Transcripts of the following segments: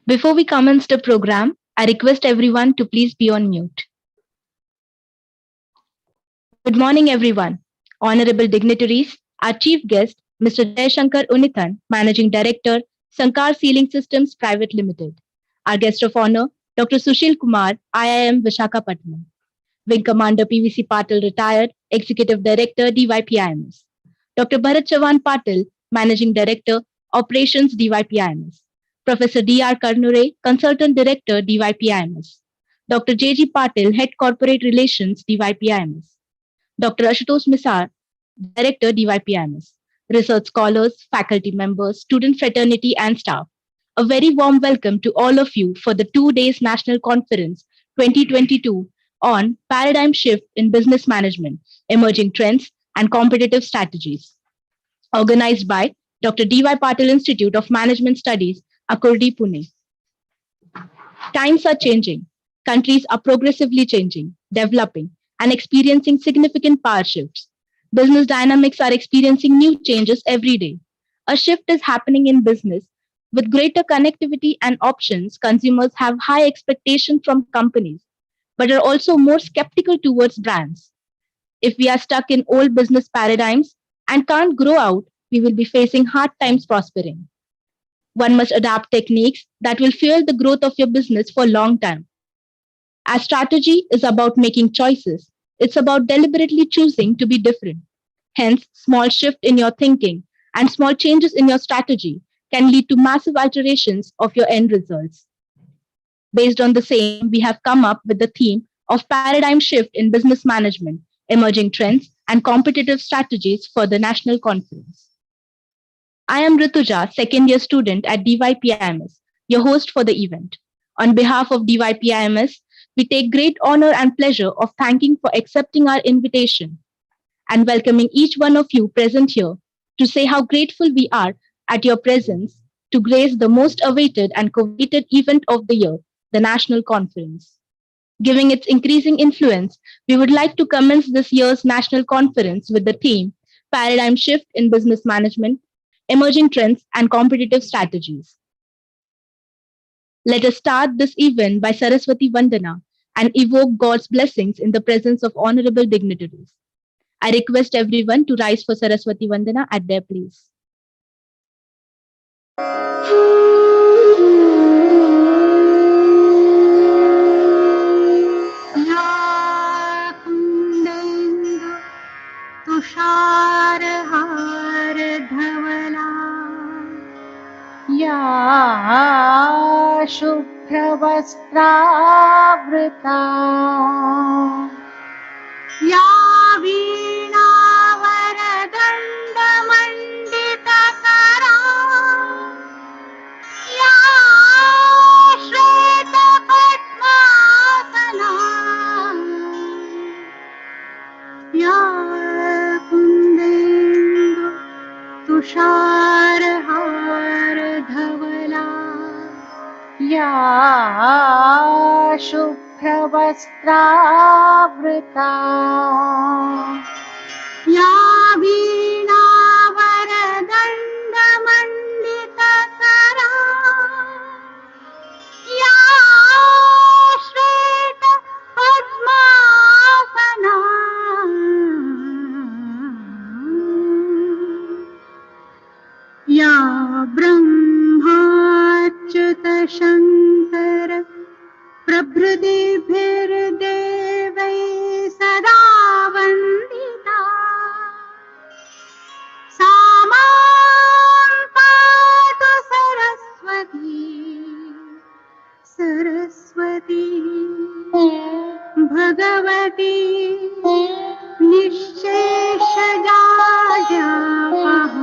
Before we commence the program, I request everyone to please be on mute. Good morning, everyone. Honorable dignitaries, our chief guest, Mr. Jayashankar Unithan, Managing Director, Sankar Sealing Systems Private Limited. Our guest of honor, Dr. Sushil Kumar, IIM Vishakhapatnam. Wing Commander PVC Patil, retired, Executive Director, DYPIMS. Dr. Bharat Chavan Patil, Managing Director, Operations, DYPIMS. Professor D.R. Karnure, Consultant Director, DYPIMS. Dr. J.G. Patil, Head Corporate Relations, DYPIMS. Dr. Ashutosh Misar, Director, DYPIMS. Research scholars, faculty members, student fraternity, and staff. A very warm welcome to all of you for the 2 days National Conference 2022 on Paradigm Shift in Business Management, Emerging Trends and Competitive Strategies, organized by Dr. D.Y. Patil Institute of Management Studies, Akurdi, Pune. Times are changing. Countries are progressively changing, developing, and experiencing significant power shifts. Business dynamics are experiencing new changes every day. A shift is happening in business. With greater connectivity and options, consumers have high expectations from companies, but are also more skeptical towards brands. If we are stuck in old business paradigms and can't grow out, we will be facing hard times prospering. One must adapt techniques that will fuel the growth of your business for a long time. As strategy is about making choices, it's about deliberately choosing to be different. Hence, small shift in your thinking and small changes in your strategy can lead to massive alterations of your end results. Based on the same, we have come up with the theme of paradigm shift in business management, emerging trends, and competitive strategies for the national conference. I am Rituja, second year student at DYPIMS, your host for the event. On behalf of DYPIMS, we take great honor and pleasure of thanking for accepting our invitation and welcoming each one of you present here to say how grateful we are at your presence to grace the most awaited and coveted event of the year, the National Conference. Given its increasing influence, we would like to commence this year's National Conference with the theme Paradigm Shift in Business Management, Emerging Trends and Competitive Strategies. Let us start this event by Saraswati Vandana and evoke God's blessings in the presence of honorable dignitaries. I request everyone to rise for Saraswati Vandana at their place. तुषारहार धवला या शुभ्रवस्त्रावृता या वीणावरदण्डमण्डितकरा या श्वेतपद्मासना या कुन्देन्दु तुषारहार धवला या शुभ्रवस्त्रावृता या वीणावरदण्डमण्डितकरा या श्वेतपद्मासना या ब्रह्माच्युतशङ्कर प्रभृतिभिर्देवैः सदा वन्दिता सा मां पातु Saraswati Saraswati Bhagwati निःशेषजाड्यापहा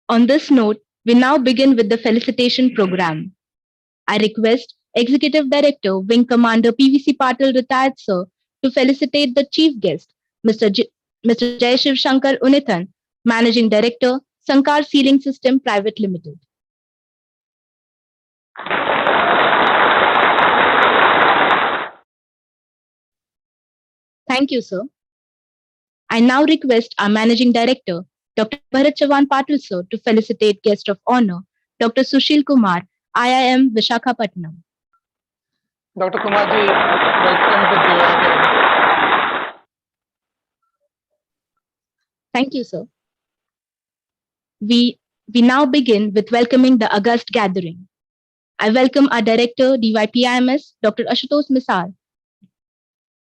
On this note, we now begin with the felicitation program. I request Executive Director, Wing Commander PVC Patil, retired sir, to felicitate the chief guest, Mr. Jayashiv Shankar Unithan, Managing Director, Sankar Sealing System Private Limited. Thank you, sir. I now request our Managing Director, Dr. Bharat Chavan Patil sir, to felicitate guest of honor, Dr. Sushil Kumar, IIM Vishakhapatnam. Dr. Kumarji, welcome to DYPIMS. Thank you, sir. We now begin with welcoming the August gathering. I welcome our Director, DYPIMS, Dr. Ashutosh Misal.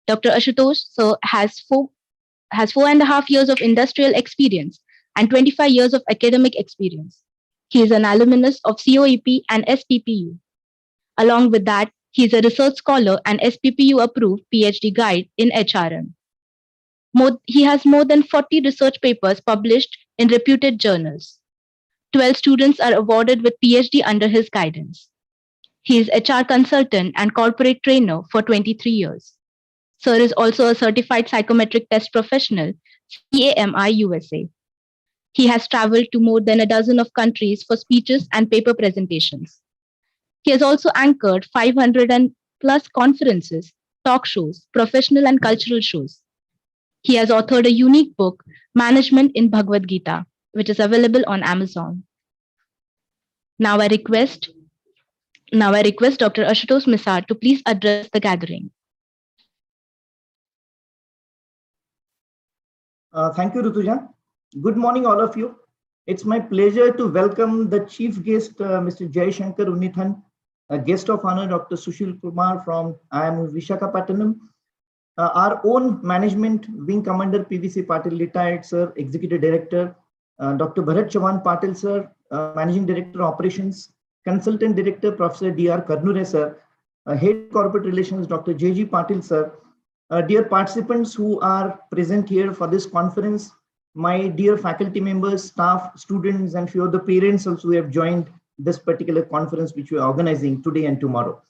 Dr. Ashutosh sir has 4.5 years of industrial experience and 25 years of academic experience. He is an alumnus of COEP and SPPU. Along with that, he is a research scholar and SPPU approved PhD guide in HRM. He has more than 40 research papers published in reputed journals. 12 students are awarded with PhD under his guidance. He is HR consultant and corporate trainer for 23 years. Sir is also a certified psychometric test professional, CAMI USA. He has traveled to more than a dozen of countries for speeches and paper presentations. He has also anchored 500 and plus conferences, talk shows, professional and cultural shows. He has authored a unique book, Management in Bhagavad Gita, which is available on Amazon. Now I request Dr. Ashutosh Misal to please address the gathering. Thank you, Rutuja. Good morning, all of you. It's my pleasure to welcome the chief guest, Mr. Jay Shankar Unithan, a guest of honor, Dr. Sushil Kumar from IIM Vishakhapatnam, our own management wing commander, PVC Patil, retired sir, executive director, Dr. Bharat Chavan Patil sir, managing director operations, consultant director, Professor D.R. Karnure sir, head corporate relations, Dr. J.G. Patil sir, dear participants who are present here for this conference, my dear faculty members, staff, students, and few of the parents also who have joined this particular conference which we are organizing today and tomorrow.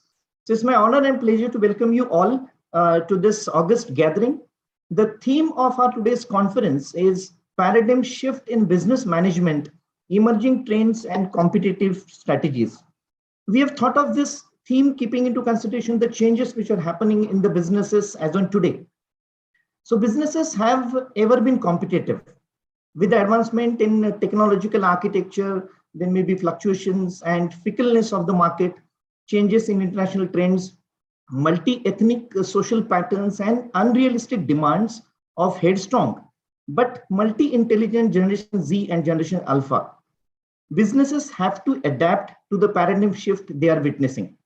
So it's my honor and pleasure to welcome you all to this August gathering. The theme of our today's conference is Paradigm Shift in Business Management, Emerging Trends and Competitive Strategies. We have thought of this theme keeping into consideration the changes which are happening in the businesses as on today. So businesses have ever been competitive. With the advancement in technological architecture, there may be fluctuations and fickleness of the market, changes in international trends, multi-ethnic social patterns, and unrealistic demands of headstrong but multi-intelligent Generation Z and Generation Alpha. Businesses have to adapt to the paradigm shift they are witnessing.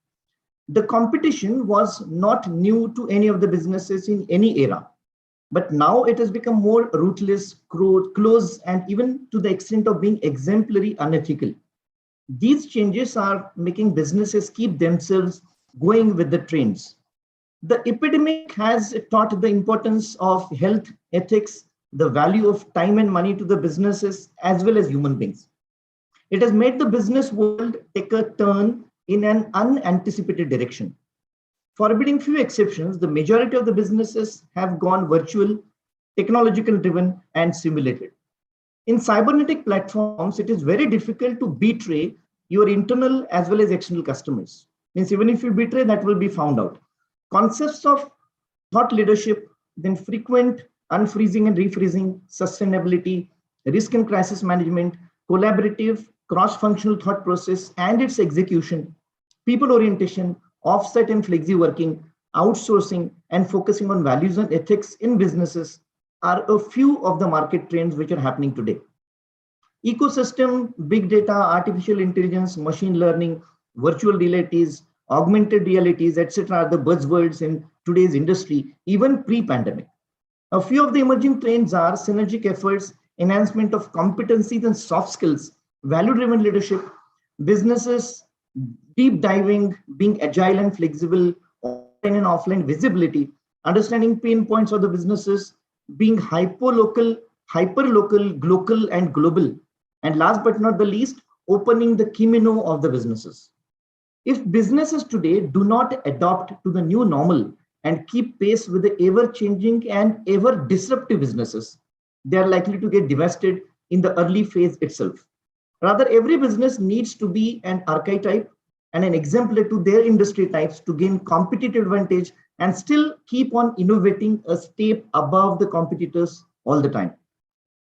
The competition was not new to any of the businesses in any era, but now it has become more ruthless, close, and even to the extent of being exemplary unethical. These changes are making businesses keep themselves going with the trends. The epidemic has taught the importance of health, ethics, the value of time and money to the businesses as well as human beings. It has made the business world take a turn in an unanticipated direction. Forbidding few exceptions, the majority of the businesses have gone virtual, technological driven, and simulated. In cybernetic platforms, it is very difficult to betray your internal as well as external customers. Means even if you betray, that will be found out. Concepts of thought leadership, then frequent unfreezing and refreezing, sustainability, risk and crisis management, collaborative, cross-functional thought process and its execution, people orientation, offsite and flexi working, outsourcing, and focusing on values and ethics in businesses are a few of the market trends which are happening today. Ecosystem, big data, artificial intelligence, machine learning, virtual realities, augmented realities, etc. are the buzzwords in today's industry, even pre-pandemic. A few of the emerging trends are synergic efforts, enhancement of competencies and soft skills, value-driven leadership, businesses deep diving, being agile and flexible, online and offline visibility, understanding pain points of the businesses, being hyper-local, local, and global. And last but not the least, opening the kimono of the businesses. If businesses today do not adopt to the new normal and keep pace with the ever-changing and ever-disruptive businesses, they are likely to get devastated in the early phase itself. Rather, every business needs to be an archetype and an exemplar to their industry types to gain competitive advantage and still keep on innovating a step above the competitors all the time.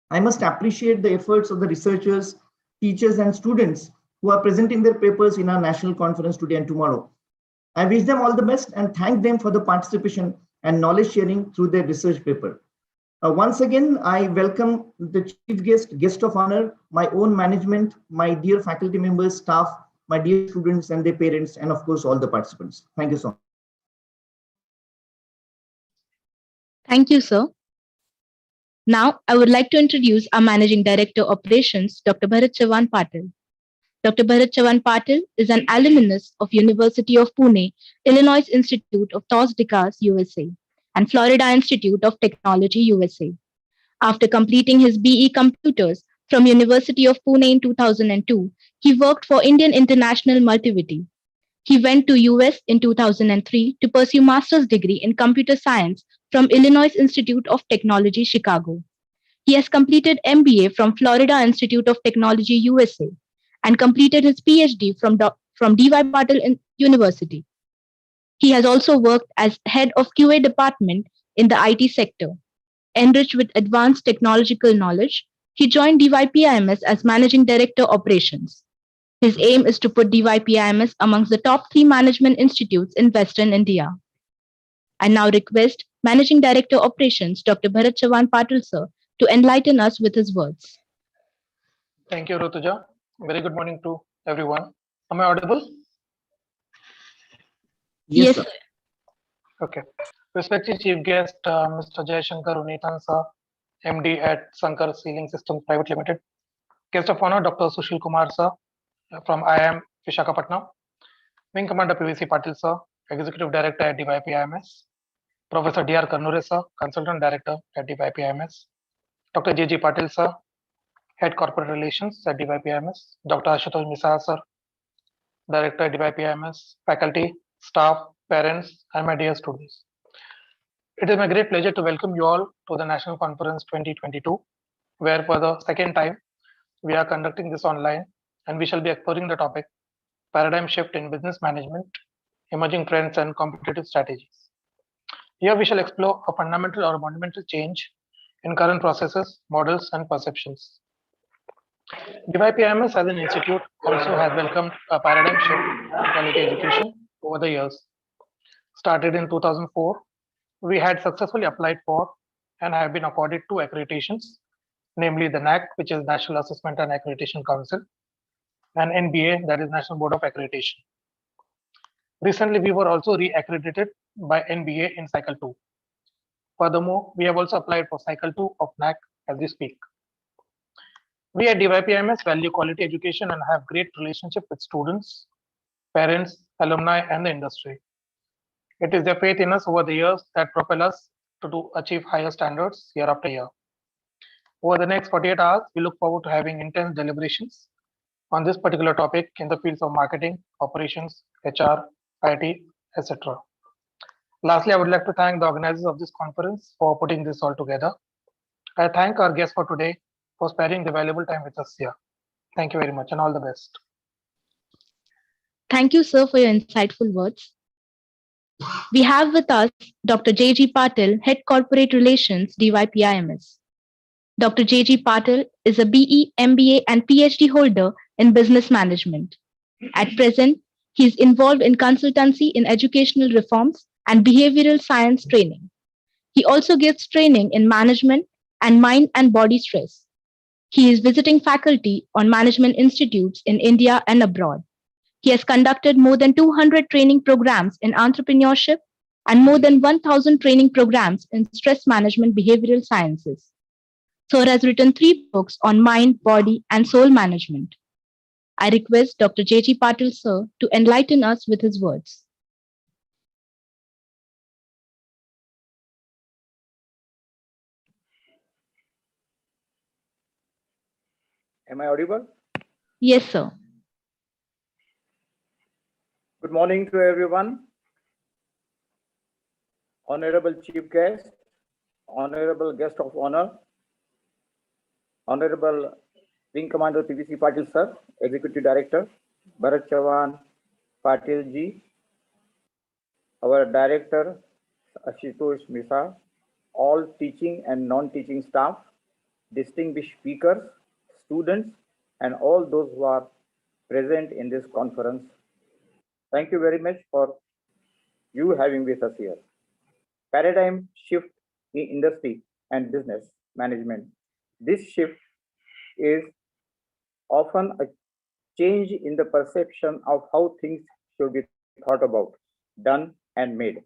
I must appreciate the efforts of the researchers, teachers, and students who are presenting their papers in our national conference today and tomorrow. I wish them all the best and thank them for the participation and knowledge sharing through their research paper. Once again, I welcome the chief guest of honor, my own management, my dear faculty members, staff, my dear students and their parents, and of course, all the participants. Thank you so much. Thank you, sir. Now, I would like to introduce our Managing Director Operations, Dr. Bharat Chavan Patil. Dr. Bharat Chavan Patil is an alumnus of University of Pune, Illinois Institute of Tosdikas, USA, and Florida Institute of Technology, USA. After completing his BE Computers from University of Pune in 2002, he worked for Indian International Multivity. He went to US in 2003 to pursue master's degree in computer science from Illinois Institute of Technology, Chicago. He has completed MBA from Florida Institute of Technology, USA, and completed his PhD from DY Patil University. He has also worked as head of QA department in the IT sector. Enriched with advanced technological knowledge, he joined DYPIMS as Managing Director Operations. His aim is to put DYPIMS amongst the top 3 management institutes in Western India. I now request Managing Director Operations, Dr. Bharat Chavan Patil, sir, to enlighten us with his words. Thank you, Rutuja. Very good morning to everyone. Am I audible? Yes, sir. sir. Okay. Respected Chief Guest, Mr. Jay Shankar Unithan, sir, MD at Sankar Sealing Systems Private Limited. Guest of honor, Dr. Sushil Kumar, sir, from IIM Visakhapatnam. Wing Commander PVC Patil, sir, Executive Director at DYPIMS. Professor D.R. Kannure, sir, Consultant Director at DYPIMS. Dr. J.G. Patil, sir, Head Corporate Relations at DYPIMS. Dr. Ashutosh Misa, sir, Director at DYPIMS. Faculty, staff, parents, and my dear students. It is my great pleasure to welcome you all to the National Conference 2022, where for the second time, we are conducting this online, and we shall be exploring the topic, Paradigm Shift in Business Management, Emerging Trends and Competitive Strategies. Here we shall explore a fundamental or monumental change in current processes, models, and perceptions. DYPIMS as an institute also has welcomed a paradigm shift in quality education over the years. Started in 2004, we had successfully applied for and have been accorded 2 accreditations, namely the NAAC, which is National Assessment and Accreditation Council, and NBA, that is National Board of Accreditation. Recently, we were also re-accredited by NBA in Cycle 2. Furthermore, we have also applied for Cycle 2 of NAAC as we speak. We at DYPIMS value quality education and have great relationship with students, parents, alumni, and the industry. It is their faith in us over the years that propel us to achieve higher standards year after year. Over the next 48 hours, we look forward to having intense deliberations on this particular topic in the fields of marketing, operations, HR, IT, etc. Lastly, I would like to thank the organizers of this conference for putting this all together. I thank our guests for today for sparing the valuable time with us here. Thank you very much and all the best. Thank you, sir, for your insightful words. We have with us Dr. J.G. Patil, Head Corporate Relations, DYPIMS. Dr. J.G. Patil is a BE, MBA, and PhD holder in business management. At present, he is involved in consultancy in educational reforms and behavioral science training. He also gives training in management and mind and body stress. He is visiting faculty on management institutes in India and abroad. He has conducted more than 200 training programs in entrepreneurship and more than 1,000 training programs in stress management behavioral sciences. Sir has written 3 books on mind, body, and soul management. I request Dr. J.G. Patil, sir, to enlighten us with his words. Am I audible? Yes, sir. Good morning to everyone. Honorable Chief Guest, Honorable Guest of Honor, Honorable Wing Commander PVC Patil Sir, Executive Director, Bharat Chavan Patil Ji, our Director Ashutosh Misa, all teaching and non-teaching staff, distinguished speakers, students, and all those who are present in this conference. Thank you very much for you having with us here. Paradigm shift in industry and business management. This shift is often a change in the perception of how things should be thought about, done, and made.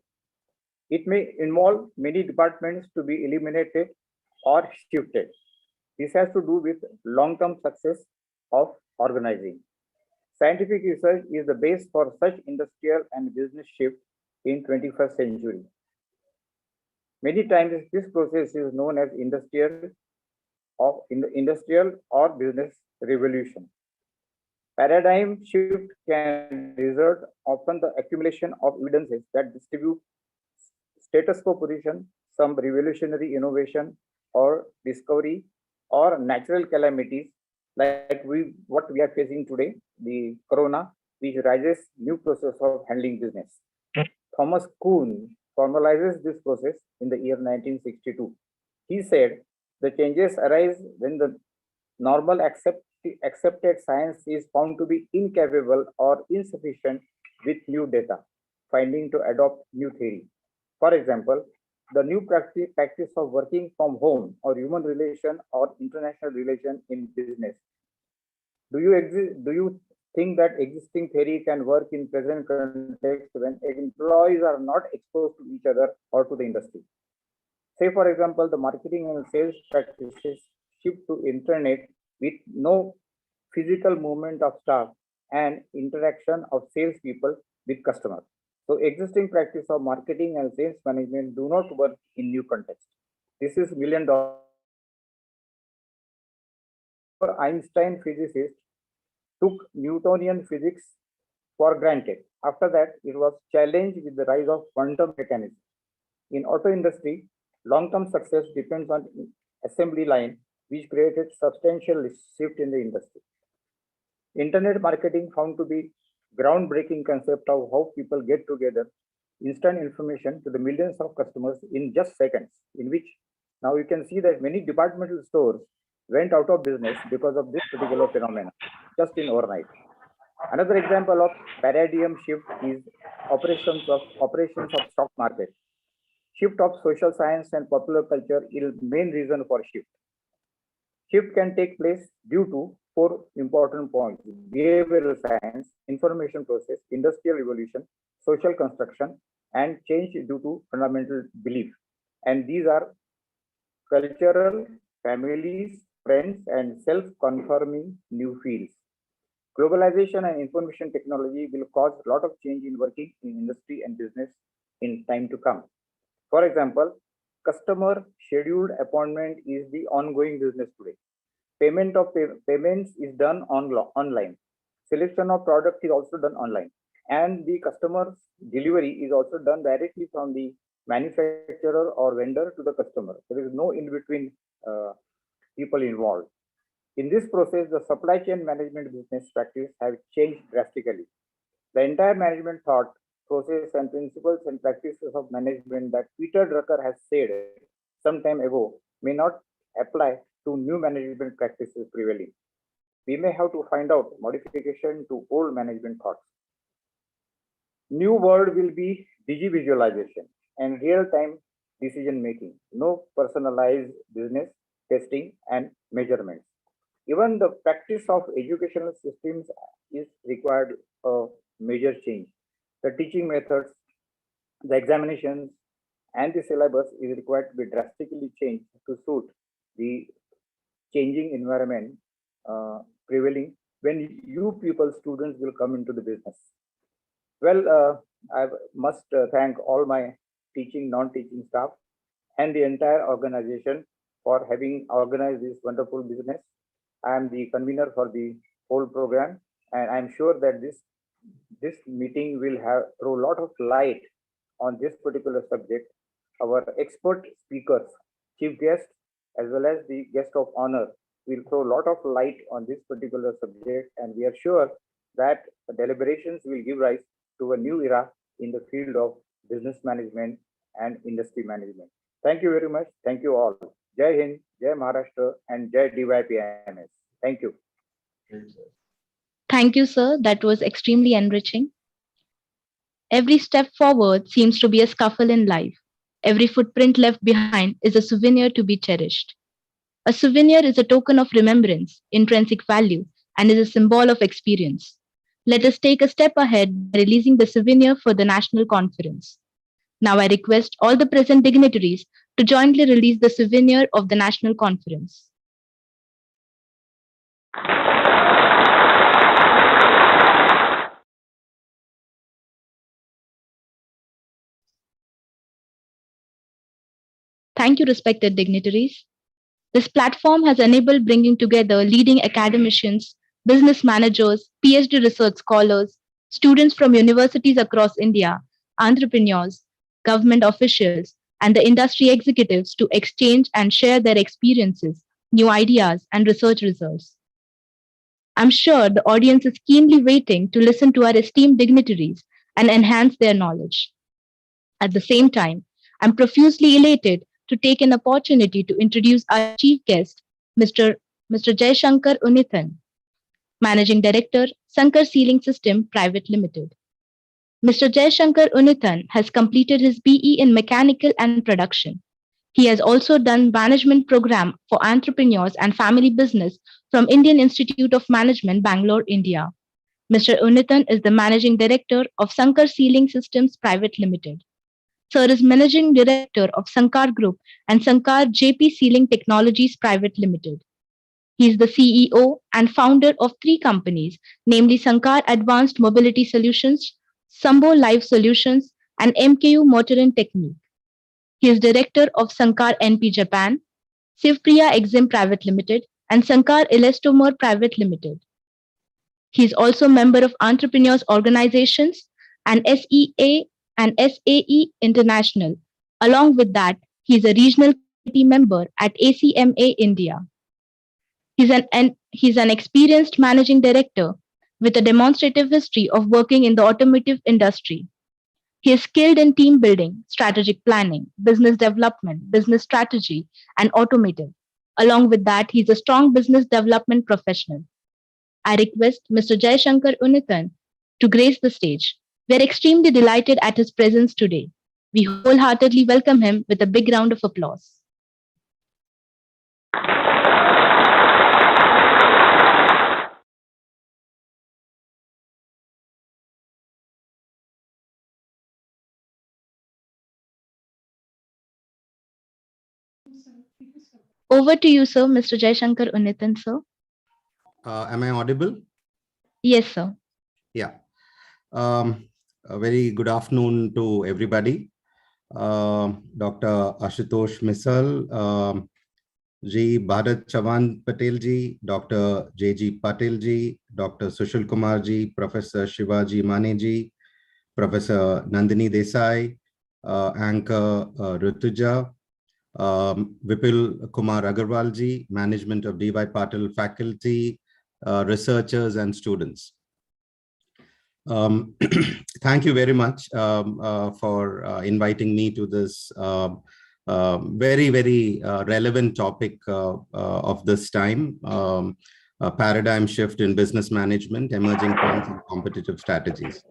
It may involve many departments to be eliminated or shifted. This has to do with long-term success of organizing. Scientific research is the base for such industrial and business shift in 21st century. Many times this process is known as industrial or business revolution. Paradigm shift can result often the accumulation of evidences that distribute status quo position, some revolutionary innovation or discovery, or natural calamities like what we are facing today, the corona, which raises new process of handling business. Thomas Kuhn formalizes this process in the year 1962. He said, the changes arise when the normal accepted science is found to be incapable or insufficient with new data, finding to adopt new theory. For example, the new practice of working from home or human relation or international relation in business. Do you think that existing theory can work in present context when employees are not exposed to each other or to the industry? Say, for example, the marketing and sales practices shift to internet with no physical movement of staff and interaction of salespeople with customers. So existing practice of marketing and sales management do not work in new context. This is $1 million. Einstein physicists took Newtonian physics for granted. After that, it was challenged with the rise of quantum mechanics. In auto industry, long-term success depends on assembly line, which created substantial shift in the industry. Internet marketing found to be groundbreaking concept of how people get together instant information to the millions of customers in just seconds, in which now you can see that many departmental stores went out of business because of this particular phenomenon, just in overnight. Another example of paradigm shift is operations of stock market. Shift of social science and popular culture is main reason for shift. Shift can take place due to 4 important points: behavioral science, information process, industrial revolution, social construction, and change due to fundamental belief. And these are cultural, families, friends, and self-confirming new fields. Globalization and information technology will cause a lot of change in working in industry and business in time to come. For example, customer scheduled appointment is the ongoing business today. Payment of payments is done online. Selection of product is also done online. And the customer's delivery is also done directly from the manufacturer or vendor to the customer. There is no in-between people involved. In this process, the supply chain management business practice have changed drastically. The entire management thought, process, and principles and practices of management that Peter Drucker has said some time ago may not apply to new management practices prevailing. We may have to find out modification to old management thoughts. New word will be digi-visualization and real-time decision making, no personalized business, testing, and measurements. Even the practice of educational systems is required a major change. The teaching methods, the examinations, and the syllabus is required to be drastically changed to suit the changing environment prevailing when you people, students, will come into the business. Well, I must thank all my teaching, non-teaching staff and the entire organization for having organized this wonderful business. I am the convener for the whole program, and I'm sure that this meeting will throw a lot of light on this particular subject. Our expert speakers, chief guest, as well as the guest of honor will throw a lot of light on this particular subject, and we are sure that the deliberations will give rise to a new era in the field of business management and industry management. Thank you very much. Thank you all. Jai Hind, Jai Maharashtra, and Jai DYPIMS. Thank you. Thank you, sir. That was extremely enriching. Every step forward seems to be a scuffle in life. Every footprint left behind is a souvenir to be cherished. A souvenir is a token of remembrance, intrinsic value, and is a symbol of experience. Let us take a step ahead by releasing the souvenir for the national conference. Now I request all the present dignitaries to jointly release the souvenir of the national conference. Thank you, respected dignitaries. This platform has enabled bringing together leading academicians, business managers, PhD research scholars, students from universities across India, entrepreneurs, government officials, and the industry executives to exchange and share their experiences, new ideas, and research results. I'm sure the audience is keenly waiting to listen to our esteemed dignitaries and enhance their knowledge. At the same time, I'm profusely elated to take an opportunity to introduce our chief guest, Mr. Jaishankar Unithan, Managing Director, Sankar Sealing System Private Limited. Mr. Jaishankar Unithan has completed his BE in Mechanical and Production. He has also done management program for entrepreneurs and family business from Indian Institute of Management, Bangalore, India. Mr. Unithan is the Managing Director of Sankar Sealing Systems Private Limited. Sir is Managing Director of Sankar Group and Sankar JP Sealing Technologies Private Limited. He is the CEO and founder of three companies, namely Sankar Advanced Mobility Solutions, Sambo Life Solutions, and MKU Motor and Technique. He is Director of Sankar NP Japan, Sivpriya Exim Private Limited, and Sankar Elastomers Private Limited. He is also member of Entrepreneurs Organizations and SEA and SAE International. Along with that, he is a regional committee member at ACMA India. He's an experienced managing director with a demonstrative history of working in the automotive industry. He is skilled in team building, strategic planning, business development, business strategy, and automotive. Along with that, he's a strong business development professional. I request Mr. Jaishankar Unithan to grace the stage. We are extremely delighted at his presence today. We wholeheartedly welcome him with a big round of applause. Over to you, sir, Mr. Jaishankar Unithan, sir. Am I audible? Yes, sir. Yeah. A very good afternoon to everybody. Dr. Ashutosh Misal, Ji Bharat Chavan Patel Ji, Dr. J.G. Patel Ji, Dr. Sushil Kumar Ji, Professor Shivaji Mane Ji, Professor Nandini Desai, Anchor Rutuja, Vipul Kumar Agarwal Ji, Management of DY Patil Faculty, researchers and students. Thank you very much for inviting me to this very, very relevant topic of this time, a paradigm shift in business management, emerging trends and competitive strategies.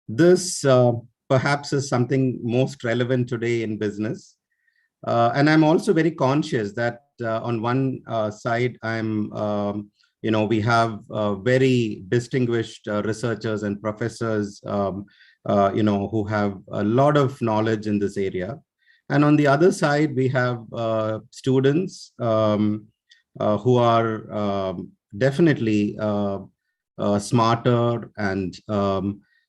This perhaps is something most relevant today in business. And I'm also very conscious that on one side, we have very distinguished researchers and professors, who have a lot of knowledge in this area. And on the other side, we have students who are definitely smarter and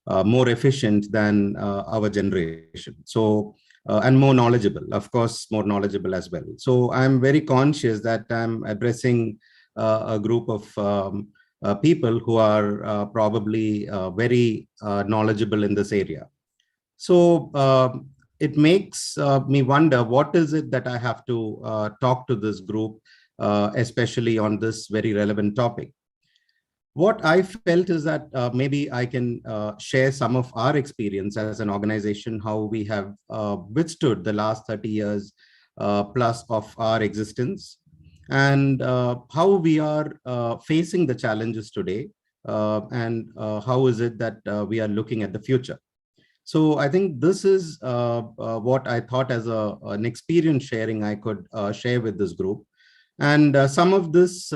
more efficient than our generation. So, and more knowledgeable, of course, more knowledgeable as well. So I'm very conscious that I'm addressing a group of people who are probably very knowledgeable in this area. So it makes me wonder, what is it that I have to talk to this group, especially on this very relevant topic? What I felt is that maybe I can share some of our experience as an organization, how we have withstood the last 30 years plus of our existence, and how we are facing the challenges today, and how is it that we are looking at the future. So I think this is what I thought as an experience sharing I could share with this group. And some of this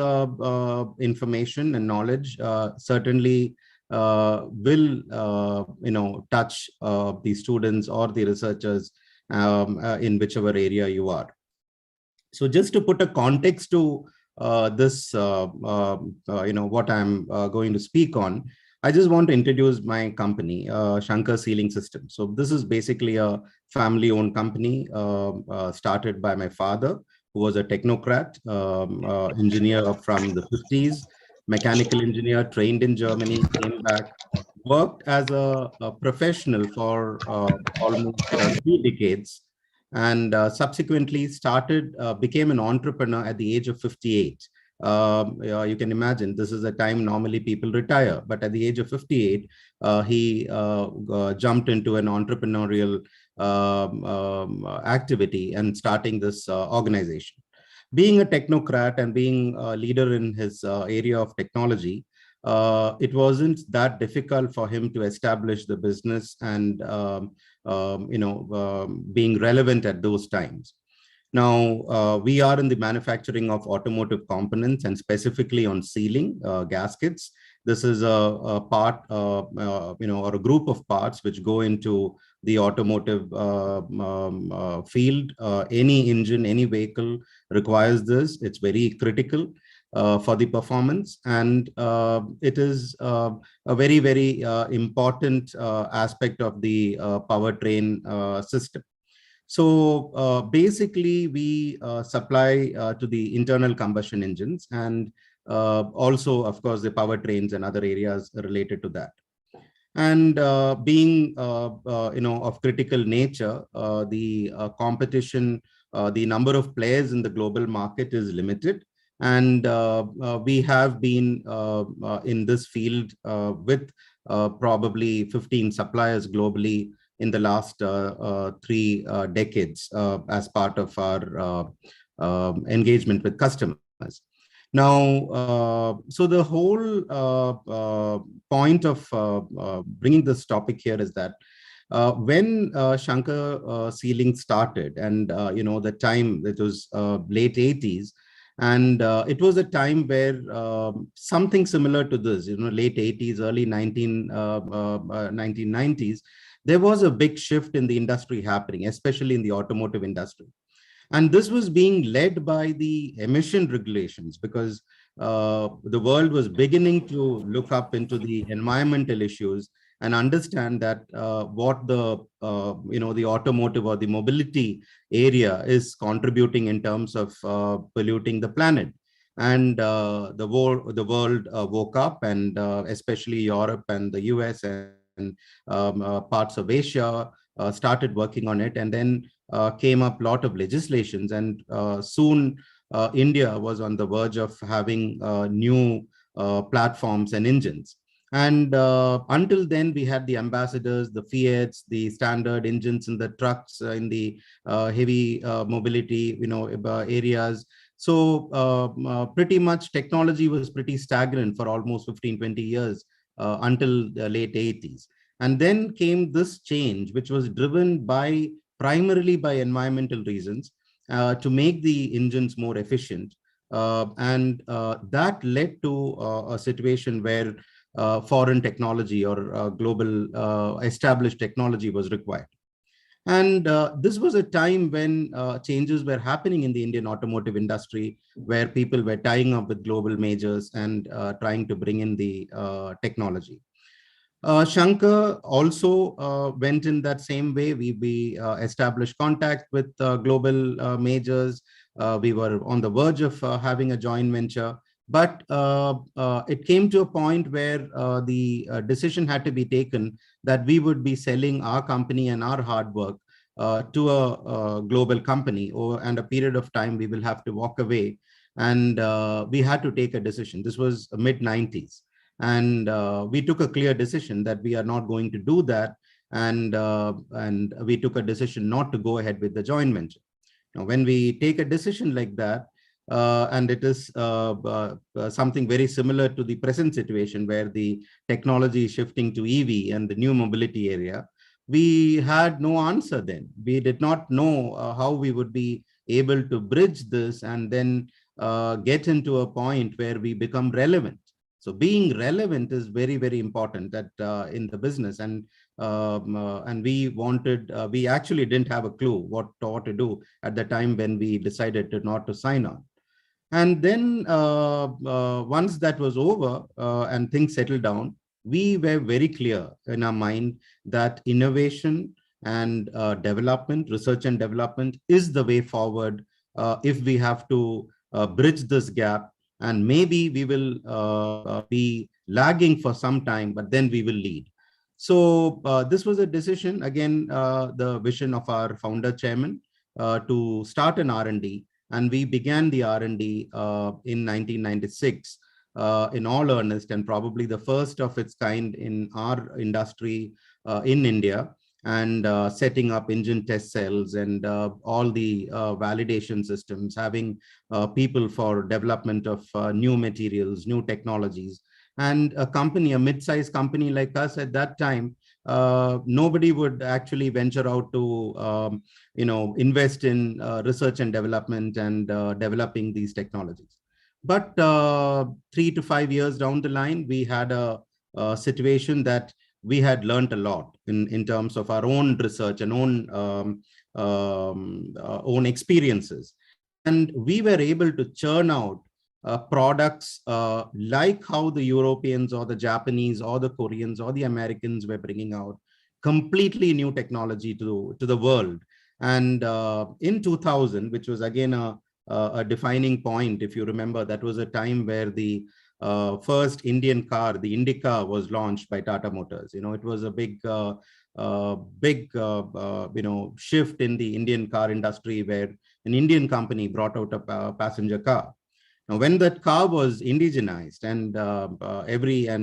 information and knowledge certainly will, touch the students or the researchers in whichever area you are. So just to put a context to this, what I'm going to speak on, I just want to introduce my company, Shankar Sealing Systems. So this is basically a family-owned company started by my father, who was a technocrat, engineer from the 50s, mechanical engineer, trained in Germany, came back, worked as a professional for almost 3 decades, and subsequently became an entrepreneur at the age of 58. You can imagine this is a time normally people retire, but at the age of 58, he jumped into an entrepreneurial activity and starting this organization. Being a technocrat and being a leader in his area of technology, it wasn't that difficult for him to establish the business and being relevant at those times. Now, we are in the manufacturing of automotive components and specifically on sealing gaskets. This is a part, or a group of parts which go into the automotive field. Any engine, any vehicle requires this. It's very critical for the performance, and it is a very, very important aspect of the powertrain system. So basically, we supply to the internal combustion engines and also, of course, the powertrains and other areas related to that. And being, of critical nature, the competition, the number of players in the global market is limited. And we have been in this field with probably 15 suppliers globally in the last 3 decades as part of our engagement with customers. Now, so the whole point of bringing this topic here is that when Shankar Sealing started, and the time, it was late 80s, and it was a time where something similar to this, late 80s, early 1990s, there was a big shift in the industry happening, especially in the automotive industry. And this was being led by the emission regulations, because the world was beginning to look up into the environmental issues and understand that what the automotive or the mobility area is contributing in terms of polluting the planet. And the world woke up, and especially Europe and the US and parts of Asia started working on it. And then came up a lot of legislations, and soon India was on the verge of having new platforms and engines. And until then, we had the ambassadors, the Fiats, the standard engines in the trucks, in the heavy mobility, areas. So pretty much technology was pretty stagnant for almost 15, 20 years until the late 80s. And then came this change, which was driven primarily by environmental reasons, to make the engines more efficient. And that led to a situation where foreign technology or global established technology was required. And this was a time when changes were happening in the Indian automotive industry, where people were tying up with global majors and trying to bring in the technology. Shankar also went in that same way. We established contact with global majors. We were on the verge of having a joint venture, but it came to a point where the decision had to be taken that we would be selling our company and our hard work to a global company, and a period of time we will have to walk away. And we had to take a decision. This was mid-90s. And we took a clear decision that we are not going to do that. And we took a decision not to go ahead with the joint venture. Now, when we take a decision like that, and it is something very similar to the present situation where the technology is shifting to EV and the new mobility area, we had no answer then. We did not know how we would be able to bridge this and then get into a point where we become relevant. So being relevant is very, very important that in the business. And we actually didn't have a clue what to do at the time when we decided not to sign on. And then once that was over and things settled down, we were very clear in our mind that innovation and development, research and development is the way forward if we have to bridge this gap. And maybe we will be lagging for some time, but then we will lead. So this was a decision, again, the vision of our founder chairman to start an R&D. And we began the R&D in 1996 in all earnest, and probably the first of its kind in our industry in India, and setting up engine test cells and all the validation systems, having people for development of new materials, new technologies. And a company, a mid-sized company like us at that time, nobody would actually venture out to invest in research and development and developing these technologies. But 3 to 5 years down the line, we had a situation that we had learned a lot in terms of our own research and own experiences. And we were able to churn out products like how the Europeans or the Japanese or the Koreans or the Americans were bringing out completely new technology to the world. And in 2000, which was again a defining point, if you remember, that was a time where the first Indian car, the Indica, was launched by Tata Motors. It was a big shift in the Indian car industry, where an Indian company brought out a passenger car. Now, when that car was indigenized, and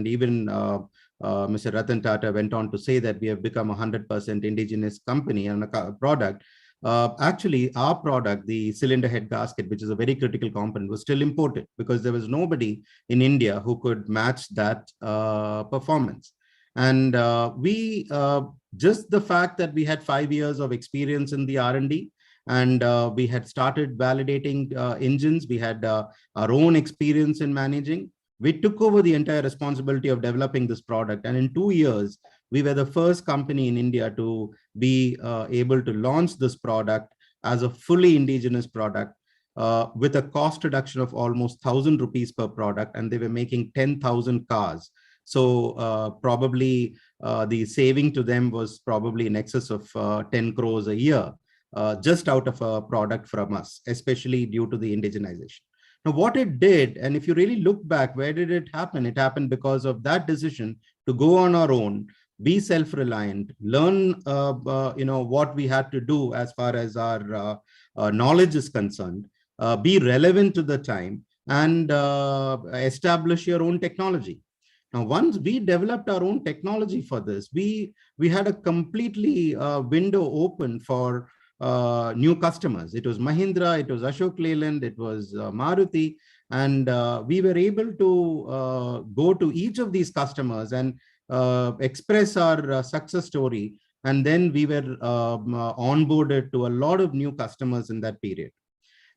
even Mr. Ratan Tata went on to say that we have become a 100% indigenous company and a product. Actually, our product, the cylinder head gasket, which is a very critical component, was still imported because there was nobody in India who could match that performance. And just the fact that we had 5 years of experience in the R&D, and we had started validating engines, we had our own experience in managing, we took over the entire responsibility of developing this product. And in 2 years, we were the first company in India to be able to launch this product as a fully indigenous product with a cost reduction of almost 1,000 rupees per product. And they were making 10,000 cars. So probably the saving to them was probably in excess of 10 crores a year, just out of a product from us, especially due to the indigenization. Now, what it did, and if you really look back, where did it happen? It happened because of that decision to go on our own, be self-reliant, learn what we had to do as far as our knowledge is concerned, be relevant to the time, and establish your own technology. Now, once we developed our own technology for this, we had a completely window open for new customers. It was Mahindra, it was Ashok Leyland, it was Maruti, and we were able to go to each of these customers and express our success story. And then we were onboarded to a lot of new customers in that period.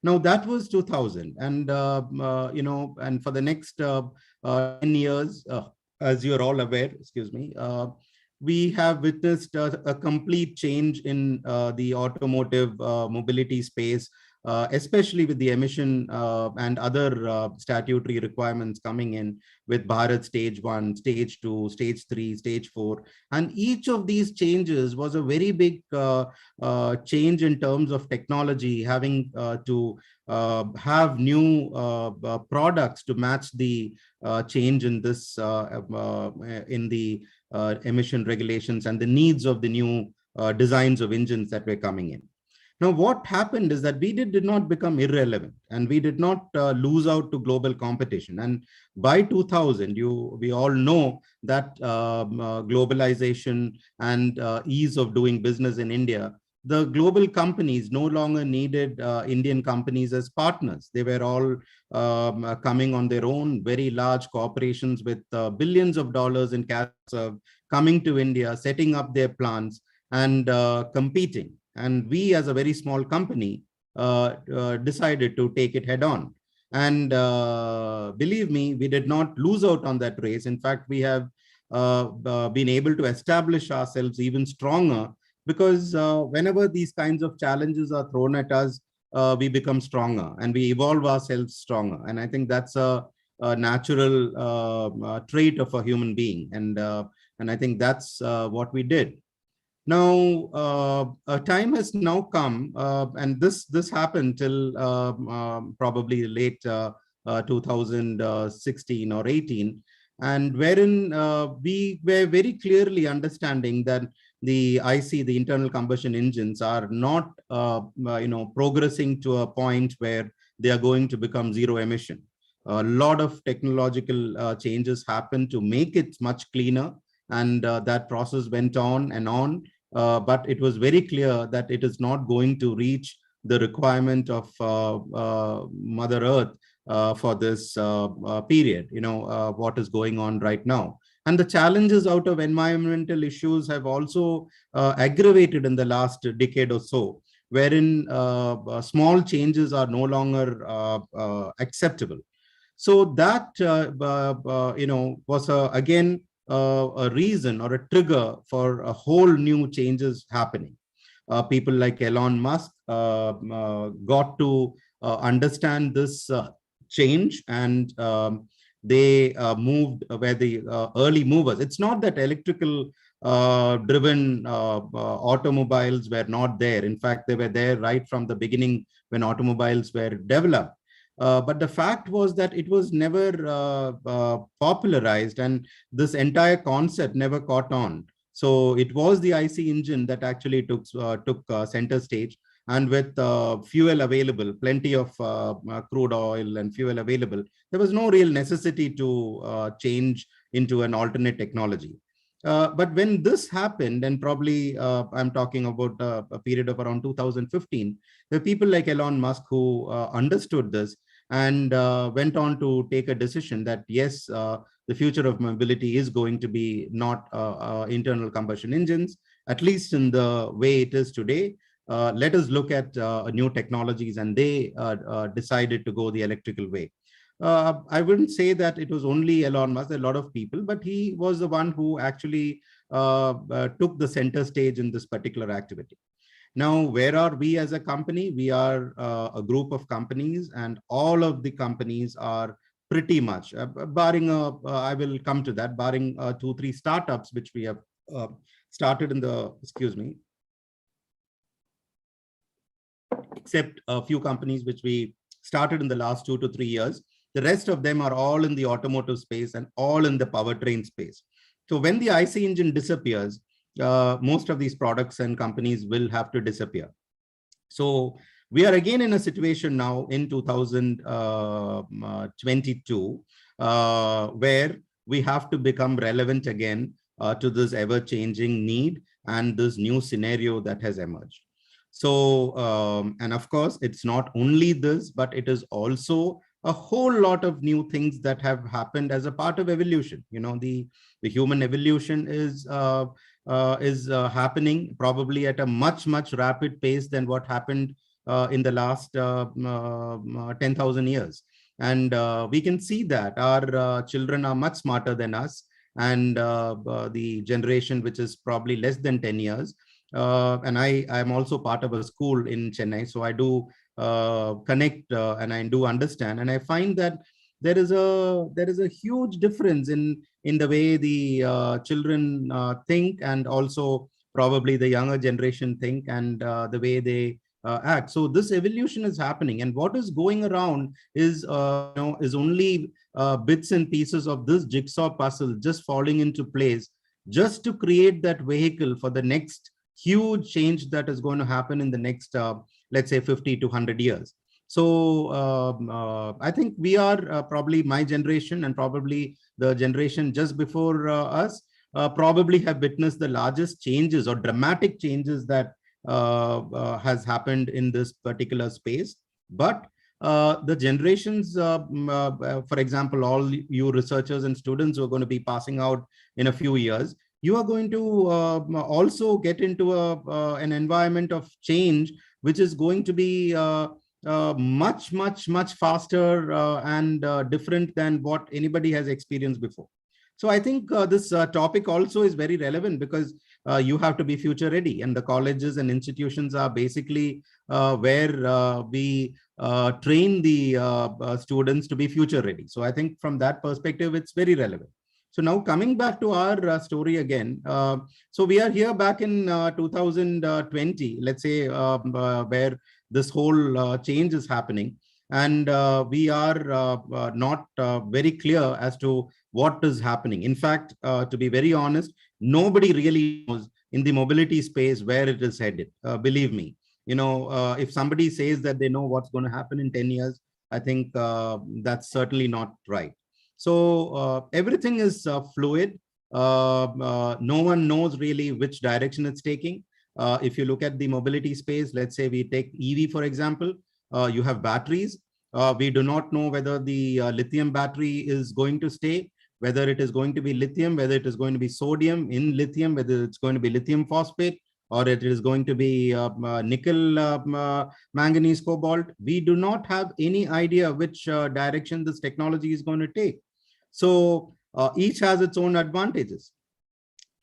Now, that was 2000. And, and for the next 10 years, as you're all aware, we have witnessed a complete change in the automotive mobility space, especially with the emission and other statutory requirements coming in with Bharat Stage 1, Stage 2, Stage 3, Stage 4. And each of these changes was a very big change in terms of technology, having to have new products to match the change in this in the emission regulations and the needs of the new designs of engines that were coming in. Now, what happened is that we did not become irrelevant, and we did not lose out to global competition. And by 2000, we all know that globalization and ease of doing business in India, the global companies no longer needed Indian companies as partners. They were all coming on their own, very large corporations with billions of dollars in cash coming to India, setting up their plants and competing. And we, as a very small company, decided to take it head on. And believe me, we did not lose out on that race. In fact, we have been able to establish ourselves even stronger, because whenever these kinds of challenges are thrown at us, we become stronger and we evolve ourselves stronger. And I think that's a natural trait of a human being. And I think that's what we did. Now, a time has now come, and this happened till probably late 2016 or 18, and wherein we were very clearly understanding that the IC, the internal combustion engines, are not progressing to a point where they are going to become zero emission. A lot of technological changes happened to make it much cleaner, and that process went on and on. But it was very clear that it is not going to reach the requirement of Mother Earth for this period, what is going on right now. And the challenges out of environmental issues have also aggravated in the last decade or so, wherein small changes are no longer acceptable. So that, was again, a reason or a trigger for a whole new changes happening. People like Elon Musk got to understand this change, and they moved where the early movers. It's not that electrical driven automobiles were not there. In fact, they were there right from the beginning when automobiles were developed. But the fact was that it was never popularized, and this entire concept never caught on. So it was the IC engine that actually took center stage, and with fuel available, plenty of crude oil and fuel available, there was no real necessity to change into an alternate technology. But when this happened, and probably I'm talking about a period of around 2015, there were people like Elon Musk who understood this and went on to take a decision that, yes, the future of mobility is going to be not internal combustion engines, at least in the way it is today. Let us look at new technologies, and they decided to go the electrical way. I wouldn't say that it was only Elon Musk, a lot of people, but he was the one who actually took the center stage in this particular activity. Now, where are we as a company? We are a group of companies, and all of the companies are pretty much, barring, I will come to that, barring 2-3 startups, which we have started in the, except a few companies which we started in the last 2 to 3 years. The rest of them are all in the automotive space and all in the powertrain space. So when the IC engine disappears, most of these products and companies will have to disappear. So we are again in a situation now in 2022, where we have to become relevant again to this ever-changing need and this new scenario that has emerged. So, and of course, it's not only this, but it is also a whole lot of new things that have happened as a part of evolution. The human evolution is happening probably at a much rapid pace than what happened in the last 10,000 years. And we can see that our children are much smarter than us, and the generation which is probably less than 10 years. And I am also part of a school in Chennai, so I do connect and I do understand, and I find that there is a huge difference in the way the children think, and also probably the younger generation think, and the way they act. So this evolution is happening, and what is going around is is only bits and pieces of this jigsaw puzzle just falling into place, just to create that vehicle for the next huge change that is going to happen in the next, let's say 50 to 100 years. So I think we are probably my generation and probably the generation just before us probably have witnessed the largest changes or dramatic changes that has happened in this particular space. But the generations, for example, all you researchers and students who are going to be passing out in a few years, you are going to also get into an environment of change, which is going to be much faster and different than what anybody has experienced before. So I think this topic also is very relevant because you have to be future ready, and the colleges and institutions are basically where we train the students to be future ready. So I think from that perspective, it's very relevant. So now coming back to our story again, so we are here back in 2020, let's say, where this whole change is happening, and we are not very clear as to what is happening. In fact, to be very honest, nobody really knows in the mobility space where it is headed. Believe me, if somebody says that they know what's going to happen in 10 years, I think that's certainly not right. So everything is fluid. No one knows really which direction it's taking. If you look at the mobility space, let's say we take EV, for example, you have batteries. We do not know whether the lithium battery is going to stay, whether it is going to be lithium, whether it is going to be sodium in lithium, whether it's going to be lithium phosphate, or it is going to be nickel, manganese, cobalt. We do not have any idea which direction this technology is going to take. So each has its own advantages.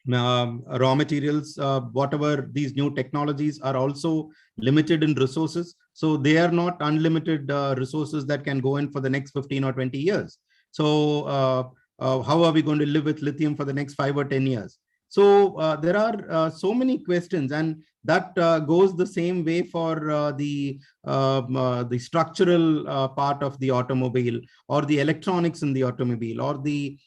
Raw materials, whatever these new technologies are also limited in resources. So they are not unlimited resources that can go in for the next 15 or 20 years. So how are we going to live with lithium for the next 5 or 10 years? So there are so many questions, and that goes the same way for the structural part of the automobile, or the electronics in the automobile, or the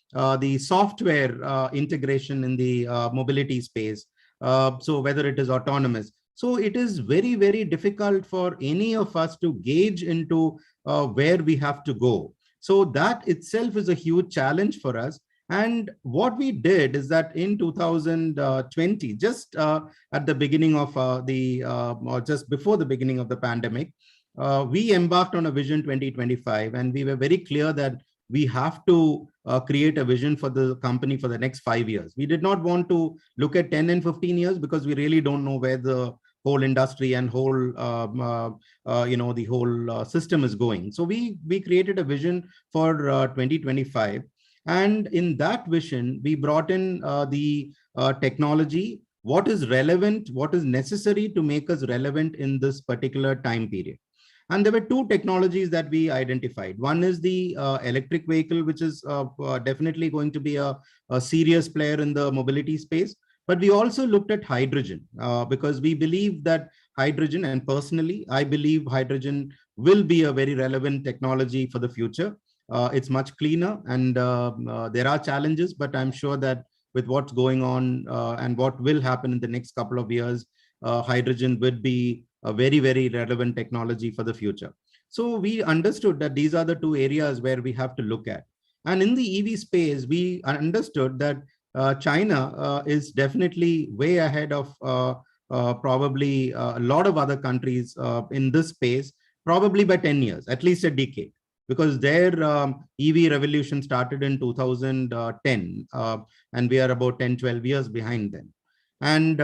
software integration in the mobility space. So whether it is autonomous. So it is very, very difficult for any of us to gauge into where we have to go. So that itself is a huge challenge for us. And what we did is that in 2020, just at the beginning of or just before the beginning of the pandemic, we embarked on a Vision 2025, and we were very clear that we have to create a vision for the company for the next 5 years. We did not want to look at 10 and 15 years because we really don't know where the whole industry and whole, the whole system is going. So we created a vision for 2025. And in that vision, we brought in the technology, what is relevant, what is necessary to make us relevant in this particular time period. And there were two technologies that we identified. One is the electric vehicle, which is definitely going to be a serious player in the mobility space. But we also looked at hydrogen because we believe that hydrogen, and personally, I believe hydrogen will be a very relevant technology for the future. It's much cleaner, and there are challenges, but I'm sure that with what's going on and what will happen in the next couple of years, hydrogen would be a very, very relevant technology for the future. So we understood that these are the two areas where we have to look at. And in the EV space, we understood that China is definitely way ahead of probably a lot of other countries in this space, probably by 10 years, at least a decade. Because their EV revolution started in 2010, and we are about 10, 12 years behind them. And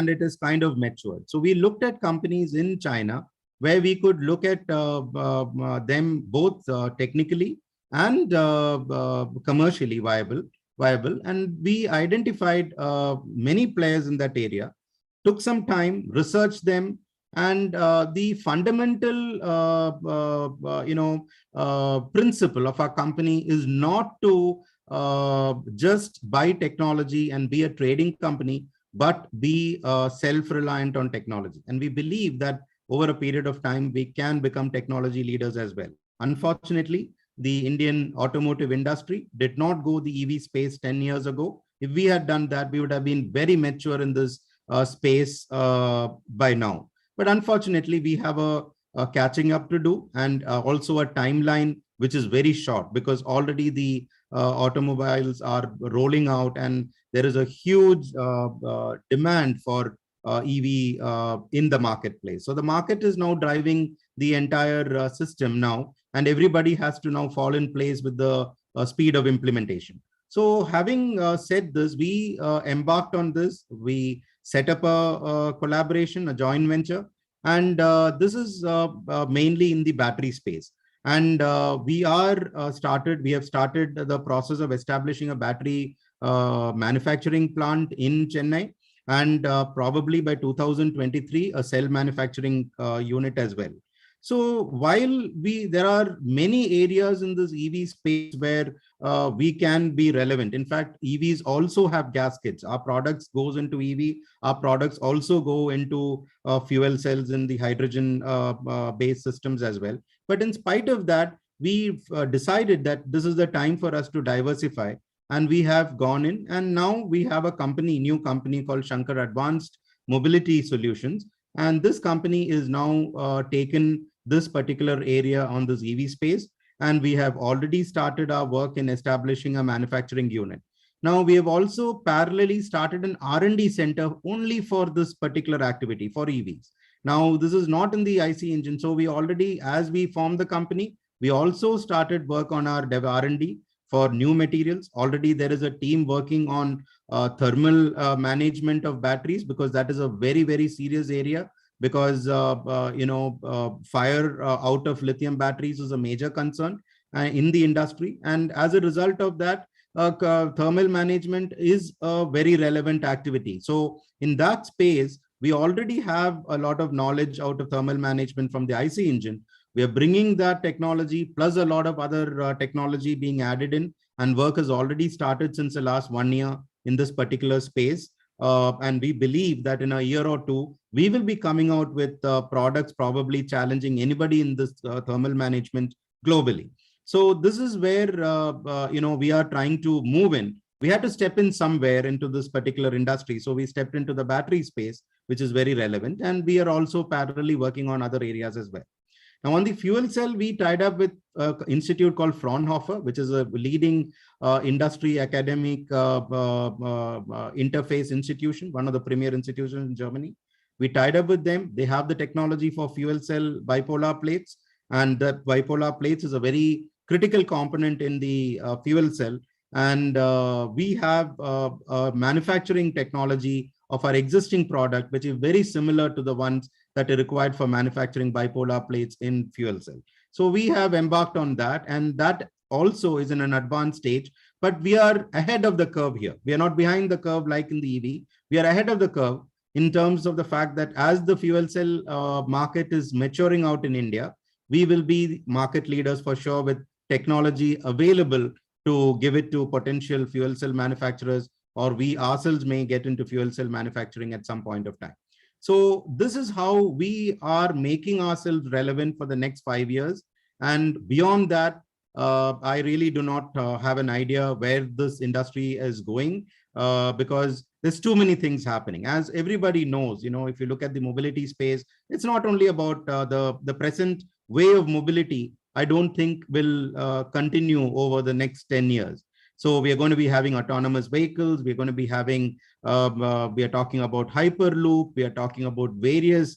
it is kind of matured. So we looked at companies in China where we could look at them both technically and commercially viable. And we identified many players in that area, took some time, researched them. And the fundamental, principle of our company is not to just buy technology and be a trading company, but be self-reliant on technology. And we believe that over a period of time, we can become technology leaders as well. Unfortunately, the Indian automotive industry did not go the EV space 10 years ago. If we had done that, we would have been very mature in this space by now. But unfortunately, we have a catching up to do, and also a timeline which is very short, because already the automobiles are rolling out and there is a huge demand for EV in the marketplace. So the market is now driving the entire system now, and everybody has to now fall in place with the speed of implementation. So having said this, we embarked on this. We set up a collaboration, a joint venture, and this is mainly in the battery space. And we have started the process of establishing a battery manufacturing plant in Chennai, and probably by 2023, a cell manufacturing unit as well. So while there are many areas in this EV space where we can be relevant. In fact, EVs also have gaskets. Our products goes into EV. Our products also go into fuel cells in the hydrogen based systems as well. But in spite of that, we've decided that this is the time for us to diversify. And we have gone in, and now we have a new company called Shankar Advanced Mobility Solutions. And this company is now taken this particular area on this EV space. And we have already started our work in establishing a manufacturing unit. Now we have also parallelly started an R&D center only for this particular activity for EVs. Now this is not in the IC engine. So we already, as we formed the company, we also started work on our dev R&D for new materials. Already there is a team working on thermal management of batteries, because that is a very, very serious area. Because fire out of lithium batteries is a major concern in the industry, and as a result of that, thermal management is a very relevant activity. So in that space, we already have a lot of knowledge out of thermal management from the IC engine. We are bringing that technology plus a lot of other technology being added in, and work has already started since the last 1 year in this particular space. And we believe that in a year or two, we will be coming out with products probably challenging anybody in this thermal management globally. So this is where we are trying to move in. We had to step in somewhere into this particular industry. So we stepped into the battery space, which is very relevant. And we are also parallelly working on other areas as well. Now, on the fuel cell, we tied up with an institute called Fraunhofer, which is a leading industry academic interface institution, one of the premier institutions in Germany. We tied up with them. They have the technology for fuel cell bipolar plates, and the bipolar plates is a very critical component in the fuel cell. And we have a manufacturing technology of our existing product, which is very similar to the ones that are required for manufacturing bipolar plates in fuel cell. So we have embarked on that, and that also is in an advanced stage, but we are ahead of the curve here. We are not behind the curve like in the EV. We are ahead of the curve in terms of the fact that as the fuel cell market is maturing out in India, we will be market leaders for sure, with technology available to give it to potential fuel cell manufacturers, or we ourselves may get into fuel cell manufacturing at some point of time. So this is how we are making ourselves relevant for the next 5 years. And beyond that, I really do not have an idea where this industry is going, because there's too many things happening. As everybody knows, if you look at the mobility space, it's not only about the present way of mobility. I don't think will continue over the next 10 years. So we are going to be having autonomous vehicles. We're going to be having, we are talking about Hyperloop. We are talking about various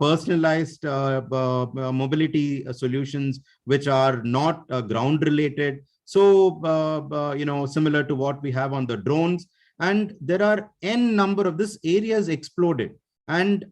personalized mobility solutions, which are not ground related. So, similar to what we have on the drones. And there are N number of this areas exploded. And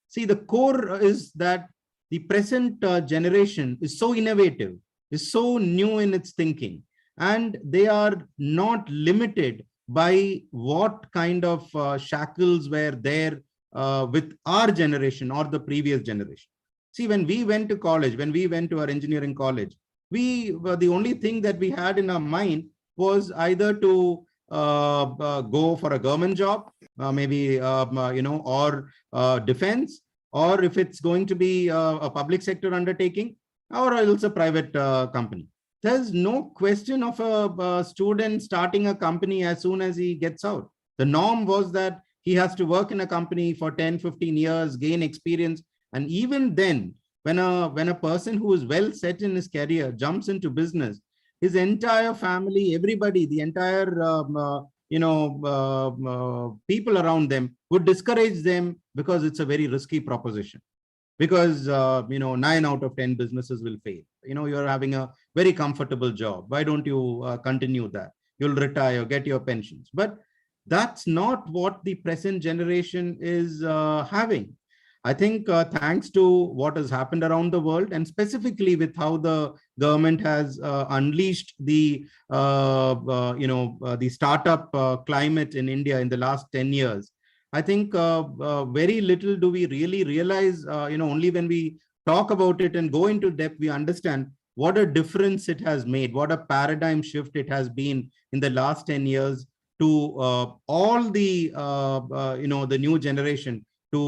see, the core is that the present generation is so innovative, is so new in its thinking. And they are not limited by what kind of shackles were there with our generation or the previous generation. See, when we went to college, when we went to our engineering college, we were the only thing that we had in our mind was either to go for a government job, maybe, or defense, or if it's going to be a public sector undertaking, or else a private company. There's no question of a student starting a company as soon as he gets out. The norm was that He has to work in a company for 10, 15 years, gain experience. And even then, when a person who is well set in his career jumps into business, his entire family, everybody, the entire people around them would discourage them, because it's a very risky proposition. Because 9 out of 10 businesses will fail. You're having a very comfortable job. Why don't you continue that? You'll retire, get your pensions. But that's not what the present generation is having. I think thanks to what has happened around the world, and specifically with how the government has unleashed the startup climate in India in the last 10 years, I think very little do we really realize, only when we talk about it and go into depth, we understand what a difference it has made, what a paradigm shift it has been in the last 10 years to all the, the new generation to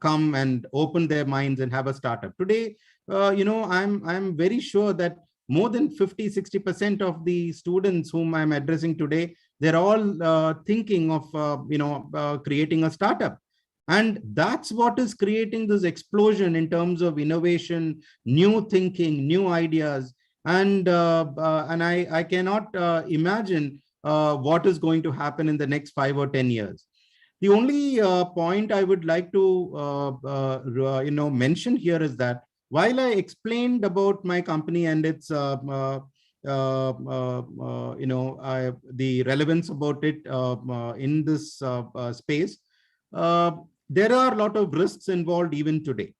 come and open their minds and have a startup. Today, I'm very sure that more than 50-60% of the students whom I'm addressing today, they're all thinking of creating a startup. And that's what is creating this explosion in terms of innovation, new thinking, new ideas. And I cannot imagine what is going to happen in the next 5 or 10 years. The only point I would like to mention here is that while I explained about my company and its the relevance about it in this space, there are a lot of risks involved even today.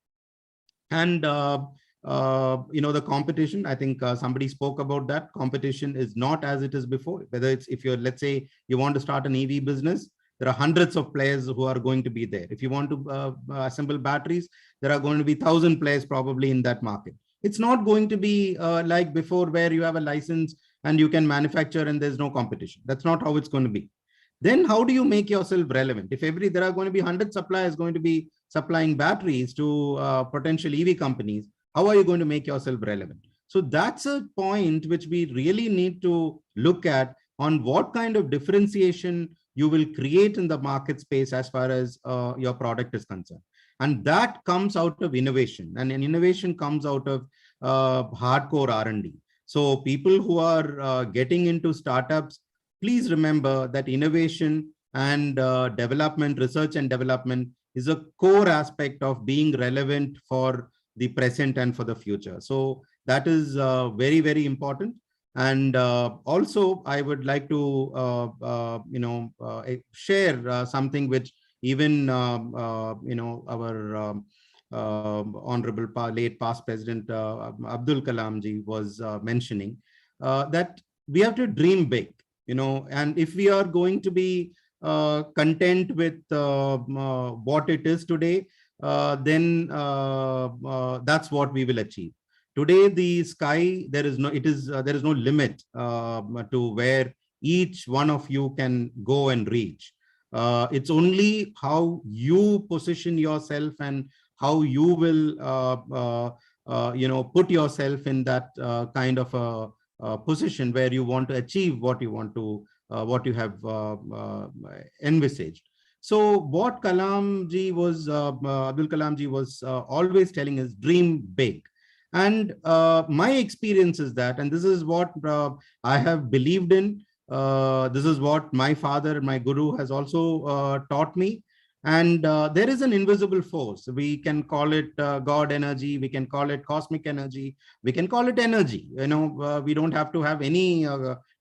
And the competition, I think somebody spoke about that. Competition is not as it is before. Whether it's, if you're, let's say you want to start an EV business, there are hundreds of players who are going to be there. If you want to assemble batteries, there are going to be 1,000 players probably in that market. It's not going to be like before, where you have a license and you can manufacture and there's no competition. That's not how it's going to be. Then how do you make yourself relevant? If there are going to be 100 suppliers going to be supplying batteries to potential EV companies, how are you going to make yourself relevant? So that's a point which we really need to look at, on what kind of differentiation you will create in the market space as far as your product is concerned. And that comes out of innovation, and an innovation comes out of hardcore R&D. So people who are getting into startups, please remember that innovation and development, research and development is a core aspect of being relevant for the present and for the future. So that is very, very important. And also, I would like to, share something which even, our honorable late past President Abdul Kalam ji was mentioning, that we have to dream big, and if we are going to be content with what it is today, then that's what we will achieve. Today, the sky, there is no limit to where each one of you can go and reach. It's only how you position yourself and how you will, put yourself in that kind of a position where you want to achieve what you want to, what you have envisaged. So what Abdul Kalam ji was always telling is dream big. And my experience is that, and this is what I have believed in, this is what my father, my guru, has also taught me. And there is an invisible force. We can call it God energy, we can call it cosmic energy, we can call it energy. We don't have to have any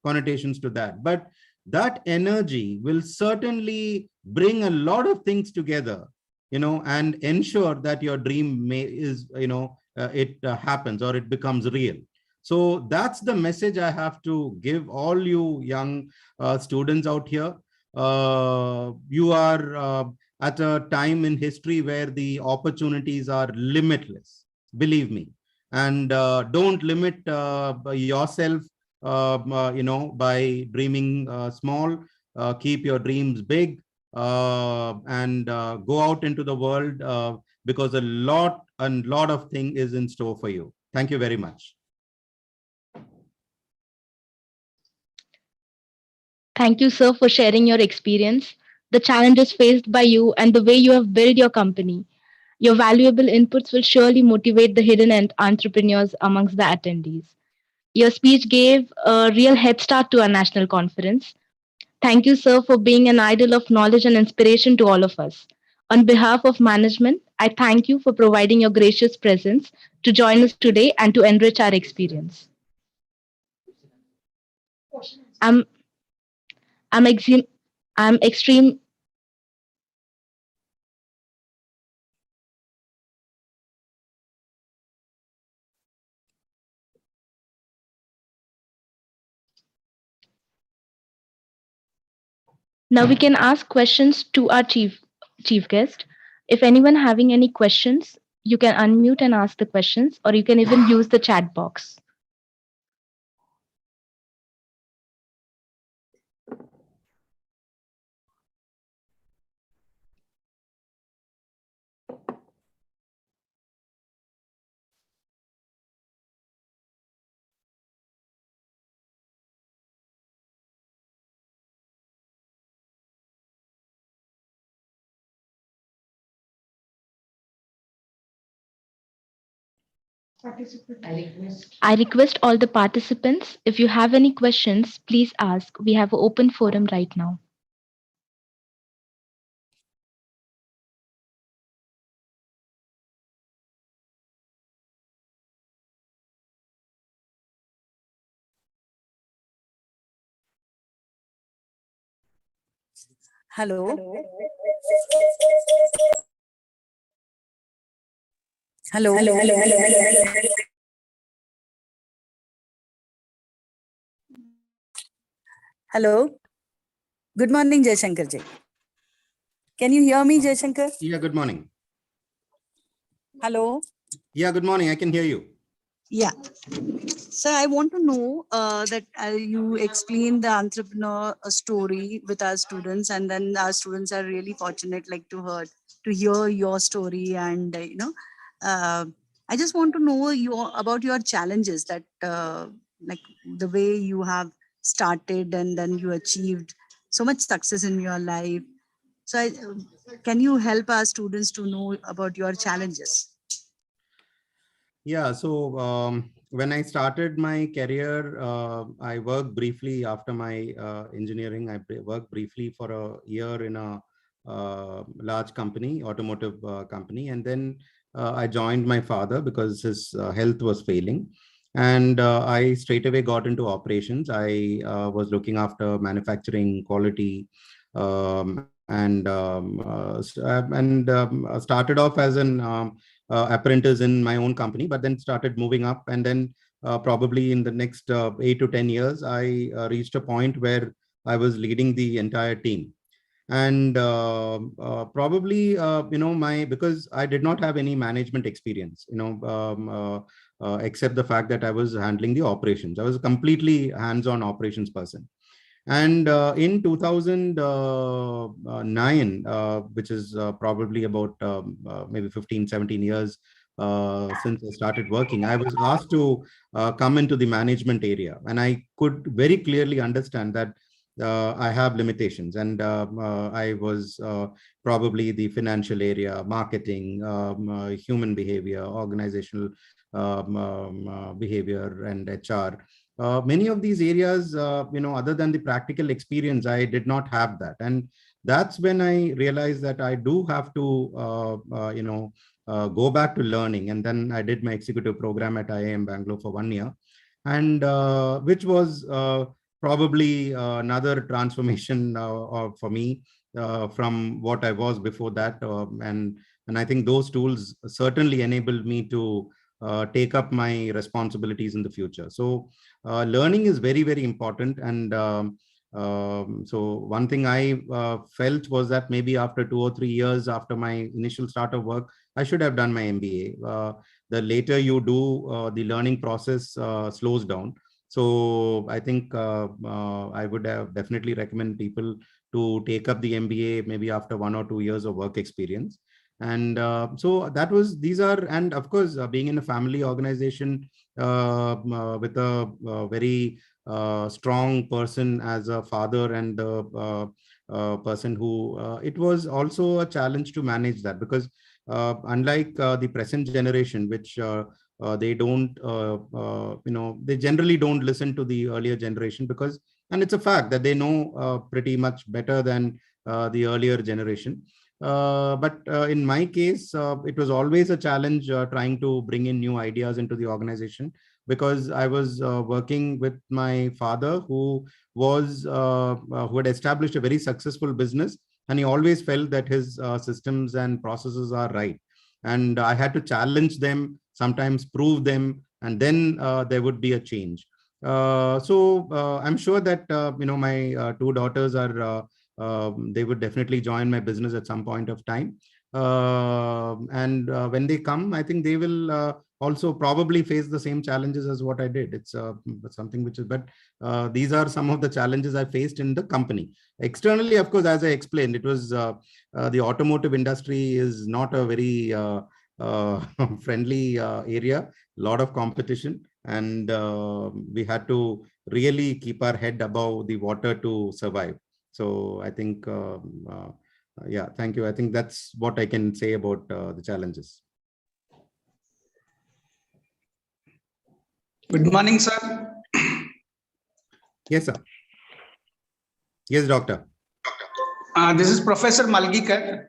connotations to that. But that energy will certainly bring a lot of things together, and ensure that your dream happens or it becomes real. So that's the message I have to give all you young students out here. You are at a time in history where the opportunities are limitless, believe me. And don't limit yourself, by dreaming small. Keep your dreams big, and go out into the world, because a lot of thing is in store for you. Thank you very much. Thank you, sir, for sharing your experience. the challenges faced by you, and the way you have built your company. Your valuable inputs will surely motivate the hidden entrepreneurs amongst the attendees. Your speech gave a real head start to our national conference. Thank you, sir, for being an idol of knowledge and inspiration to all of us. On behalf of management, I thank you for providing your gracious presence to join us today and to enrich our experience. I'm I'm exim- I'm extreme. Now we can ask questions to our chief guest. If anyone having any questions, you can unmute and ask the questions, or you can even use the chat box. I request all the participants, if you have any questions, please ask. We have an open forum right now. Hello. Hello. Hello. Good morning, Jaishankar ji. Can you hear me, Jaishankar? Yeah, good morning. Hello. Yeah, good morning. I can hear you. Yeah. So I want to know that you explain the entrepreneur story with our students, and then our students are really fortunate, like to hear your story, and I just want to know about your challenges, that like the way you have started and then you achieved so much success in your life. So can you help our students to know about your challenges? Yeah, so when I started my career, I worked briefly after my engineering. I worked briefly for a year in a large company, automotive company. And then I joined my father because his health was failing. And I straight away got into operations. I was looking after manufacturing, quality, started off as an apprentice in my own company, but then started moving up. And then probably in the next 8 to 10 years, I reached a point where I was leading the entire team. And probably, because I did not have any management experience, except the fact that I was handling the operations. I was a completely hands-on operations person. And in 2009, which is probably about maybe 15, 17 years since I started working, I was asked to come into the management area. And I could very clearly understand that I have limitations. And I was probably the financial area, marketing, human behavior, organizational behavior, and HR. Many of these areas, other than the practical experience, I did not have that. And that's when I realized that I do have to, go back to learning. And then I did my executive program at IIM Bangalore for 1 year, and which was probably another transformation for me from what I was before that. And I think those tools certainly enabled me to take up my responsibilities in the future. So learning is very, very important. And so one thing I felt was that maybe after 2 or 3 years after my initial start of work, I should have done my MBA. The later you do, the learning process slows down. So I think I would have definitely recommend people to take up the MBA maybe after 1 or 2 years of work experience. And so these are, and of course, being in a family organization with a very strong person as a father, and person who, it was also a challenge to manage that, because unlike the present generation, which they don't, they generally don't listen to the earlier generation, because, and it's a fact that they know pretty much better than the earlier generation. But in my case, it was always a challenge trying to bring in new ideas into the organization, because I was working with my father, who had established a very successful business, and he always felt that his systems and processes are right, and I had to challenge them, sometimes prove them, and then there would be a change. So I'm sure that my two daughters are they would definitely join my business at some point of time. And when they come, I think they will also probably face the same challenges as what I did. It's something which is, but these are some of the challenges I faced in the company. Externally, of course, as I explained, it was the automotive industry is not a very friendly area, a lot of competition, and we had to really keep our head above the water to survive. So I think, yeah, thank you. I think that's what I can say about the challenges. Good morning, sir. Yes, sir. Yes, doctor. This is Professor Malgikar.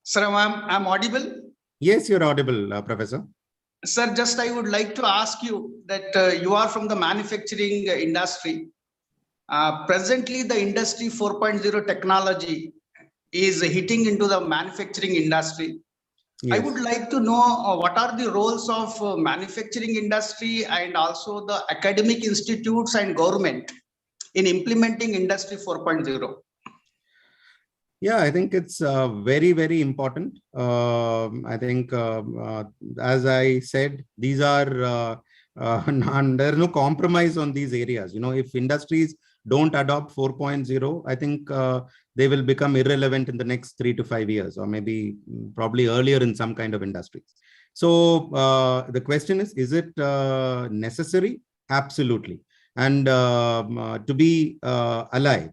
Sir, I'm audible? Yes, you're audible, Professor. Sir, just I would like to ask you that you are from the manufacturing industry. Presently, the industry 4.0 technology is hitting into the manufacturing industry. Yes. I would like to know what are the roles of manufacturing industry and also the academic institutes and government in implementing industry 4.0. Yeah, I think it's very, very important. I think, as I said, these are, there's no compromise on these areas. If industries don't adopt 4.0, I think they will become irrelevant in the next 3 to 5 years, or maybe probably earlier in some kind of industries. So the question is it necessary? Absolutely. And to be alive,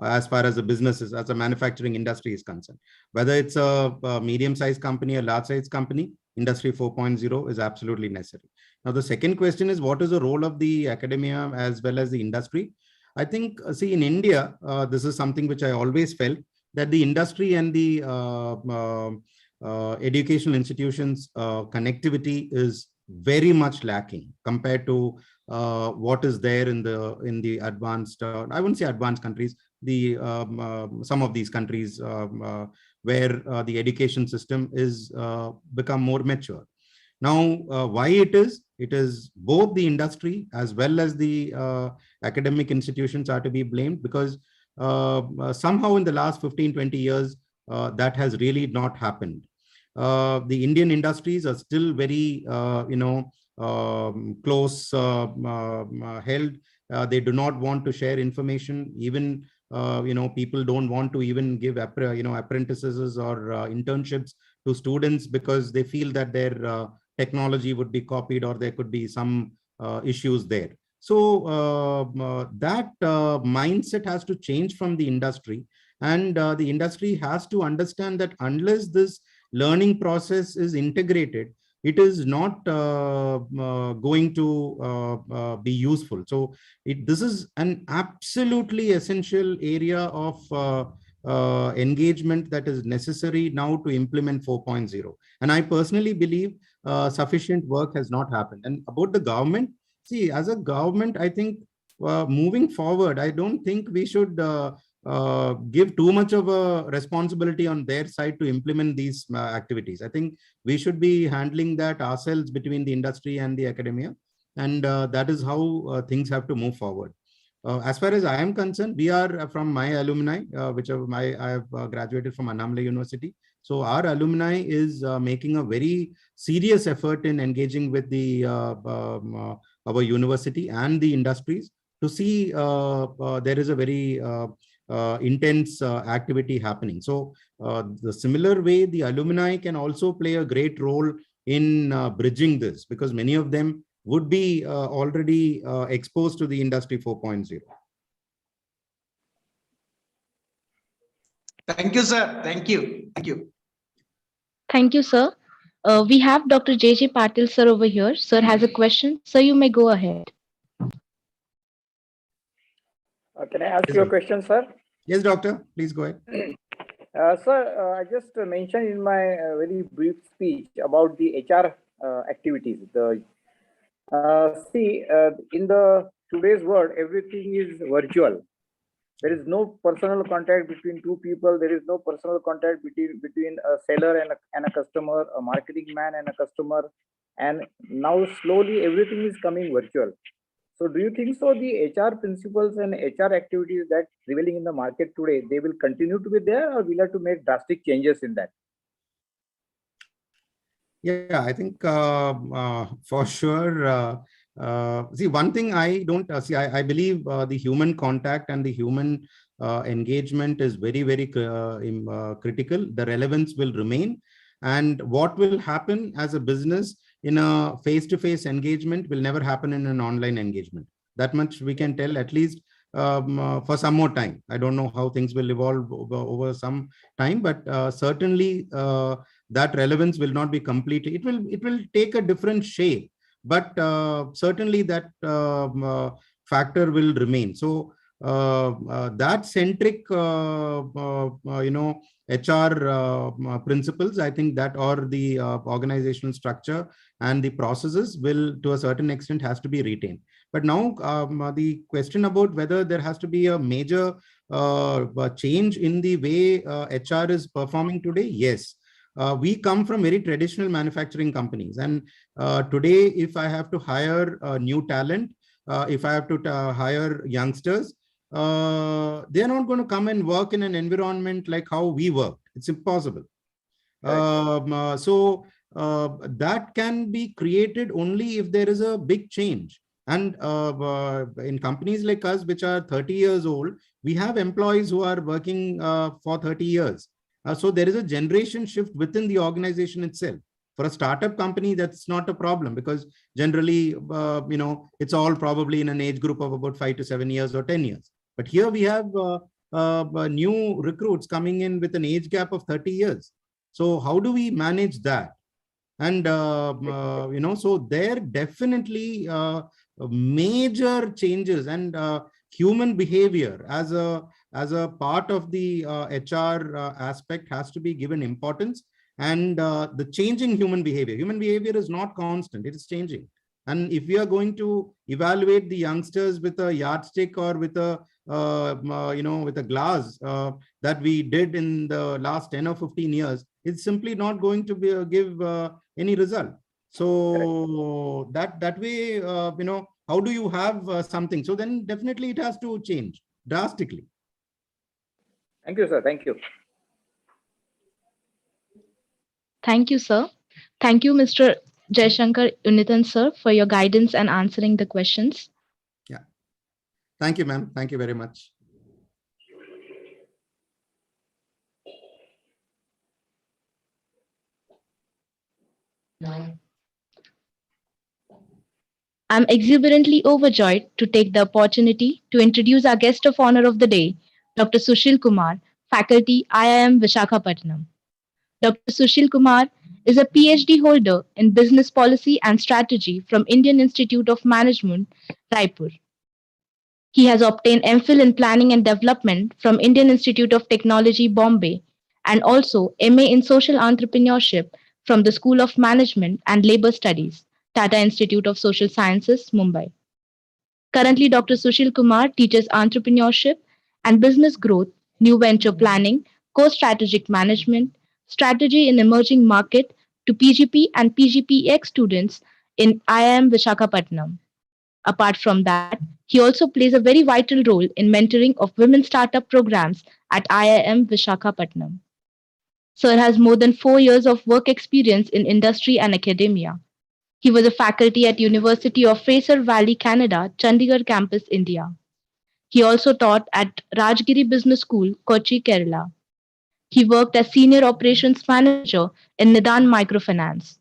as far as the businesses, as a manufacturing industry is concerned, whether it's a medium-sized company, a large-sized company, industry 4.0 is absolutely necessary. Now, the second question is, what is the role of the academia as well as the industry? I think, see, in India, this is something which I always felt, that the industry and the educational institutions connectivity is very much lacking compared to what is there in the advanced, I wouldn't say advanced countries, the some of these countries where the education system is become more mature. Now, why it is both the industry as well as the academic institutions are to be blamed, because somehow in the last 15-20 years that has really not happened. The Indian industries are still very close held. They do not want to share information. Even people don't want to even give apprentices or internships to students, because they feel that their technology would be copied, or there could be some issues there. So that mindset has to change from the industry, and the industry has to understand that unless this learning process is integrated, it is not going to be useful. So this is an absolutely essential area of engagement that is necessary now to implement 4.0. And I personally believe sufficient work has not happened. And about the government, see, as a government, I think moving forward, I don't think we should give too much of a responsibility on their side to implement these activities. I think we should be handling that ourselves between the industry and the academia. And that is how things have to move forward. As far as I am concerned, we are from my alumni, I have graduated from Annamalai University. So our alumni is making a very serious effort in engaging with the our university and the industries to see there is a very intense activity happening. So the similar way, the alumni can also play a great role in bridging this, because many of them would be already exposed to the industry 4.0. Thank you, sir. Thank you. Thank you. Thank you, sir. We have Dr. J.J. Patil, sir, over here. Sir has a question. Sir, you may go ahead. Can I ask Yes, you a sir. question, sir? Yes, doctor, please go ahead. Sir, I just mentioned in my very brief speech about the HR activities. In the today's world, everything is virtual. There is no personal contact between two people. There is no personal contact between a seller and a customer, a marketing man and a customer. And now slowly everything is coming virtual. So do you think so the HR principles and HR activities that prevailing in the market today, they will continue to be there, or we'll have to make drastic changes in that? Yeah, I think for sure. See, one thing I don't see, I believe the human contact and the human engagement is very, very critical. The relevance will remain. And what will happen as a business in a face-to-face engagement will never happen in an online engagement. That much we can tell, at least for some more time. I don't know how things will evolve over some time, but certainly that relevance will not be completely. It will take a different shape, but certainly that factor will remain. So that centric, HR principles, I think that, or the organizational structure and the processes will, to a certain extent, has to be retained. But now the question about whether there has to be a major change in the way HR is performing today, yes. We come from very traditional manufacturing companies, and today, if I have to hire new talent, if I have to hire youngsters, they're not going to come and work in an environment like how we work. It's impossible. So that can be created only if there is a big change. And in companies like us, which are 30 years old, we have employees who are working for 30 years. So there is a generation shift within the organization itself. For a startup company, that's not a problem, because generally, it's all probably in an age group of about 5 to 7 years or 10 years. But here we have new recruits coming in with an age gap of 30 years. So how do we manage that? And, so there definitely major changes, and human behavior as a part of the HR aspect has to be given importance. And the changing human behavior is not constant, it is changing. And if we are going to evaluate the youngsters with a yardstick or with a with a glass that we did in the last 10 or 15 years, it's simply not going to give any result. So that way, how do you have something? So then definitely it has to change drastically. Thank you, sir. Thank you. Thank you, sir. Thank you, Mr. Jaishankar Unithan, sir, for your guidance and answering the questions. Yeah. Thank you, ma'am. Thank you very much. I'm exuberantly overjoyed to take the opportunity to introduce our guest of honor of the day, Dr. Sushil Kumar, faculty, IIM Visakhapatnam. Dr. Sushil Kumar is a PhD holder in Business Policy and Strategy from Indian Institute of Management, Raipur. He has obtained MPhil in Planning and Development from Indian Institute of Technology, Bombay, and also MA in Social Entrepreneurship from the School of Management and Labor Studies, Tata Institute of Social Sciences, Mumbai. Currently, Dr. Sushil Kumar teaches entrepreneurship and business growth, new venture planning, co-strategic management, strategy in emerging market to PGP and PGPX students in IIM Visakhapatnam. Apart from that, he also plays a very vital role in mentoring of women startup programs at IIM Visakhapatnam. Sir has more than 4 years of work experience in industry and academia. He was a faculty at University of Fraser Valley, Canada, Chandigarh campus, India. He also taught at Rajgiri Business School, Kochi, Kerala. He worked as senior operations manager in Nidan Microfinance.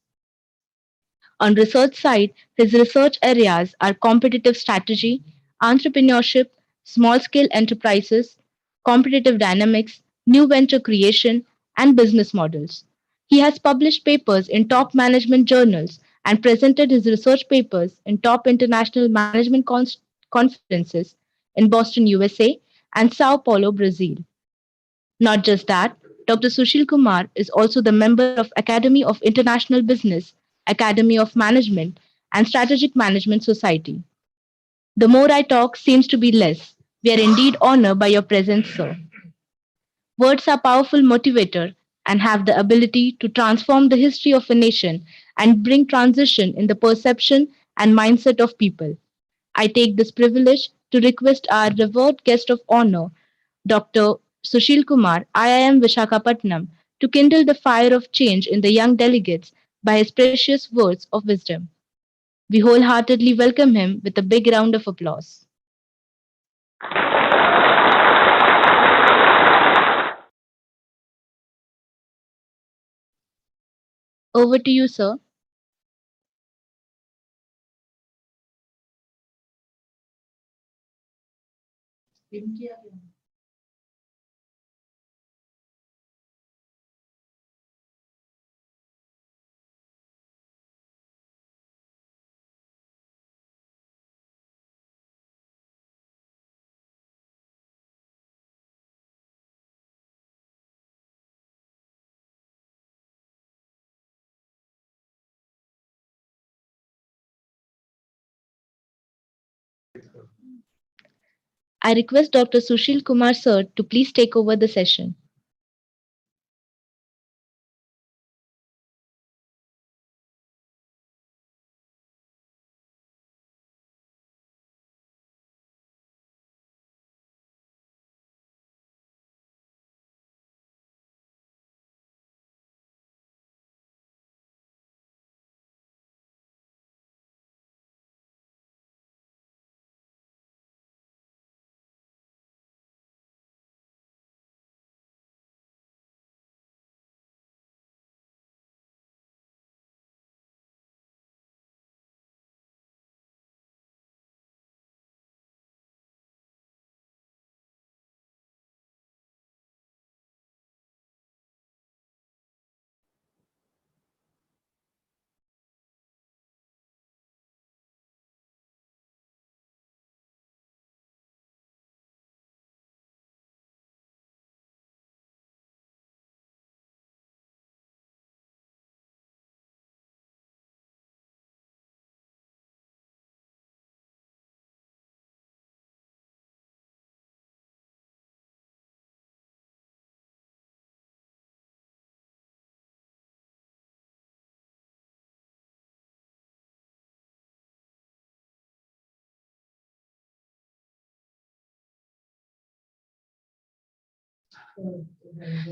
On research side, his research areas are competitive strategy, entrepreneurship, small-scale enterprises, competitive dynamics, new venture creation, and business models. He has published papers in top management journals and presented his research papers in top international management conferences in Boston, USA, and Sao Paulo, Brazil. Not just that, Dr. Sushil Kumar is also the member of Academy of International Business, Academy of Management, and Strategic Management Society. The more I talk seems to be less. We are indeed honored by your presence, sir. Words are powerful motivator and have the ability to transform the history of a nation and bring transition in the perception and mindset of people. I take this privilege to request our revered guest of honor, Dr. Sushil Kumar, IIM Vishakhapatnam, to kindle the fire of change in the young delegates by his precious words of wisdom. We wholeheartedly welcome him with a big round of applause. Over to you, sir. I request Dr. Sushil Kumar, sir, to please take over the session.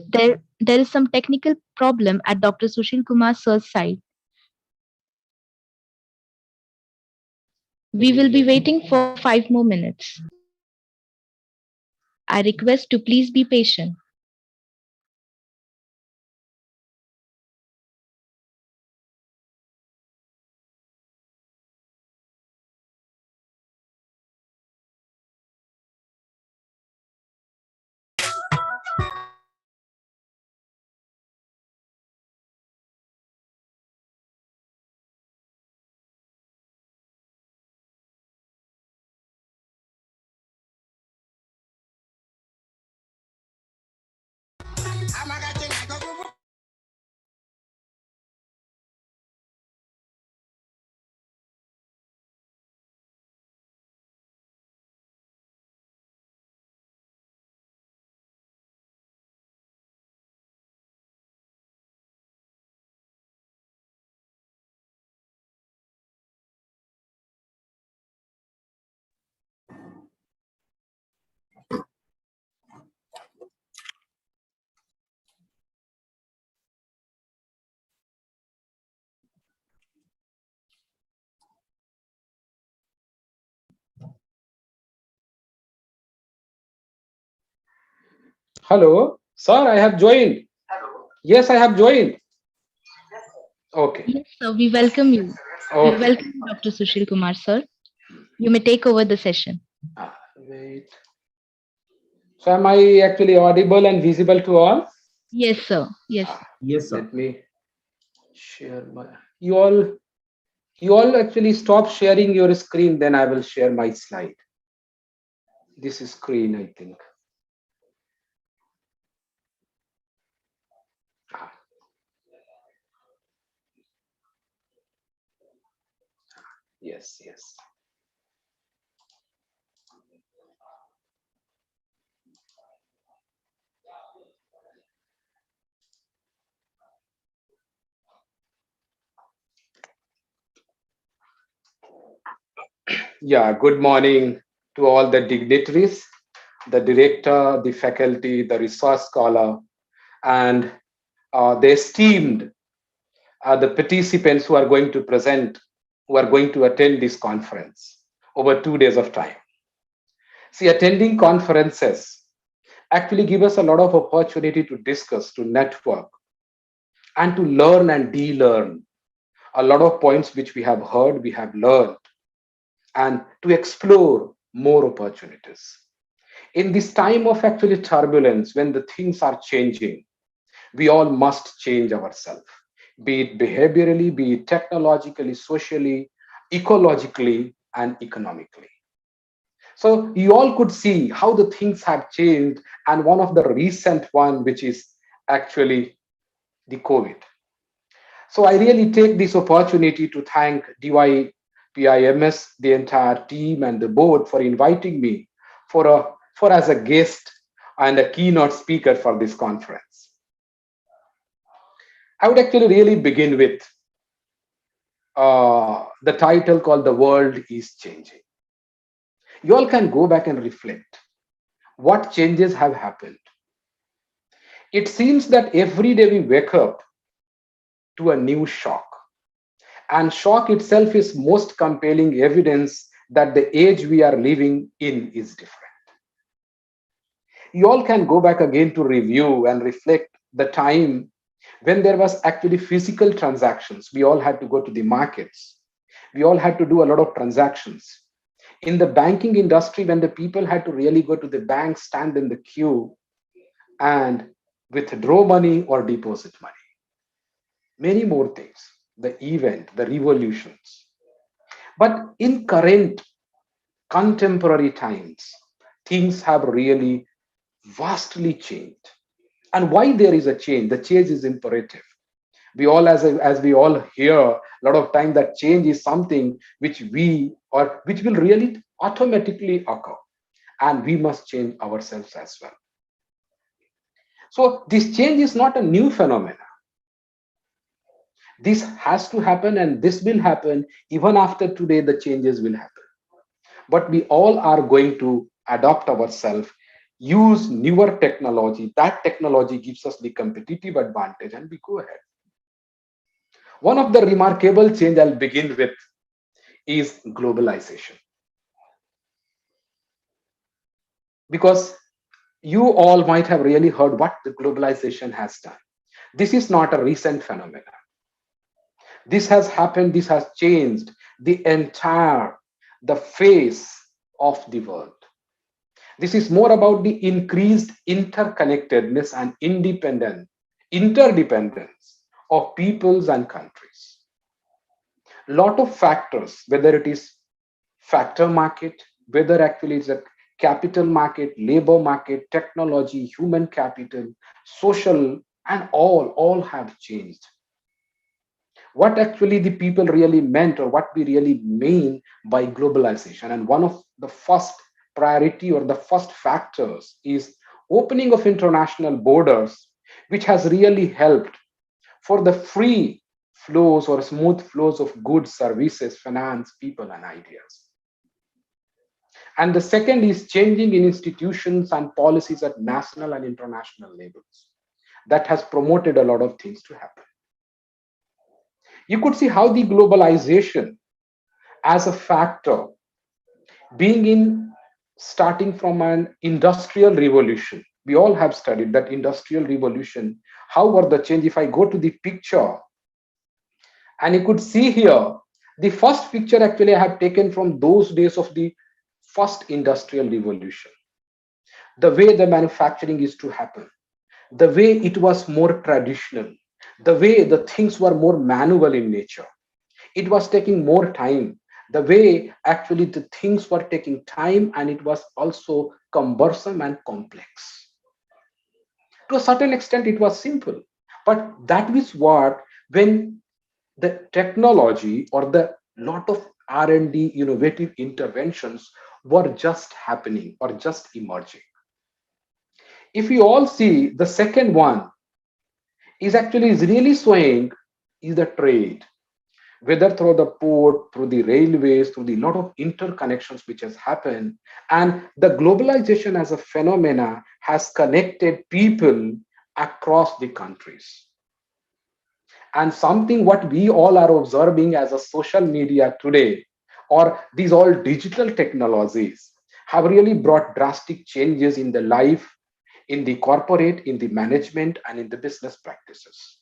There is some technical problem at Dr. Sushil Kumar sir's side. We will be waiting for 5 more minutes. I request to please be patient. Hello, sir, I have joined. Yes, I have joined. Okay. Yes, sir, we welcome you. We Okay. welcome you, Dr. Sushil Kumar, sir. You may take over the session. Wait. So am I actually audible and visible to all? Yes, sir. Yes. Yes, sir. Let me share my, you all actually stop sharing your screen, then I will share my slide. This is screen, I think. Ah, yes, yes. Yeah, good morning to all the dignitaries, the director, the faculty, the research scholar, and the esteemed the participants who are going to present, who are going to attend this conference over 2 days of time. See, attending conferences actually give us a lot of opportunity to discuss, to network, and to learn and de-learn a lot of points which we have heard, we have learned, and to explore more opportunities. In this time of actually turbulence, when the things are changing, we all must change ourselves, be it behaviorally, be it technologically, socially, ecologically, and economically. So you all could see how the things have changed, and one of the recent one, which is actually the COVID. So I really take this opportunity to thank DYPIMS, the entire team, and the board for inviting me for as a guest and a keynote speaker for this conference. I would actually really begin with the title called "The World is Changing." You all can go back and reflect what changes have happened. It seems that every day we wake up to a new shock. And shock itself is most compelling evidence that the age we are living in is different. You all can go back again to review and reflect the time when there was actually physical transactions. We all had to go to the markets. We all had to do a lot of transactions. In the banking industry, when the people had to really go to the bank, stand in the queue, and withdraw money or deposit money. Many more things, the event, the revolutions. But in current contemporary times, things have really vastly changed. And why there is a change? The change is imperative. We all, as we all hear a lot of time, that change is something which which will really automatically occur. And we must change ourselves as well. So this change is not a new phenomenon. This has to happen, and this will happen even after today. The changes will happen, but we all are going to adopt ourselves, use newer technology. That technology gives us the competitive advantage, and we go ahead. One of the remarkable change I'll begin with is globalization, because you all might have really heard what the globalization has done. This is not a recent phenomenon. This has happened, this has changed the face of the world. This is more about the increased interconnectedness and interdependence of peoples and countries. Lot of factors, whether it is factor market, whether actually it's a capital market, labor market, technology, human capital, social, and all have changed. What actually the people really meant, or what we really mean by globalization. And one of the first priority or the first factors is opening of international borders, which has really helped for the free flows or smooth flows of goods, services, finance, people, and ideas. And the second is changing in institutions and policies at national and international levels. That has promoted a lot of things to happen. You could see how the globalization as a factor being in starting from an industrial revolution. We all have studied that industrial revolution. How were the change? If I go to the picture, and you could see here, the first picture actually I have taken from those days of the first industrial revolution. the way the manufacturing is to happen, the way it was more traditional, the way the things were more manual in nature. It was taking more time. The way actually the things were taking time, and it was also cumbersome and complex. To a certain extent, it was simple, but that is what, when the technology or the lot of R&D innovative interventions were just happening or just emerging. If you all see, the second one is really showing is the trade, whether through the port, through the railways, through the lot of interconnections which has happened. And the globalization as a phenomena has connected people across the countries. And something what we all are observing as a social media today, or these all digital technologies, have really brought drastic changes in the life, in the corporate, in the management, and in the business practices.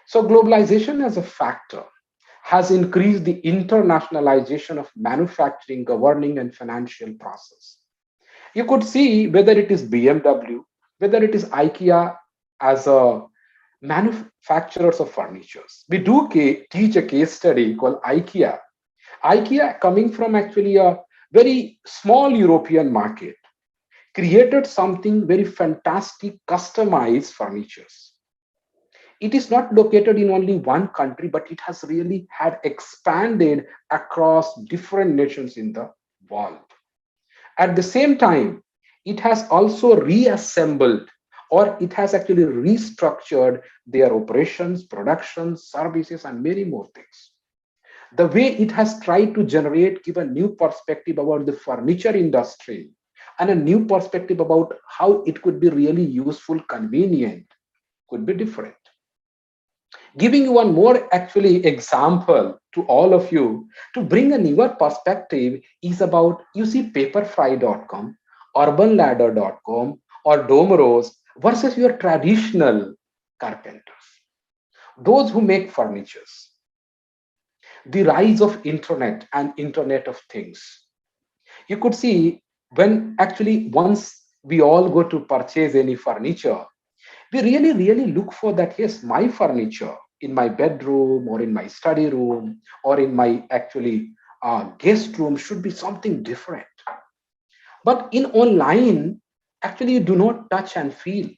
So globalization as a factor has increased the internationalization of manufacturing, governing, and financial process. You could see whether it is BMW, whether it is IKEA as a manufacturers of furnitures. We do teach a case study called IKEA. IKEA, coming from actually a very small European market, created something very fantastic, customized furnitures. It is not located in only one country, but it has really had expanded across different nations in the world. At the same time, it has also reassembled, or it has actually restructured their operations, productions, services, and many more things. The way it has tried to generate, give a new perspective about the furniture industry and a new perspective about how it could be really useful, convenient, could be different. Giving you one more actually example to all of you to bring a newer perspective is about, you see, paperfry.com, urbanladder.com, or Domros versus your traditional carpenters, those who make furnitures. The rise of internet and internet of things. You could see when actually once we all go to purchase any furniture, we really look for that. Yes, my furniture in my bedroom or in my study room or in my actually guest room should be something different. But in online, actually you do not touch and feel.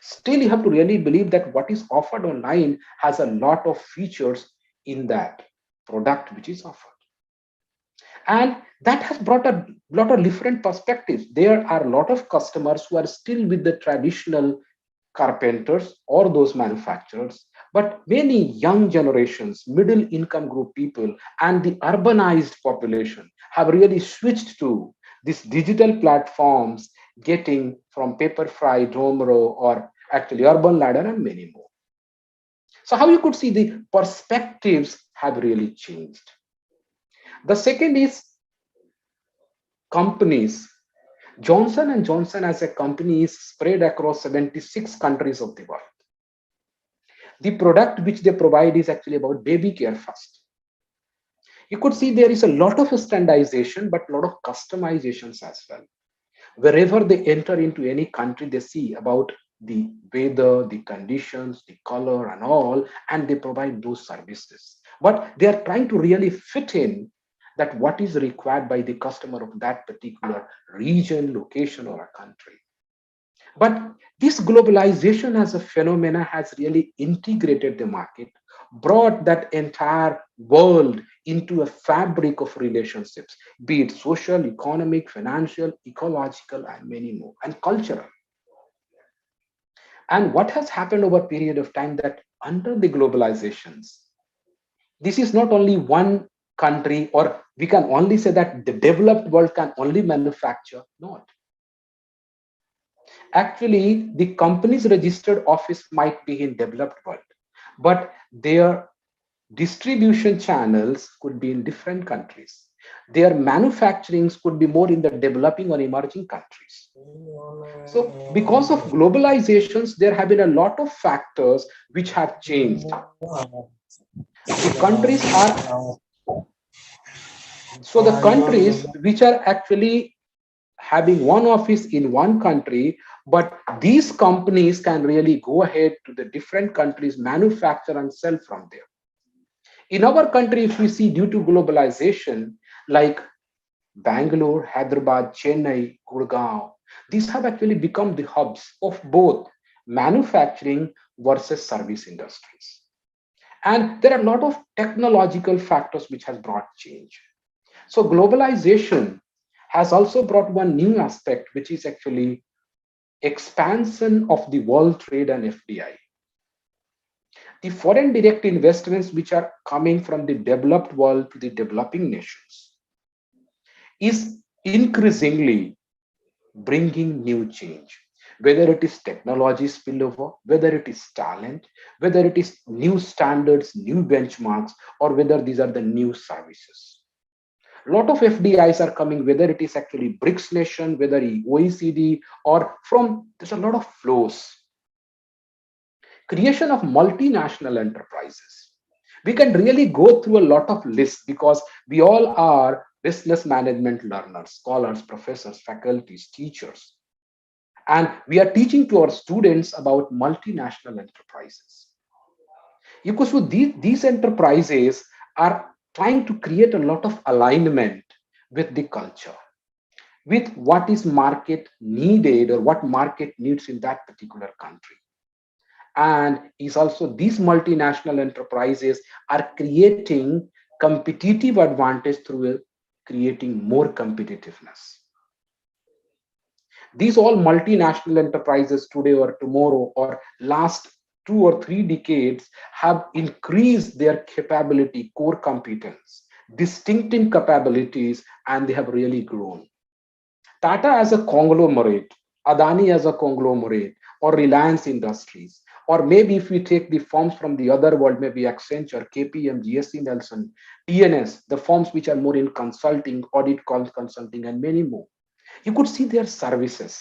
Still, you have to really believe that what is offered online has a lot of features in that product which is offered. And that has brought a lot of different perspectives. There are a lot of customers who are still with the traditional carpenters or those manufacturers, but many young generations, middle income group people, and the urbanized population have really switched to these digital platforms, getting from Paperfry, Domro, or actually Urban Ladder, and many more. So how you could see the perspectives have really changed. The second is companies. Johnson & Johnson as a company is spread across 76 countries of the world. The product which they provide is actually about baby care first. You could see there is a lot of standardization, but a lot of customizations as well. Wherever they enter into any country, they see about the weather, the conditions, the color, and all, and they provide those services. But they are trying to really fit in that what is required by the customer of that particular region, location, or a country. But this globalization as a phenomena has really integrated the market, brought that entire world into a fabric of relationships, be it social, economic, financial, ecological, and many more, and cultural. And what has happened over a period of time, that under the globalizations, this is not only one country, or we can only say that the developed world can only manufacture. Not. Actually, the company's registered office might be in developed world, but their distribution channels could be in different countries. Their manufacturings could be more in the developing or emerging countries. So because of globalizations, there have been a lot of factors which have changed. The countries are, so the countries which are actually having one office in one country, but these companies can really go ahead to the different countries, manufacture and sell from there. In our country, if we see due to globalization, like Bangalore, Hyderabad, Chennai, Gurgaon, these have actually become the hubs of both manufacturing versus service industries. And there are a lot of technological factors which has brought change. So globalization has also brought one new aspect, which is actually expansion of the world trade and FDI. The foreign direct investments which are coming from the developed world to the developing nations is increasingly bringing new change, whether it is technology spillover, whether it is talent, whether it is new standards, new benchmarks, or whether these are the new services. A lot of FDIs are coming, whether it is actually BRICS nation, whether OECD, or from, there's a lot of flows. Creation of multinational enterprises. We can really go through a lot of lists because we all are business management learners, scholars, professors, faculties, teachers. And we are teaching to our students about multinational enterprises. You could see these enterprises are trying to create a lot of alignment with the culture, with what is market needed or what market needs in that particular country. And is also these multinational enterprises are creating competitive advantage through creating more competitiveness. These all multinational enterprises today or tomorrow or last 2 or 3 decades have increased their capability, core competence, distinctive capabilities, and they have really grown. Tata as a conglomerate, Adani as a conglomerate, or Reliance Industries, or maybe if we take the firms from the other world, maybe Accenture, KPM, GSC Nelson, TNS, the firms which are more in consulting, audit consulting, and many more. You could see their services.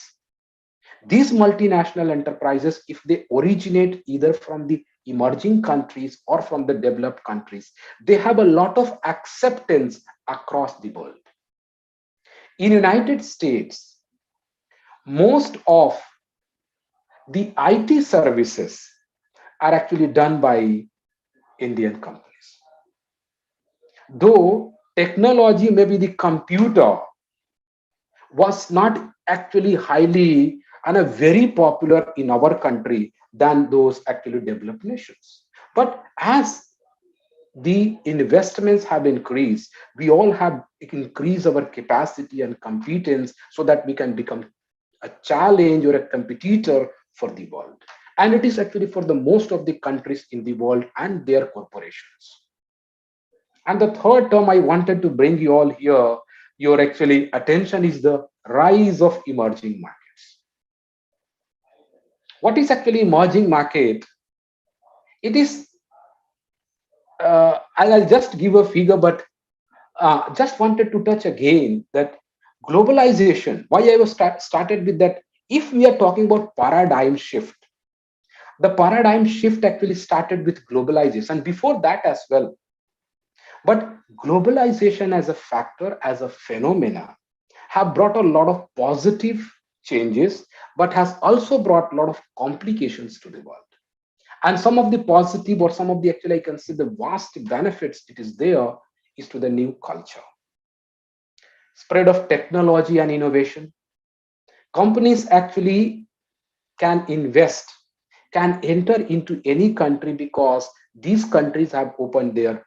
These multinational enterprises, if they originate either from the emerging countries or from the developed countries, they have a lot of acceptance across the world. In United States, most of the IT services are actually done by Indian companies. Though technology, maybe the computer, was not actually highly and a very popular in our country than those actually developed nations. But as the investments have increased, we all have increased our capacity and competence so that we can become a challenge or a competitor for the world. And it is actually for the most of the countries in the world and their corporations. And the third term I wanted to bring you all here, your actually attention, is the rise of emerging markets. What is actually emerging market? It is, I'll just give a figure, but just wanted to touch again that globalization, why I was started with that. If we are talking about paradigm shift, the paradigm shift actually started with globalization, and before that as well. But globalization as a factor, as a phenomena, have brought a lot of positive changes, but has also brought a lot of complications to the world. And some of the positive, or some of the actually I can see the vast benefits it is there, is to the new culture. Spread of technology and innovation. Companies actually can invest, can enter into any country because these countries have opened their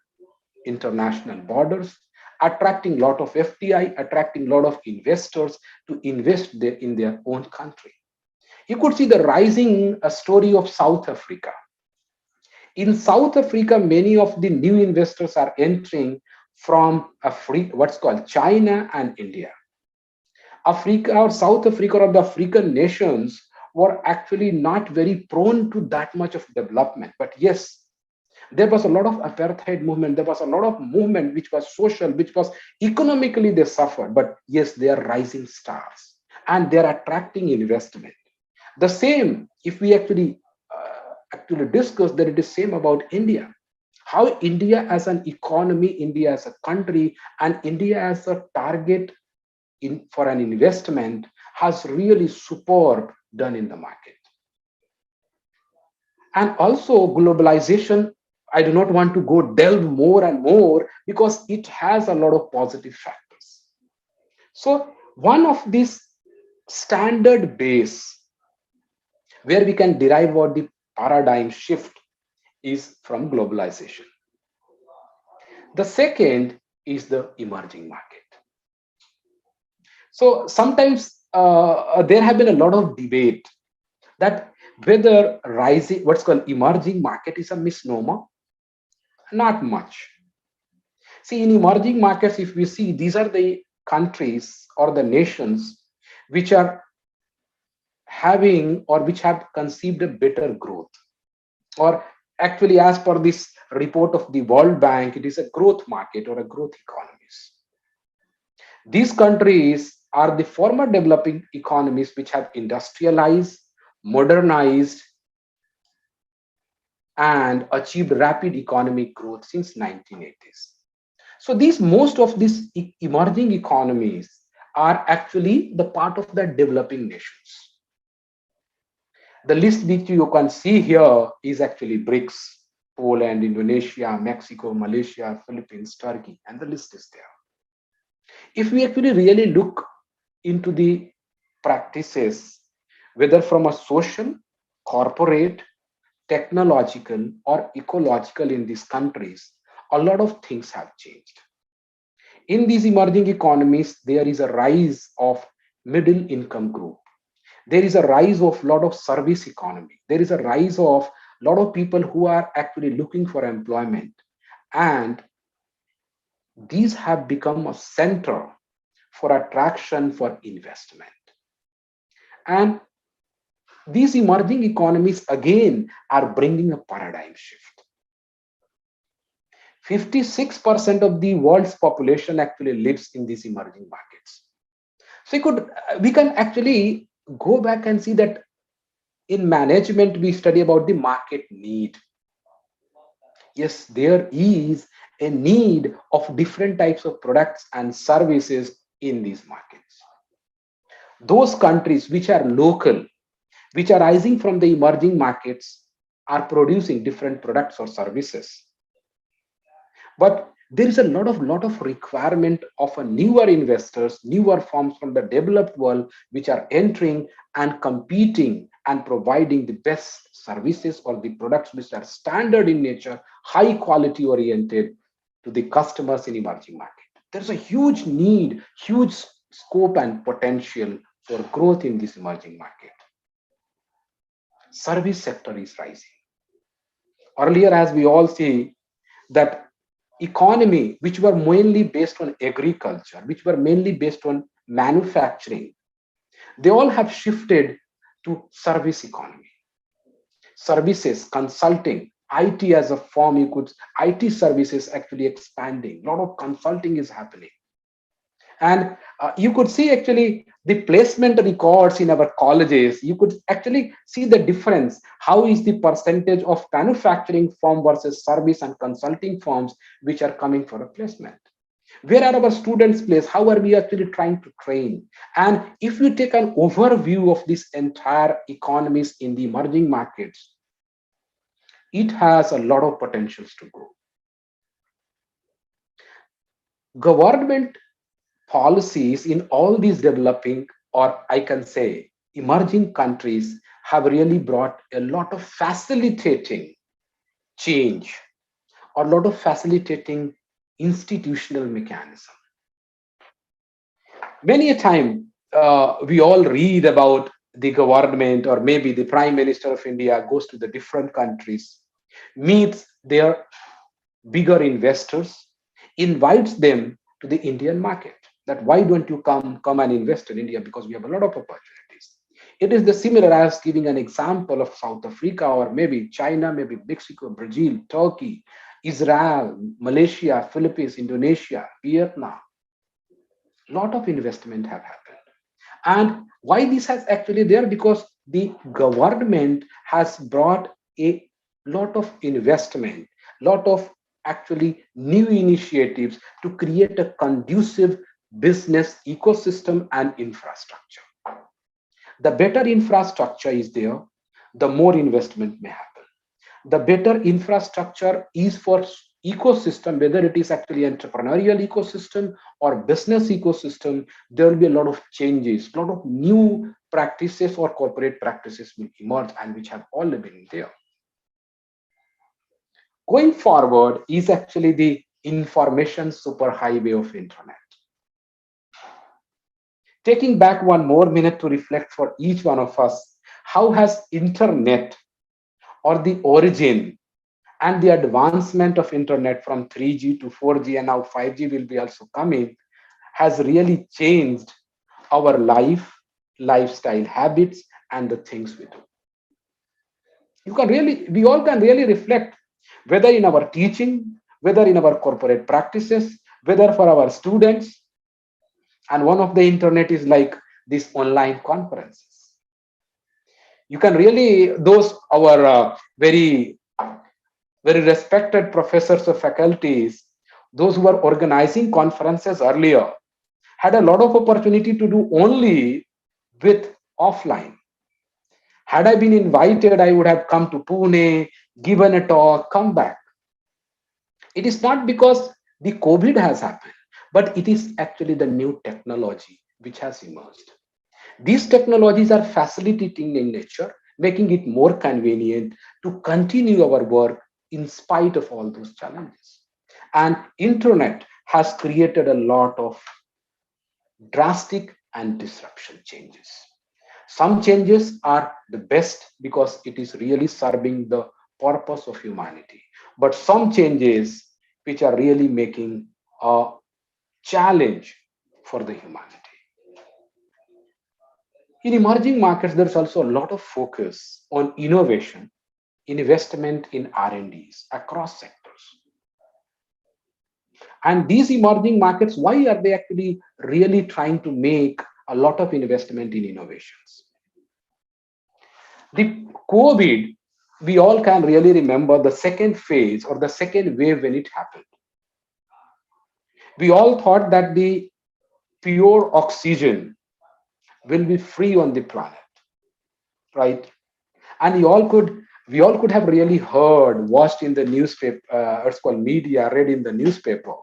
international borders, attracting a lot of FDI, attracting a lot of investors to invest there in their own country. You could see the rising story of South Africa. In South Africa, many of the new investors are entering from what's called China and India. Africa or South Africa or the African nations were actually not very prone to that much of development. But yes, there was a lot of apartheid movement. There was a lot of movement which was social, which was economically they suffered. But yes, they are rising stars and they are attracting investment. The same, if we actually discuss, that it is same about India. How India as an economy, India as a country, and India as a target for an investment has really superb done in the market. And also globalization, I do not want to go delve more and more because it has a lot of positive factors. So one of these standard base where we can derive what the paradigm shift is from globalization. The second is the emerging market. So sometimes there have been a lot of debate that whether rising, what's called emerging market is a misnomer. Not much. See, in emerging markets, if we see, these are the countries or the nations which are having or which have conceived a better growth. Or actually, as per this report of the World Bank, it is a growth market or a growth economies. These countries are the former developing economies which have industrialized, modernized, and achieved rapid economic growth since 1980s. So these most of these emerging economies are actually the part of the developing nations. The list which you can see here is actually BRICS: Poland, Indonesia, Mexico, Malaysia, Philippines, Turkey, and the list is there. If we actually really look into the practices, whether from a social, corporate, technological, or ecological in these countries, a lot of things have changed. In these emerging economies, there is a rise of middle income group. There is a rise of a lot of service economy. There is a rise of a lot of people who are actually looking for employment. And these have become a center for attraction for investment. And these emerging economies again are bringing a paradigm shift. 56% of the world's population actually lives in these emerging markets. So we can actually go back and see that in management, we study about the market need. Yes, there is a need of different types of products and services in these markets. Those countries which are local, which are rising from the emerging markets, are producing different products or services. But there is a lot of requirement of a newer investors, newer firms from the developed world, which are entering and competing and providing the best services or the products which are standard in nature, high quality oriented to the customers in emerging market. There's a huge need, huge scope and potential for growth in this emerging market. Service sector is rising. Earlier, as we all see, that economy which were mainly based on agriculture, which were mainly based on manufacturing, they all have shifted to service economy. Services, consulting, IT as a form, IT services actually expanding. A lot of consulting is happening. And you could see actually the placement records in our colleges. You could actually see the difference. How is the percentage of manufacturing firm versus service and consulting firms which are coming for a placement? Where are our students placed? How are we actually trying to train? And if you take an overview of this entire economies in the emerging markets, it has a lot of potentials to grow. Government policies in all these developing, or I can say emerging countries, have really brought a lot of facilitating change or a lot of facilitating institutional mechanism. Many a time we all read about the government or maybe the Prime Minister of India goes to the different countries, meets their bigger investors, invites them to the Indian market. That why don't you come and invest in India, because we have a lot of opportunities. It is the similar as giving an example of South Africa or maybe China, maybe Mexico, Brazil, Turkey, Israel, Malaysia, Philippines, Indonesia, Vietnam. A lot of investment have happened. And why this has actually there? Because the government has brought a lot of investment, lot of actually new initiatives to create a conducive business ecosystem and infrastructure. The better infrastructure is there, the more investment may happen. The better infrastructure is for ecosystem, whether it is actually entrepreneurial ecosystem or business ecosystem, there will be a lot of changes, a lot of new practices or corporate practices will emerge and which have already been there. Going forward is actually the information superhighway of internet. Taking back one more minute to reflect for each one of us, how has internet or the origin and the advancement of internet from 3G to 4G and now 5G will be also coming, has really changed our lifestyle habits and the things we do. We all can really reflect, whether in our teaching, whether in our corporate practices, whether for our students. And one of the internet is like these online conferences. You can really, those our very respected professors or faculties, those who were organizing conferences earlier, had a lot of opportunity to do only with offline. Had I been invited, I would have come to Pune, given a talk, come back. It is not because the COVID has happened, but it is actually the new technology which has emerged. These technologies are facilitating in nature, making it more convenient to continue our work in spite of all those challenges. And internet has created a lot of drastic and disruption changes. Some changes are the best because it is really serving the purpose of humanity. But some changes which are really making a challenge for the humanity. In emerging markets, there's also a lot of focus on innovation, investment in R&Ds across sectors. And these emerging markets, why are they actually really trying to make a lot of investment in innovations? The COVID, we all can really remember the second phase or the second wave when it happened. We all thought that the pure oxygen will be free on the planet, right? And we all could have really heard, watched in the newspaper, it's called media, read in the newspaper,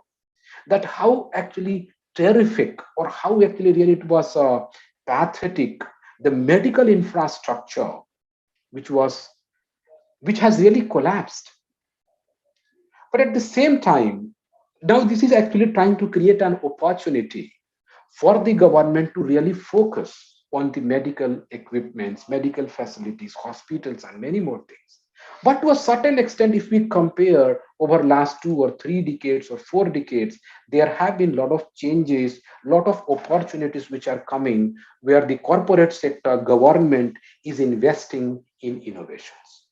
that how actually terrific or how actually really it was pathetic, the medical infrastructure which has really collapsed. But at the same time, now this is actually trying to create an opportunity for the government to really focus on the medical equipments, medical facilities, hospitals, and many more things. But to a certain extent, if we compare over last 2 or 3 decades or 4 decades, there have been a lot of changes, a lot of opportunities which are coming where the corporate sector, government is investing in innovations.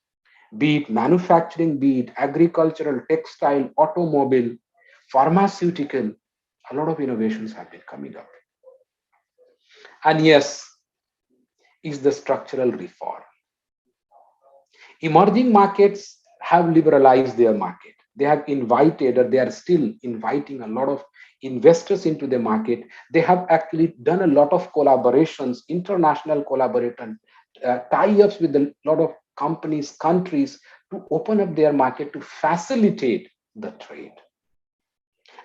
Be it manufacturing, be it agricultural, textile, automobile, pharmaceutical, a lot of innovations have been coming up. And yes, is the structural reform. Emerging markets have liberalized their market. They have invited, or they are still inviting a lot of investors into the market. They have actually done a lot of collaborations, international collaboration, tie-ups with a lot of companies, countries to open up their market to facilitate the trade.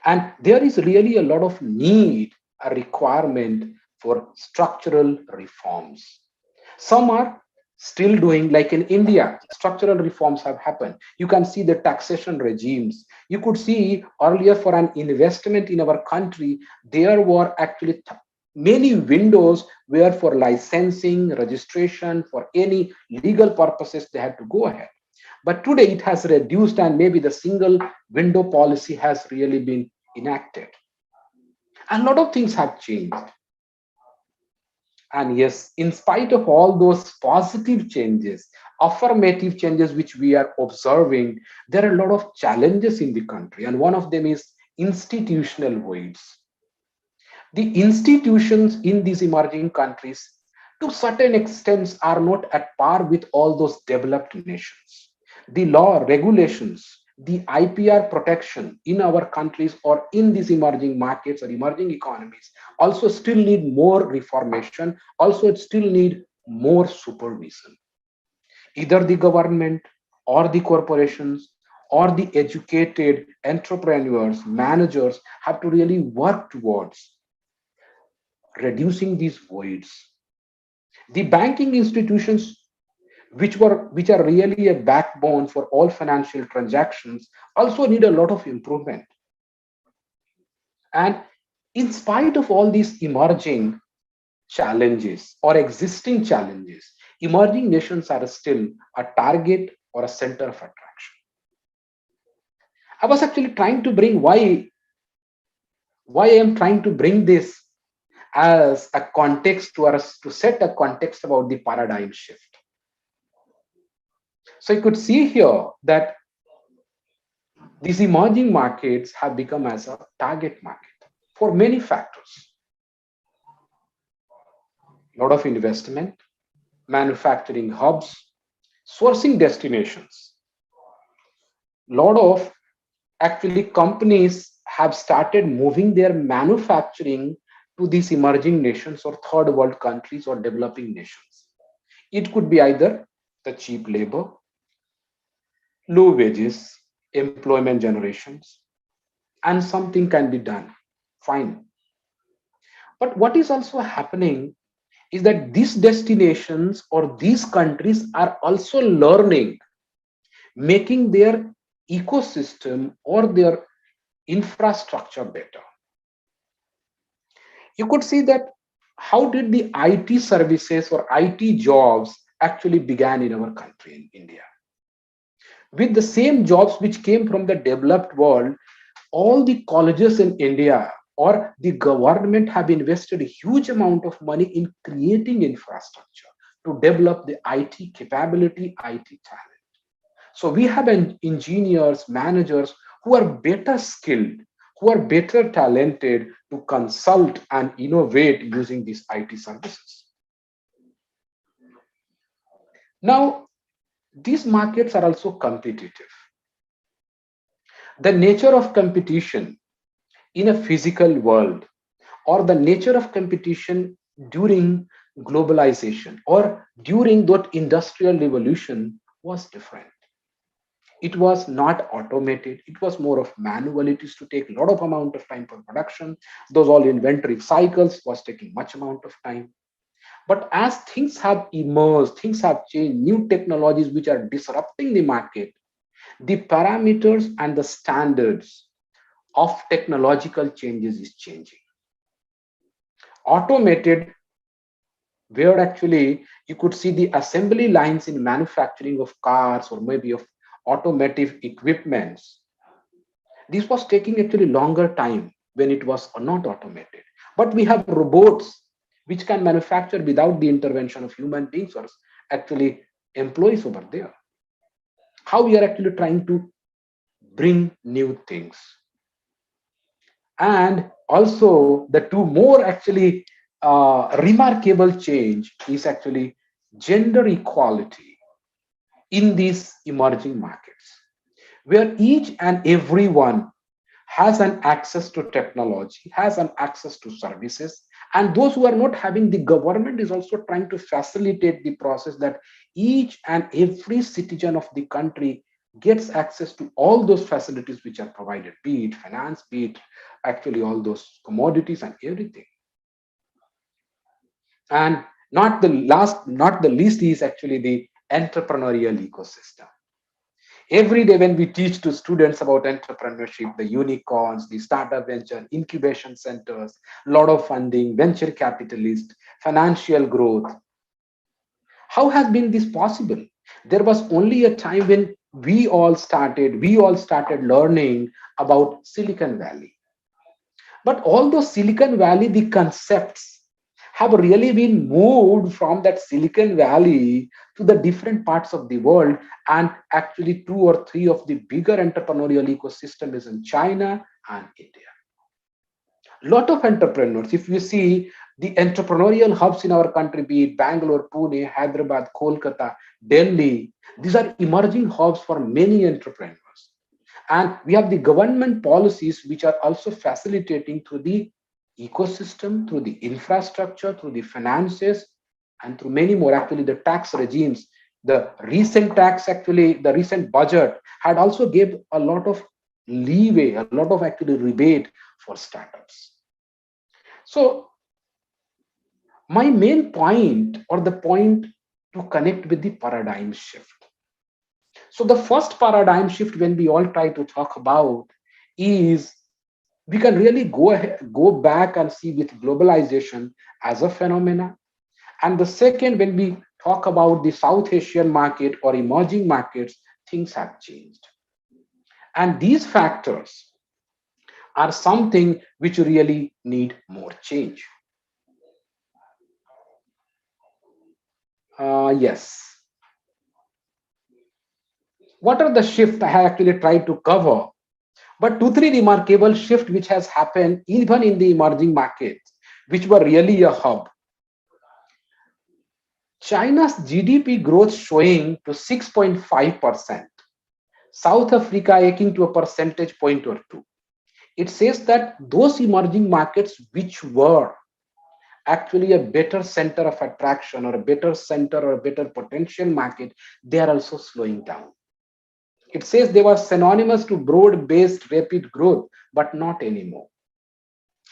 And there is really a lot of need, a requirement for structural reforms. Some are still doing, like in India, structural reforms have happened. You can see the taxation regimes. You could see earlier for an investment in our country, there were actually many windows where for licensing, registration, for any legal purposes, they had to go ahead. But today it has reduced and maybe the single window policy has really been enacted. And a lot of things have changed. And yes, in spite of all those positive changes, affirmative changes which we are observing, there are a lot of challenges in the country. And one of them is institutional voids. The institutions in these emerging countries, to certain extents, are not at par with all those developed nations. The law, regulations, the IPR protection in our countries or in these emerging markets or emerging economies also still need more reformation, also it still need more supervision. Either the government or the corporations or the educated entrepreneurs, managers have to really work towards reducing these voids. The banking institutions which are really a backbone for all financial transactions also need a lot of improvement. And in spite of all these emerging challenges or existing challenges, emerging nations are still a target or a center of attraction. I was actually trying to bring why I am trying to bring this as a context to us, to set a context about the paradigm shift. So you could see here that these emerging markets have become as a target market for many factors. A lot of investment, manufacturing hubs, sourcing destinations. A lot of actually companies have started moving their manufacturing to these emerging nations or third world countries or developing nations. It could be either the cheap labor, low wages, employment generations, and something can be done. Fine. But what is also happening is that these destinations or these countries are also learning, making their ecosystem or their infrastructure better. You could see that how did the IT services or IT jobs actually began in our country in India? With the same jobs which came from the developed world, all the colleges in India or the government have invested a huge amount of money in creating infrastructure to develop the IT capability, IT talent. So we have engineers, managers who are better skilled, who are better talented to consult and innovate using these IT services. Now, these markets are also competitive. The nature of competition in a physical world or the nature of competition during globalization or during that industrial revolution was different. It was not automated. It was more of manual. It used to take a lot of amount of time for production. Those all inventory cycles was taking much amount of time. But as things have emerged, things have changed, new technologies which are disrupting the market, the parameters and the standards of technological changes is changing. Automated, where actually you could see the assembly lines in manufacturing of cars or maybe of automotive equipments. This was taking actually longer time when it was not automated. But we have robots which can manufacture without the intervention of human beings or actually employees over there. How we are actually trying to bring new things. And also the two more actually remarkable change is actually gender equality in these emerging markets, where each and everyone has an access to technology, has an access to services, and those who are not having, the government is also trying to facilitate the process that each and every citizen of the country gets access to all those facilities which are provided, be it finance, be it actually all those commodities and everything. And not the least is actually the entrepreneurial ecosystem. Every day when we teach to students about entrepreneurship, the unicorns, the startup venture, incubation centers, a lot of funding, venture capitalists, financial growth. How has been this possible? There was only a time when we all started learning about Silicon Valley. But all those Silicon Valley, the concepts have really been moved from that Silicon Valley to the different parts of the world. And actually 2 or 3 of the bigger entrepreneurial ecosystem is in China and India. A lot of entrepreneurs, if you see the entrepreneurial hubs in our country, be it Bangalore, Pune, Hyderabad, Kolkata, Delhi, these are emerging hubs for many entrepreneurs. And we have the government policies which are also facilitating through the ecosystem, through the infrastructure, through the finances, and through many more. Actually, the tax regimes, the recent tax, actually, the recent budget had also gave a lot of leeway, a lot of actually rebate for startups. So my main point, or the point to connect with the paradigm shift. So the first paradigm shift when we all try to talk about is we can really go back and see with globalization as a phenomena. And the second, when we talk about the South Asian market or emerging markets, things have changed. And these factors are something which really need more change. Yes. What are the shifts I have actually tried to cover? But two, three remarkable shifts which has happened even in the emerging markets, which were really a hub. China's GDP growth showing to 6.5%. South Africa aching to a percentage point or two. It says that those emerging markets which were actually a better center of attraction or a better center or a better potential market, they are also slowing down. It says they were synonymous to broad-based rapid growth, but not anymore.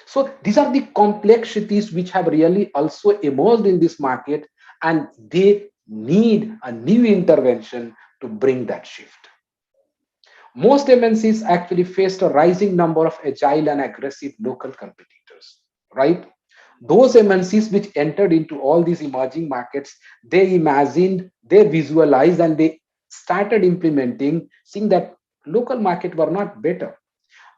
So these are the complexities which have really also emerged in this market, and they need a new intervention to bring that shift. Most MNCs actually faced a rising number of agile and aggressive local competitors, right? Those MNCs which entered into all these emerging markets, they imagined, they visualized, and they started implementing, seeing that local market were not better.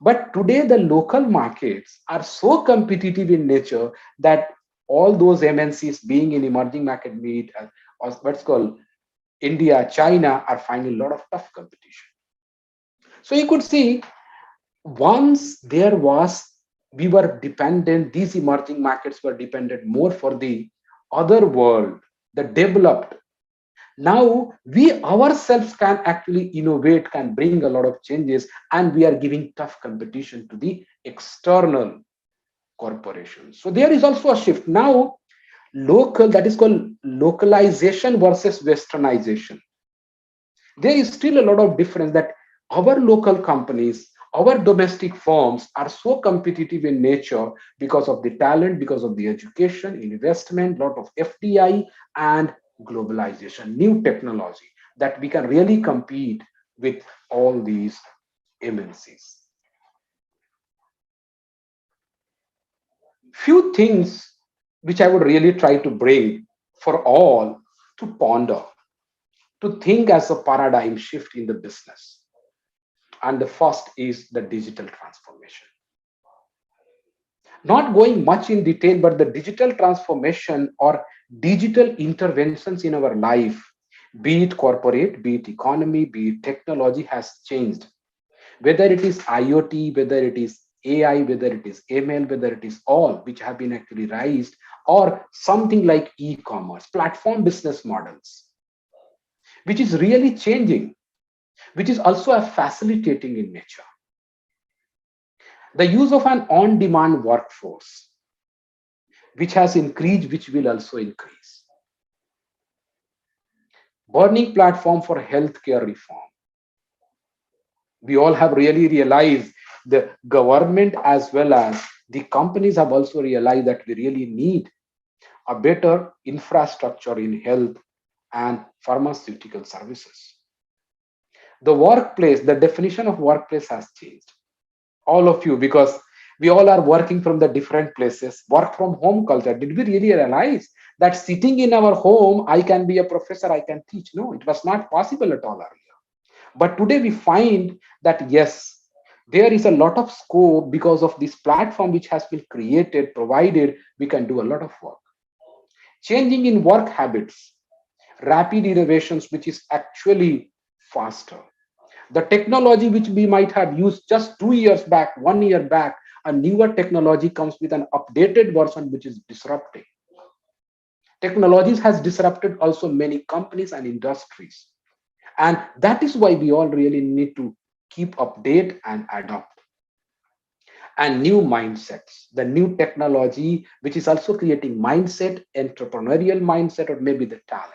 But today, the local markets are so competitive in nature that all those MNCs being in emerging market, be it or what's called India, China, are finding a lot of tough competition. So you could see once there was, we were dependent, these emerging markets were dependent more for the other world, the developed. Now we ourselves can actually innovate, can bring a lot of changes, and we are giving tough competition to the external corporations. So there is also a shift now. Local, that is called localization versus westernization. There is still a lot of difference that our local companies, our domestic firms are so competitive in nature because of the talent, because of the education, investment, lot of FDI, and globalization, new technology, that we can really compete with all these MNCs. Few things which I would really try to bring for all to ponder, to think as a paradigm shift in the business. And the first is the digital transformation. Not going much in detail, but the digital transformation or digital interventions in our life, be it corporate, be it economy, be it technology, has changed. Whether it is IoT, whether it is AI, whether it is ML, whether it is all which have been actually raised, or something like e-commerce, platform business models, which is really changing, which is also a facilitating in nature. The use of an on-demand workforce, which has increased, which will also increase. Burning platform for healthcare reform. We all have really realized, the government as well as the companies have also realized that we really need a better infrastructure in health and pharmaceutical services. The workplace, the definition of workplace has changed. All of you, because we all are working from the different places, work from home culture. Did we really realize that sitting in our home, I can be a professor, I can teach? No, it was not possible at all earlier. But today we find that yes, there is a lot of scope because of this platform which has been created, provided, we can do a lot of work. Changing in work habits, rapid innovations, which is actually faster. The technology which we might have used just 2 years back, 1 year back, a newer technology comes with an updated version which is disrupting. Technologies has disrupted also many companies and industries. And that is why we all really need to keep update and adopt. And new mindsets, the new technology, which is also creating mindset, entrepreneurial mindset, or maybe the talent.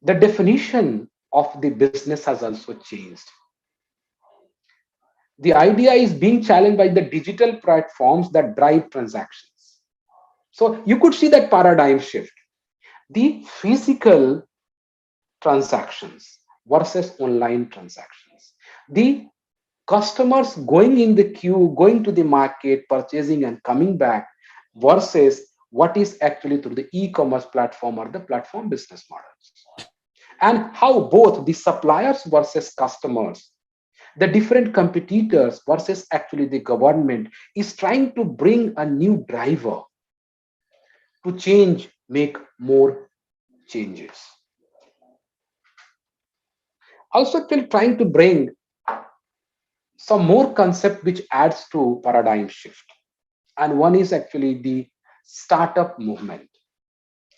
The definition of the business has also changed. The idea is being challenged by the digital platforms that drive transactions. So you could see that paradigm shift. The physical transactions versus online transactions. The customers going in the queue, going to the market, purchasing and coming back versus what is actually through the e-commerce platform or the platform business models. And how both the suppliers versus customers, the different competitors versus actually the government is trying to bring a new driver to change, make more changes. Also actually trying to bring some more concept which adds to paradigm shift. And one is actually the startup movement.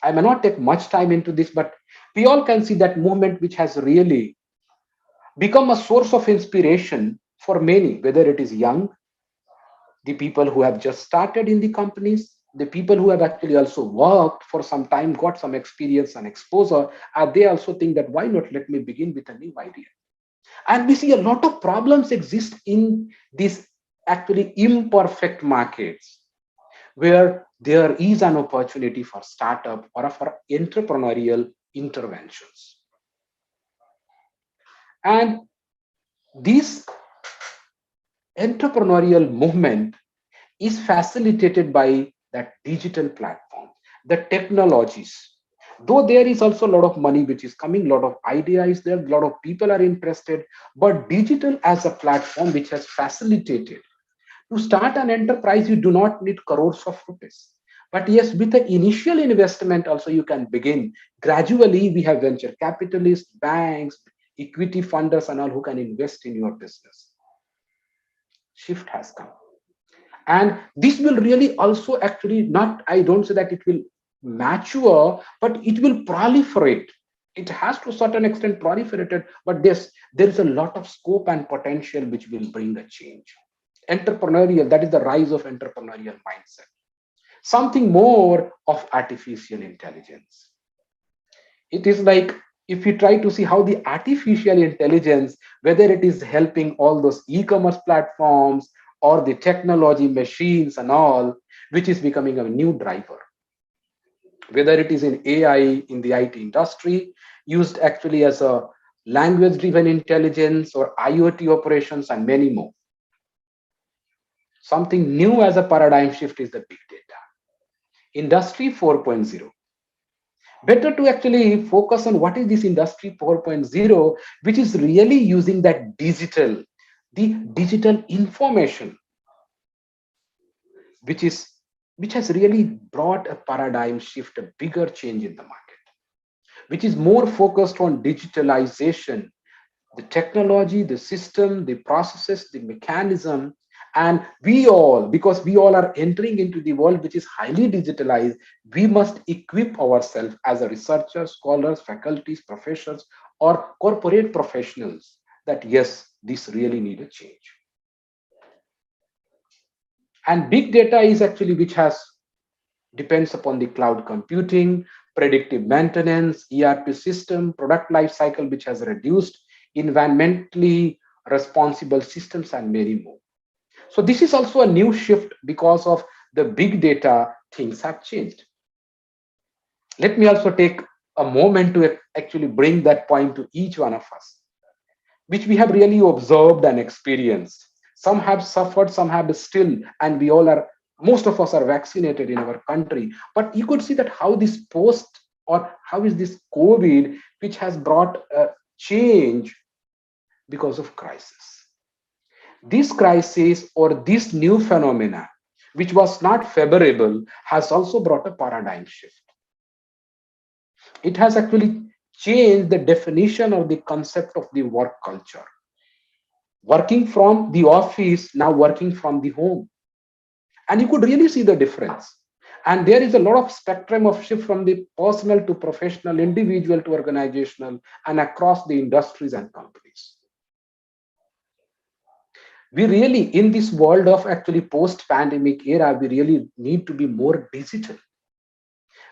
I may not take much time into this, but we all can see that movement which has really become a source of inspiration for many, whether it is young, the people who have just started in the companies, the people who have actually also worked for some time, got some experience and exposure, and they also think that why not let me begin with a new idea. And we see a lot of problems exist in these actually imperfect markets where there is an opportunity for startup or for entrepreneurial interventions. And this entrepreneurial movement is facilitated by that digital platform, the technologies. Though there is also a lot of money which is coming, a lot of idea is there, a lot of people are interested, but digital as a platform which has facilitated. To start an enterprise, you do not need crores of rupees. But yes, with the initial investment also you can begin. Gradually, we have venture capitalists, banks, equity funders and all who can invest in your business. Shift has come. And this will really also actually not, I don't say that it will mature, but it will proliferate. It has to a certain extent proliferated, but there is a lot of scope and potential which will bring a change. Entrepreneurial, that is the rise of entrepreneurial mindset. Something more of artificial intelligence. It is like if you try to see how the artificial intelligence, whether it is helping all those e-commerce platforms or the technology machines and all, which is becoming a new driver. Whether it is in AI in the IT industry, used actually as a language driven intelligence or IoT operations and many more. Something new as a paradigm shift is the big data. Industry 4.0. Better to actually focus on what is this industry 4.0, which is really using that digital, the digital information, which has really brought a paradigm shift, a bigger change in the market, which is more focused on digitalization, the technology, the system, the processes, the mechanism. And we all, because we all are entering into the world which is highly digitalized, we must equip ourselves as a researchers, scholars, faculties, professors, or corporate professionals that yes, this really need a change. And big data is actually which has depends upon the cloud computing, predictive maintenance, ERP system, product life cycle, which has reduced, environmentally responsible systems, and many more. So this is also a new shift because of the big data, things have changed. Let me also take a moment to actually bring that point to each one of us, which we have really observed and experienced. Some have suffered, some have still, and we all are, most of us are vaccinated in our country. But you could see that how this post or how is this COVID, which has brought a change because of crisis. This crisis or this new phenomena, which was not favorable, has also brought a paradigm shift. It has actually changed the definition or the concept of the work culture. Working from the office, now working from the home. And you could really see the difference. And there is a lot of spectrum of shift from the personal to professional, individual to organizational, and across the industries and companies. We really, in this world of actually post-pandemic era, we really need to be more digital.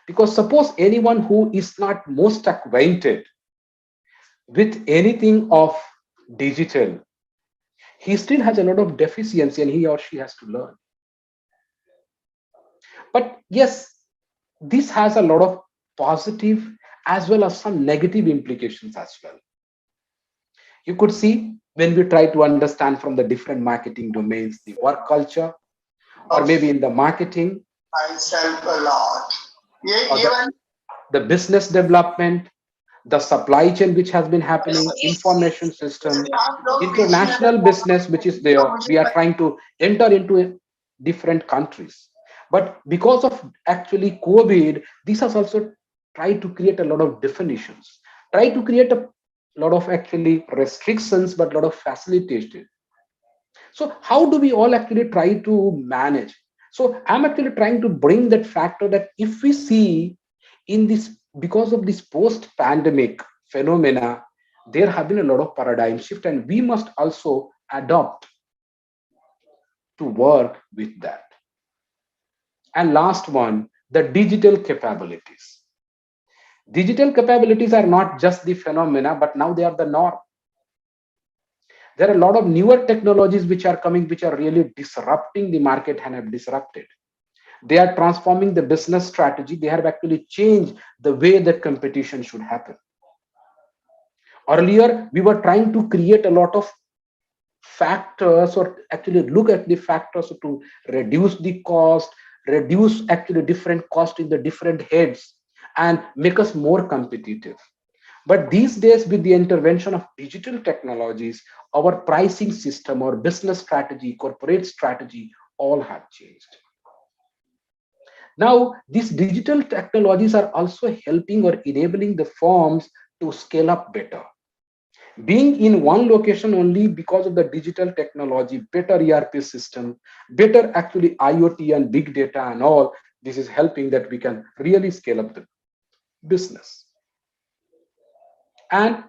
Because suppose anyone who is not most acquainted with anything of digital, he still has a lot of deficiency and he or she has to learn. But yes, this has a lot of positive as well as some negative implications as well. You could see when we try to understand from the different marketing domains, the work culture, or maybe in the marketing, myself a lot. Yeah, or even the business development, the supply chain which has been happening, information system, international business which is there. We are trying to enter into different countries. But because of actually COVID, this has also tried to create a lot of definitions, try to create a lot of actually restrictions, but a lot of facilitation. So how do we all actually try to manage? So I'm actually trying to bring that factor that if we see in this, because of this post-pandemic phenomena, there have been a lot of paradigm shift, and we must also adopt to work with that. And last one, the digital capabilities. Digital capabilities are not just the phenomena, but now they are the norm. There are a lot of newer technologies which are coming, which are really disrupting the market and have disrupted. They are transforming the business strategy. They have actually changed the way that competition should happen. Earlier, we were trying to create a lot of factors, or actually look at the factors to reduce the cost, reduce actually different cost in the different heads, and make us more competitive. But these days, with the intervention of digital technologies, our pricing system, our business strategy, corporate strategy, all have changed. Now, these digital technologies are also helping or enabling the firms to scale up better. Being in one location only because of the digital technology, better ERP system, better actually IoT and big data and all, this is helping that we can really scale up the business. And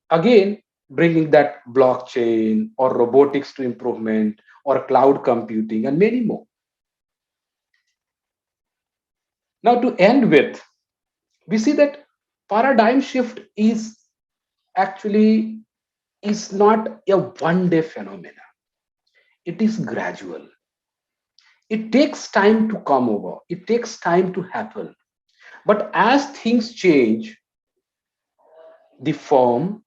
again, bringing that blockchain or robotics to improvement or cloud computing and many more. Now, to end with, we see that paradigm shift is actually is not a one-day phenomena. It is gradual. It takes time to come over. It takes time to happen. But as things change, the firm,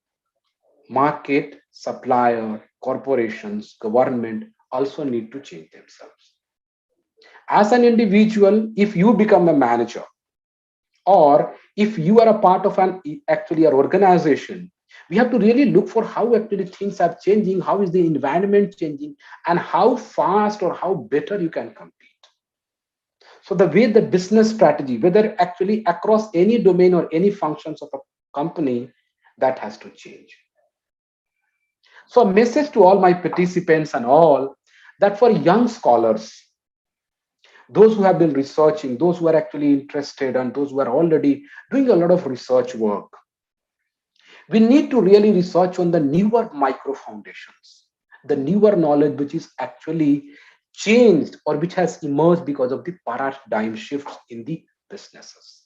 market, supplier, corporations, government also need to change themselves. As an individual, if you become a manager, or if you are a part of an actually an organization, we have to really look for how actually things are changing, how is the environment changing, and how fast or how better you can compete. So the way the business strategy, whether actually across any domain or any functions of a company, that has to change. So a message to all my participants and all, that for young scholars, those who have been researching, those who are actually interested, and those who are already doing a lot of research work, we need to really research on the newer micro foundations, the newer knowledge which is actually changed or which has emerged because of the paradigm shifts in the businesses.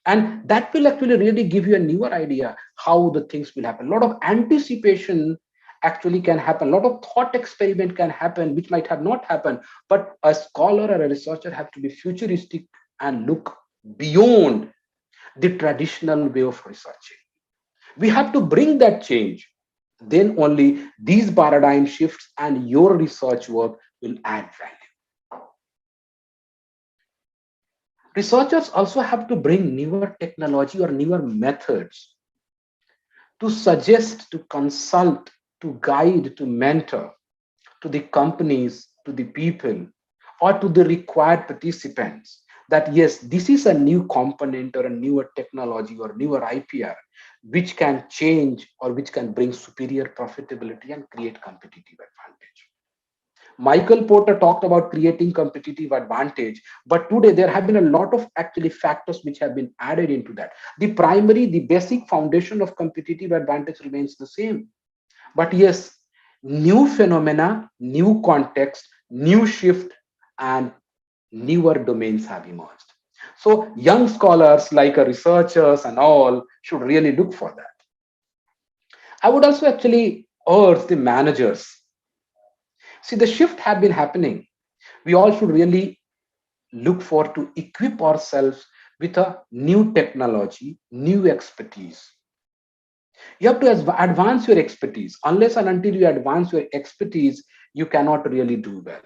And that will actually really give you a newer idea how the things will happen. A lot of anticipation actually can happen. A lot of thought experiment can happen, which might have not happened. But a scholar or a researcher have to be futuristic and look beyond the traditional way of researching. We have to bring that change. Then only these paradigm shifts and your research work will add value. Researchers also have to bring newer technology or newer methods to suggest, to consult, to guide, to mentor to the companies, to the people, or to the required participants that yes, this is a new component or a newer technology or newer IPR which can change or which can bring superior profitability and create competitive advantage. Michael Porter talked about creating competitive advantage, but today there have been a lot of actually factors which have been added into that. The primary, the basic foundation of competitive advantage remains the same. But yes, new phenomena, new context, new shift, and newer domains have emerged. So young scholars like researchers and all should really look for that. I would also actually urge the managers. See, the shift have been happening. We all should really look for to equip ourselves with a new technology, new expertise. You have to advance your expertise. Unless and until you advance your expertise, you cannot really do well.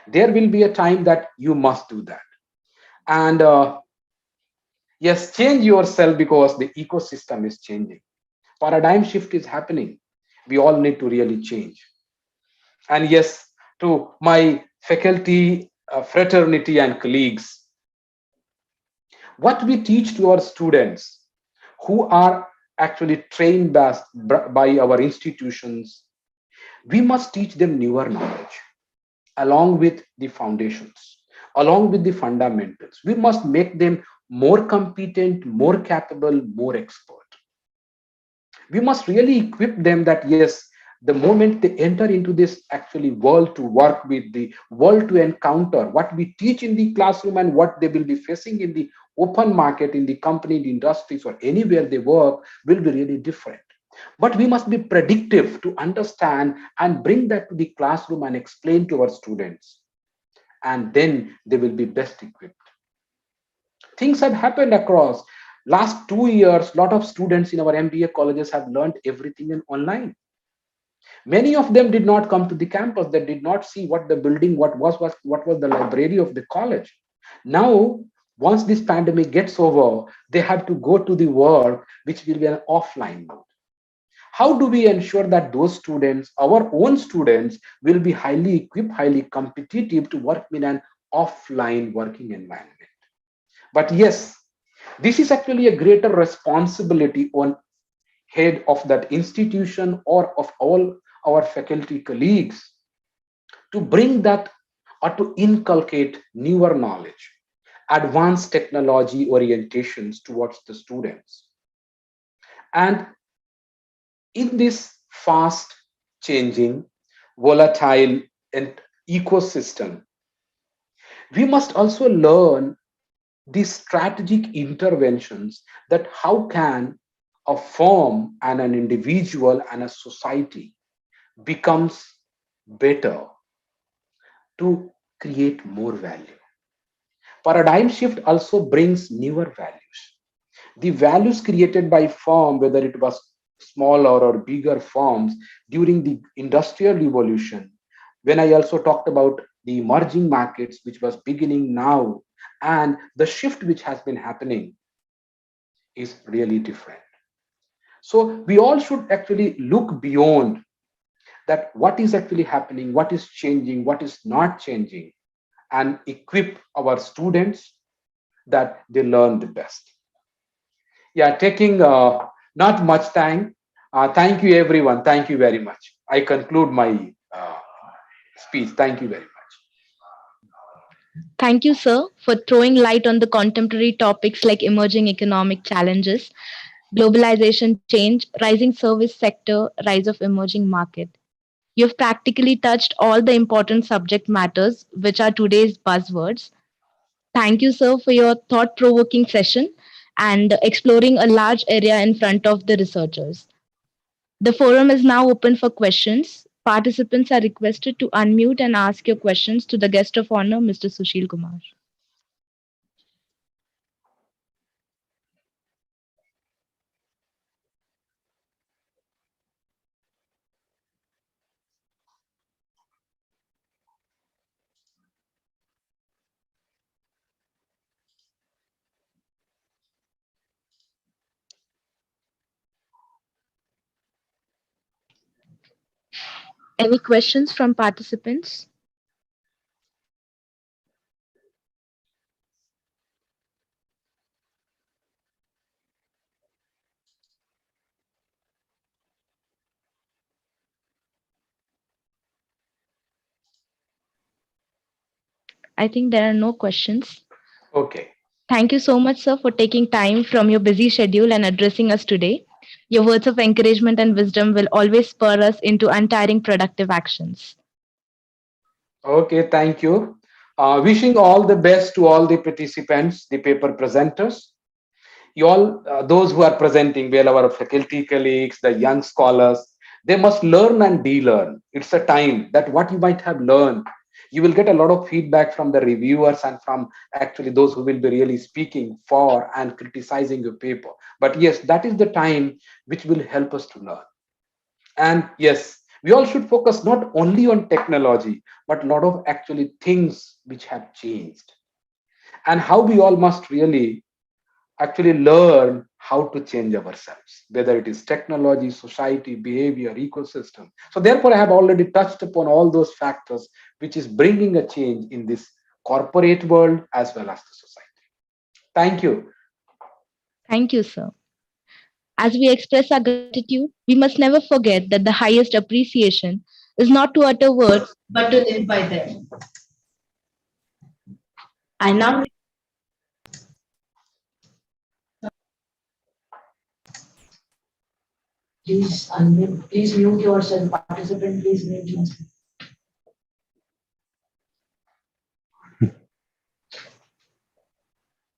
There will be a time that you must do that. And yes, change yourself because the ecosystem is changing. Paradigm shift is happening. We all need to really change. And yes, to my faculty, fraternity, and colleagues, what we teach to our students who are actually trained by our institutions, we must teach them newer knowledge along with the foundations, along with the fundamentals. We must make them more competent, more capable, more expert. We must really equip them that yes, the moment they enter into this actually world to work with, the world to encounter what we teach in the classroom and what they will be facing in the open market, in the company, the industries, or anywhere they work will be really different. But we must be predictive to understand and bring that to the classroom and explain to our students, and then they will be best equipped. Things have happened across last 2 years. Lot of students in our MBA colleges have learned everything in online. Many of them did not come to the campus. They did not see what the building, what was the library of the college. Now, once this pandemic gets over, they have to go to the work, which will be an offline mode. How do we ensure that those students, our own students, will be highly equipped, highly competitive to work in an offline working environment? But yes, this is actually a greater responsibility on head of that institution or of all our faculty colleagues to bring that or to inculcate newer knowledge, advanced technology orientations towards the students. And in this fast changing, volatile and ecosystem, we must also learn these strategic interventions, that how can a firm and an individual and a society becomes better to create more value. Paradigm shift also brings newer values. The values created by firm, whether it was smaller or bigger firms during the industrial revolution, when I also talked about the emerging markets which was beginning now, and the shift which has been happening is really different. So we all should actually look beyond that, what is actually happening, what is changing, what is not changing, and equip our students that they learn the best. Yeah, taking not much time. Thank you, everyone. Thank you very much. I conclude my speech. Thank you very much. Thank you, sir, for throwing light on the contemporary topics like emerging economic challenges, globalization change, rising service sector, rise of emerging market. You've practically touched all the important subject matters, which are today's buzzwords. Thank you, sir, for your thought provoking session and exploring a large area in front of the researchers. The forum is now open for questions. Participants are requested to unmute and ask your questions to the guest of honor, Mr. Sushil Kumar. Any questions from participants? I think there are no questions. Okay. Thank you so much, sir, for taking time from your busy schedule and addressing us today. Your words of encouragement and wisdom will always spur us into untiring productive actions. Okay, thank you. Wishing all the best to all the participants, the paper presenters. You all, those who are presenting, well, our faculty colleagues, the young scholars, they must learn and de-learn. It's a time that what you might have learned, you will get a lot of feedback from the reviewers and from actually those who will be really speaking for and criticizing your paper. But yes, that is the time which will help us to learn. And yes, we all should focus not only on technology, but a lot of actually things which have changed and how we all must really actually learn how to change ourselves, whether it is technology, society, behavior, ecosystem. So therefore, I have already touched upon all those factors which is bringing a change in this corporate world as well as the society. Thank you. Thank you, sir. As we express our gratitude, we must never forget that the highest appreciation is not to utter words, but to live by them. I now please mute yourself, participant. Please mute yourself.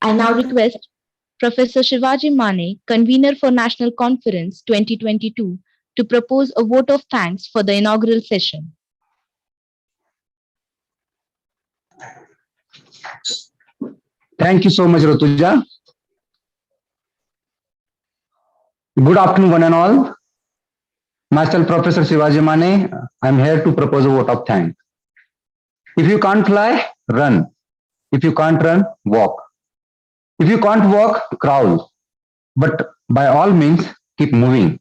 I now request Professor Shivaji Mane, convener for National Conference 2022, to propose a vote of thanks for the inaugural session. Thank you so much, Ratuja. Good afternoon, one and all. Myself, Professor Shivaji Mane. I'm here to propose a vote of thanks. If you can't fly, run. If you can't run, walk. If you can't walk, crawl. But by all means, keep moving.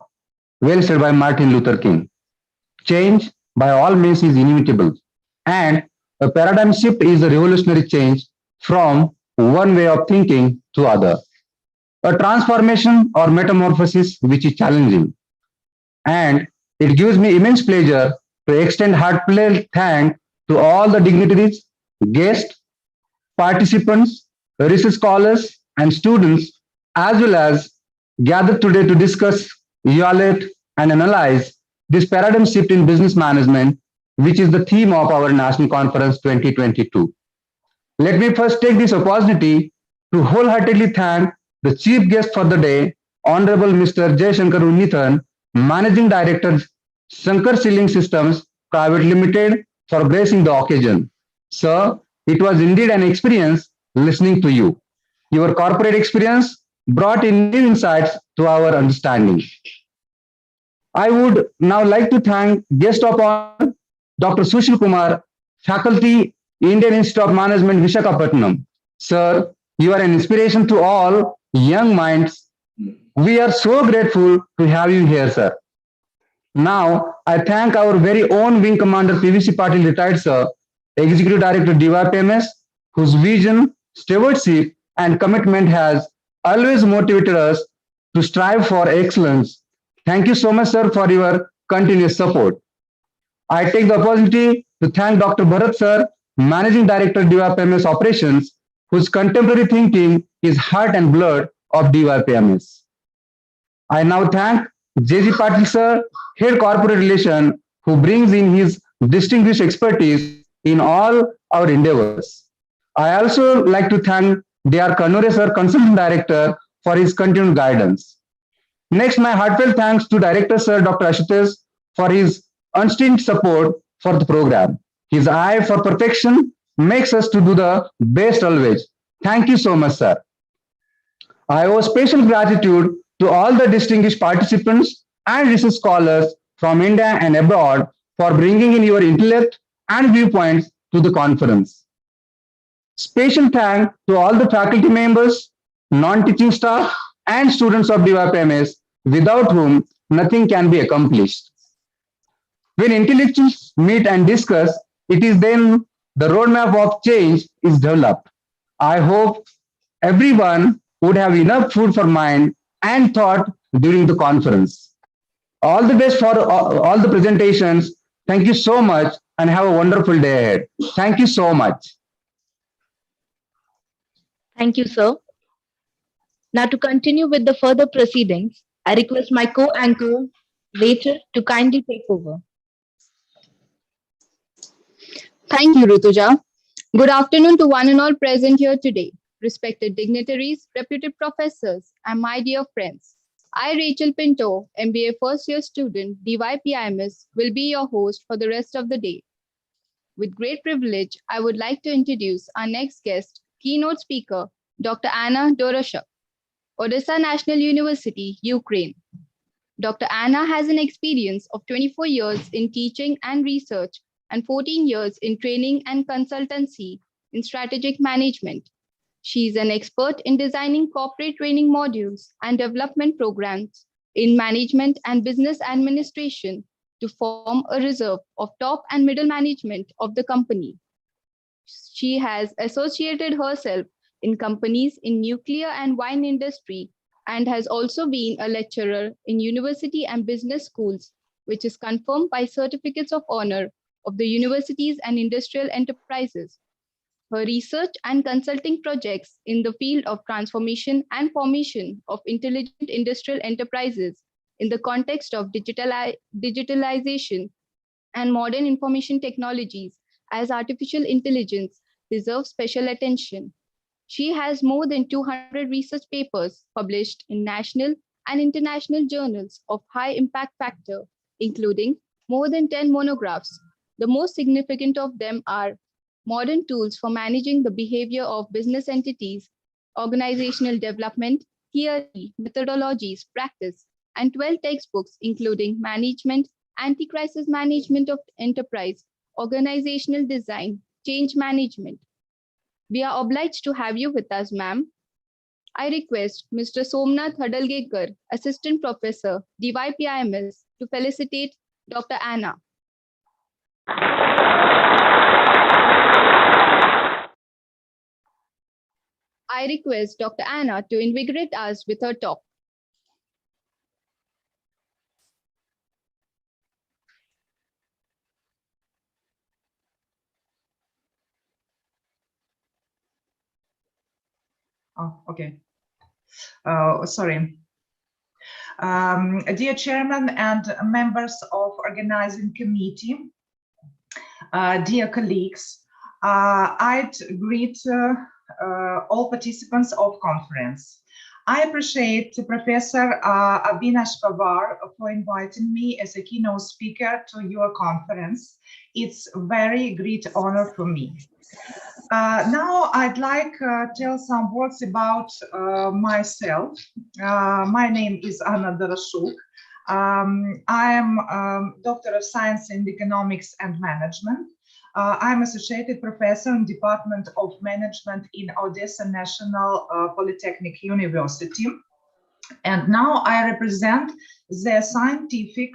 Well said by Martin Luther King. Change, by all means, is inevitable. And a paradigm shift is a revolutionary change from one way of thinking to other. A transformation or metamorphosis which is challenging. And it gives me immense pleasure to extend heartfelt thanks to all the dignitaries, guests, participants, research scholars, and students, as well as gathered today to discuss, evaluate, and analyze this paradigm shift in business management, which is the theme of our National Conference 2022. Let me first take this opportunity to wholeheartedly thank the chief guest for the day, Honorable Mr. J. Shankar Unithan, Managing Director, Shankar Sealing Systems Private Limited, for gracing the occasion. Sir, it was indeed an experience listening to you. Your corporate experience brought in new insights to our understanding. I would now like to thank guest of honor, Dr. Sushil Kumar, faculty, Indian Institute of Management, Visakhapatnam. Sir, you are an inspiration to all young minds. We are so grateful to have you here, sir. Now, I thank our very own Wing Commander PVC Patil, retired sir, Executive Director DYPIMS, whose vision, stewardship, and commitment has always motivated us to strive for excellence. Thank you so much, sir, for your continuous support. I take the opportunity to thank Dr. Bharat, sir, Managing Director DYPIMS Operations, whose contemporary thinking is heart and blood of DYPIMS. I now thank J.G. Patil, sir, Head Corporate Relation, who brings in his distinguished expertise in all our endeavors. I also like to thank D.R. Kannure, sir, Consultant Director, for his continued guidance. Next, my heartfelt thanks to Director, sir, Dr. Ashutosh, for his unstinted support for the program. His eye for perfection makes us to do the best always. Thank you so much, sir. I owe special gratitude to all the distinguished participants and research scholars from India and abroad for bringing in your intellect and viewpoints to the conference. Special thanks to all the faculty members, non-teaching staff, and students of DYPIMS, without whom nothing can be accomplished. When intellectuals meet and discuss, it is then the roadmap of change is developed. I hope everyone would have enough food for mind and thought during the conference. All the best for all the presentations. Thank you so much and have a wonderful day ahead. Thank you so much. Thank you, sir. Now, to continue with the further proceedings, I request my co-anchor, Rachel, to kindly take over. Thank you, Rutuja. Good afternoon to one and all present here today, respected dignitaries, reputed professors, and my dear friends. I, Rachel Pinto, MBA first year student, DYPIMS, will be your host for the rest of the day. With great privilege, I would like to introduce our next guest, keynote speaker, Dr. Anna Doroshuk, Odessa National University, Ukraine. Dr. Anna has an experience of 24 years in teaching and research and 14 years in training and consultancy in strategic management. She is an expert in designing corporate training modules and development programs in management and business administration to form a reserve of top and middle management of the company. She has associated herself in companies in nuclear and wine industry and has also been a lecturer in university and business schools, which is confirmed by certificates of honor of the universities and industrial enterprises. Her research and consulting projects in the field of transformation and formation of intelligent industrial enterprises in the context of digitalization and modern information technologies as artificial intelligence deserve special attention. She has more than 200 research papers published in national and international journals of high impact factor, including more than 10 monographs. The most significant of them are Modern Tools for Managing the Behavior of Business Entities, Organizational Development, Theory, Methodologies, Practice, and 12 textbooks, including Management, Anti-Crisis Management of Enterprise, Organizational Design, Change Management. We are obliged to have you with us, ma'am. I request Mr. Somnath Hadalgekar, Assistant Professor, DYPIMS, to felicitate Dr. Anna. I request Dr. Anna to invigorate us with her talk. Oh, okay. Sorry. Dear Chairman and members of organizing committee, dear colleagues, I'd greet all participants of conference. I appreciate Professor Avinash Pawar for inviting me as a keynote speaker to your conference. It's a very great honor for me. Now I'd like to tell some words about myself. My name is Anna Doroshuk. I am Doctor of Science in Economics and Management. I'm Associated Professor in Department of Management in Odessa National Polytechnic University. And now I represent the Scientific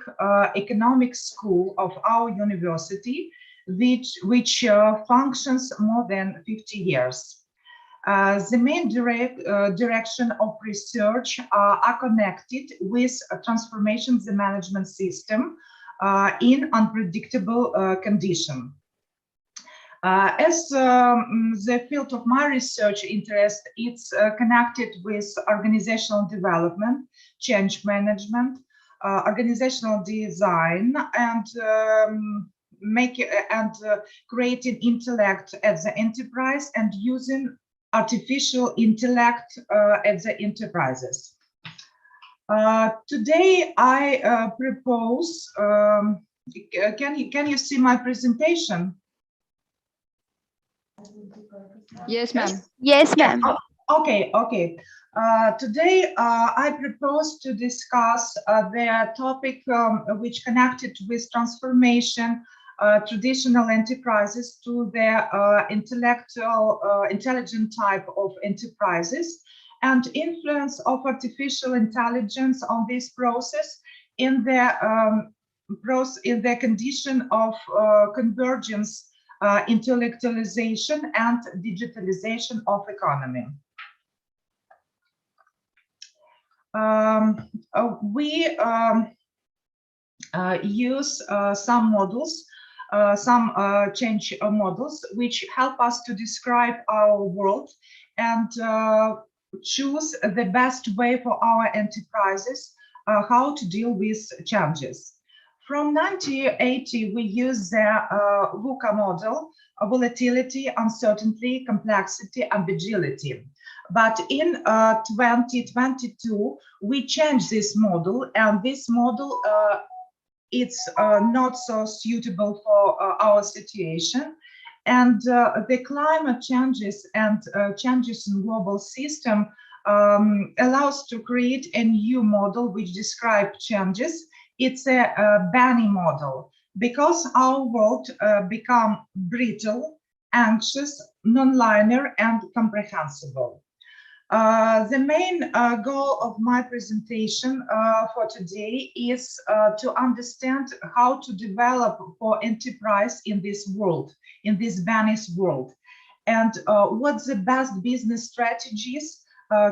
Economics School of our university, which functions more than 50 years. The main direction of research are connected with transformation the management system in unpredictable conditions. As the field of my research interest, it's connected with organizational development, change management, organizational design, and creating intellect at the enterprise and using artificial intellect at the enterprises. Today, I propose. Can you see my presentation? Yes, ma'am. Yes, ma'am. Yeah. Okay. Today, I propose to discuss the topic which connected with transformation traditional enterprises to the intelligent type of enterprises and influence of artificial intelligence on this process in the condition of convergence, intellectualization and digitalization of economy. We use some models some change models which help us to describe our world and choose the best way for our enterprises how to deal with challenges. From 1980, we use the VUCA model: volatility, uncertainty, complexity, and agility. But in 2022, we changed this model, and this model it's not so suitable for our situation. And the climate changes and changes in global system allows to create a new model which describes changes. It's a Banny model, because our world become brittle, anxious, non-linear, and comprehensible. The main goal of my presentation for today is to understand how to develop for enterprise in this world, in this Banny's world, and what the best business strategies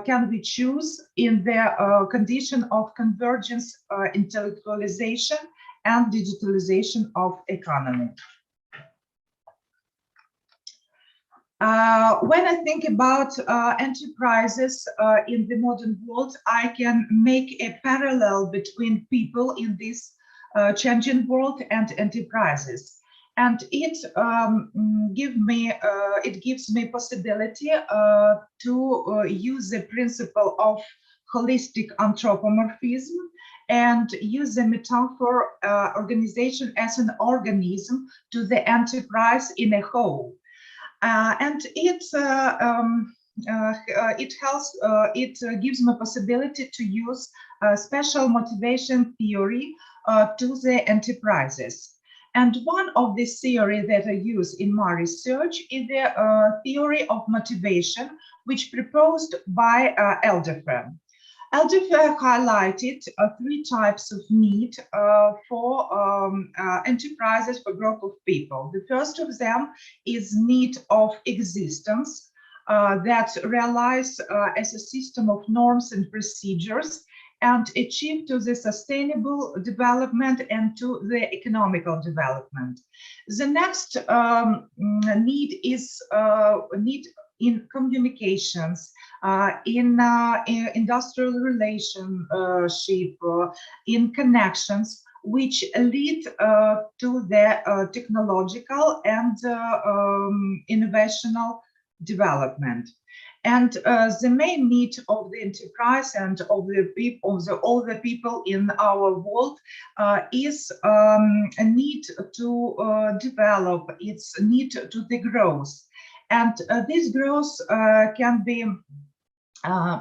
can we choose in the condition of convergence, intellectualization, and digitalization of economy. When I think about enterprises in the modern world, I can make a parallel between people in this changing world and enterprises. And it gives me possibility to use the principle of holistic anthropomorphism and use the metaphor organization as an organism to the enterprise in a whole. And it gives me possibility to use special motivation theory to the enterprises. And one of the theory that I use in my research is the theory of motivation, which proposed by Elderfer. Elderfer highlighted three types of need for enterprises, for group of people. The first of them is need of existence that realize as a system of norms and procedures and achieve to the sustainable development and to the economical development. The next need is need in communications, in industrial relationship, in connections, which lead to the technological and innovational development. And the main need of the enterprise and of the people, all the people in our world, is a need to develop. It's need to the growth, and this growth can be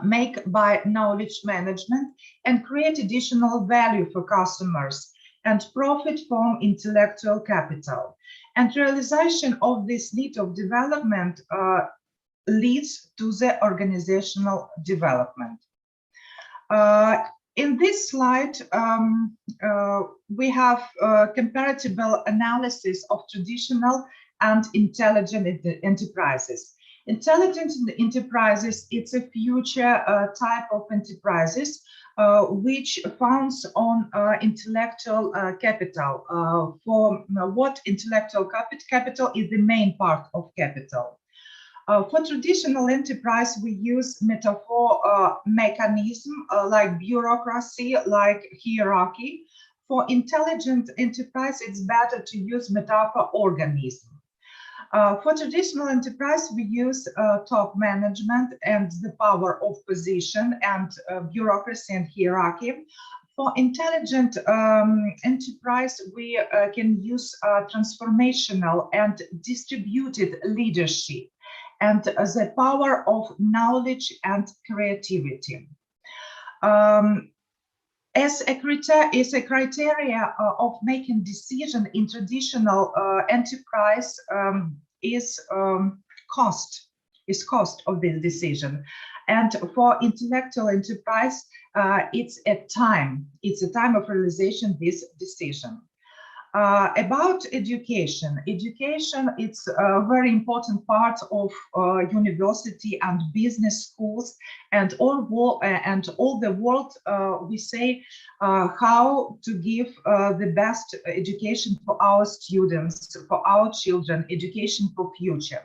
made by knowledge management and create additional value for customers and profit from intellectual capital. And realization of this need of development leads to the organizational development. In this slide, we have comparable analysis of traditional and intelligent enterprises. Intelligent enterprises, it's a future type of enterprises which founds on intellectual capital. For what intellectual capital is the main part of capital. For traditional enterprise, we use metaphor mechanism like bureaucracy, like hierarchy. For intelligent enterprise, it's better to use metaphor organism. For traditional enterprise, we use top management and the power of position and bureaucracy and hierarchy. For intelligent enterprise, we can use transformational and distributed leadership and the power of knowledge and creativity. As a criteria of making decision in traditional enterprise is cost of this decision, and for intellectual enterprise, it's a time of realization this decision. About education. Education, it's a very important part of university and business schools, and all the world, we say how to give the best education for our students, for our children, education for future.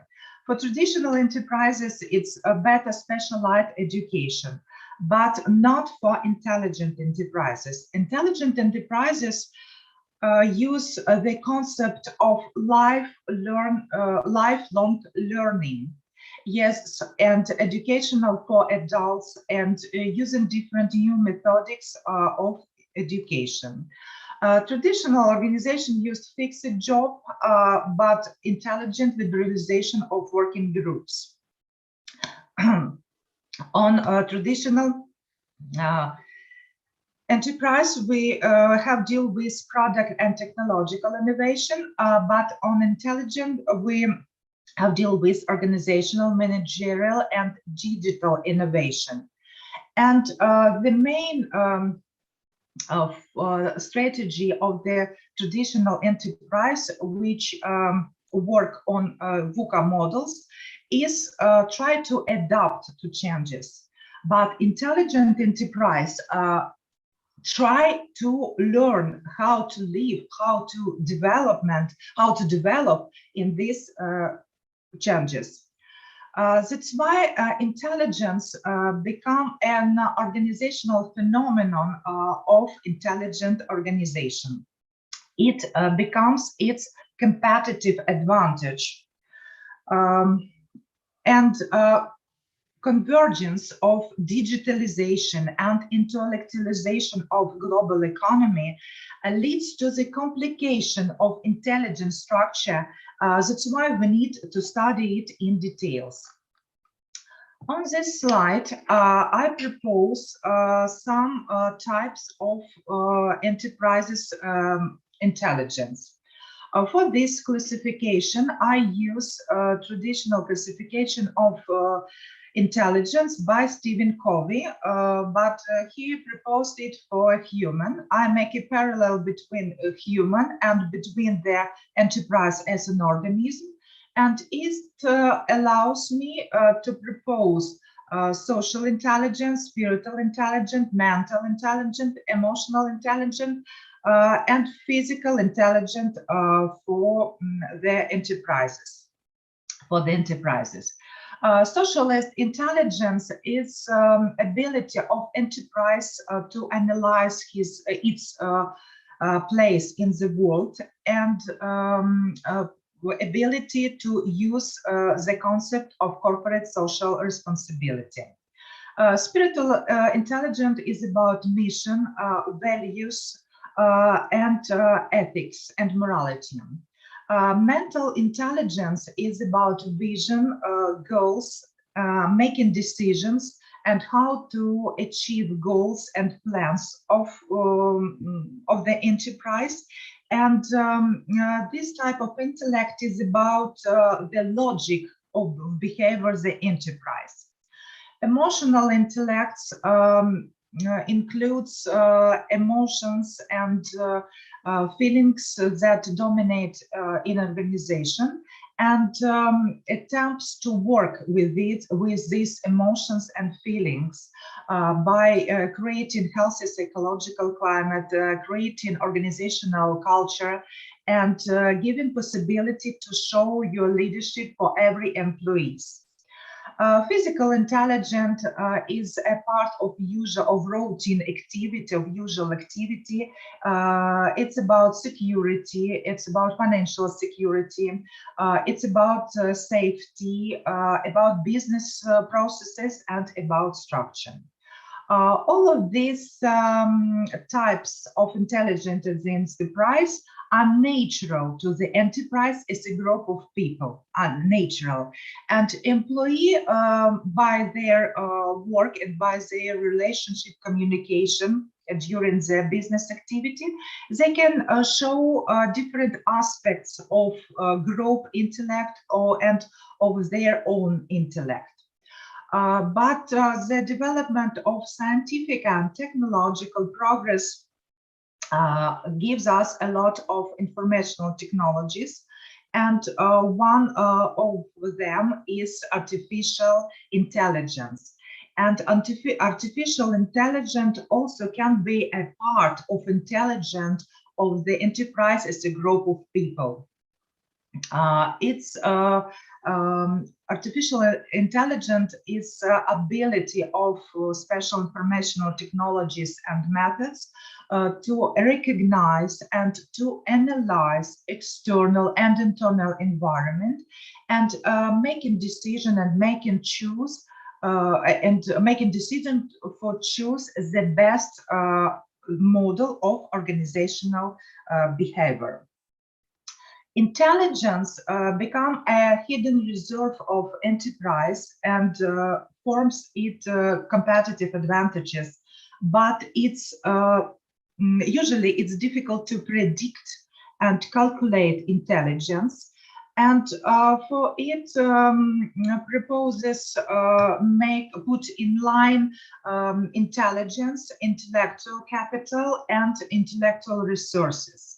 For traditional enterprises, it's a better specialized education, but not for intelligent enterprises. Intelligent enterprises use the concept of lifelong learning. Yes, and educational for adults, and using different new methodics of education. Traditional organization used fixed job, but intelligent liberalization of working groups. On traditional enterprise, we have deal with product and technological innovation, but on intelligent, we have deal with organizational, managerial, and digital innovation. And the main strategy of the traditional enterprise, which work on VUCA models, is try to adapt to changes. But intelligent enterprise try to learn how to live, how to develop in these changes. That's why intelligence become an organizational phenomenon of intelligent organization. It becomes its competitive advantage. Convergence of digitalization and intellectualization of global economy leads to the complication of intelligence structure. That's why we need to study it in details. On this slide, I propose some types of enterprises intelligence. For this classification, I use traditional classification of intelligence by Stephen Covey, but he proposed it for a human. I make a parallel between a human and between the enterprise as an organism, and it allows me to propose social intelligence, spiritual intelligence, mental intelligence, emotional intelligence, and physical intelligence for the enterprises. Socialist intelligence is ability of enterprise to analyze its place in the world, and ability to use the concept of corporate social responsibility. Spiritual intelligence is about mission, values, and ethics and morality. Mental intelligence is about vision, goals, making decisions, and how to achieve goals and plans of the enterprise. And this type of intellect is about the logic of behavior of the enterprise. Emotional intellects includes emotions and feelings that dominate in organization, and attempts to work with these emotions and feelings by creating healthy psychological climate, creating organizational culture, and giving possibility to show your leadership for every employees. Physical intelligence is a part of routine activity, of usual activity. It's about security, it's about financial security, it's about safety, about business processes, and about structure. All of these types of intelligence in the enterprise are natural to the enterprise as a group of people, are natural. And employee, by their work and by their relationship communication during their business activity, they can show different aspects of group intellect and of their own intellect. But the development of scientific and technological progress gives us a lot of informational technologies. And one of them is artificial intelligence. And artificial intelligence also can be a part of intelligence of the enterprise as a group of people. Artificial intelligence is ability of special informational technologies and methods to recognize and to analyze external and internal environment, and making decision and making choose and making decision for choose the best model of organizational behavior. Intelligence become a hidden reserve of enterprise and forms its competitive advantages, but it's usually it's difficult to predict and calculate intelligence, and for it proposes put in line intelligence, intellectual capital, and intellectual resources.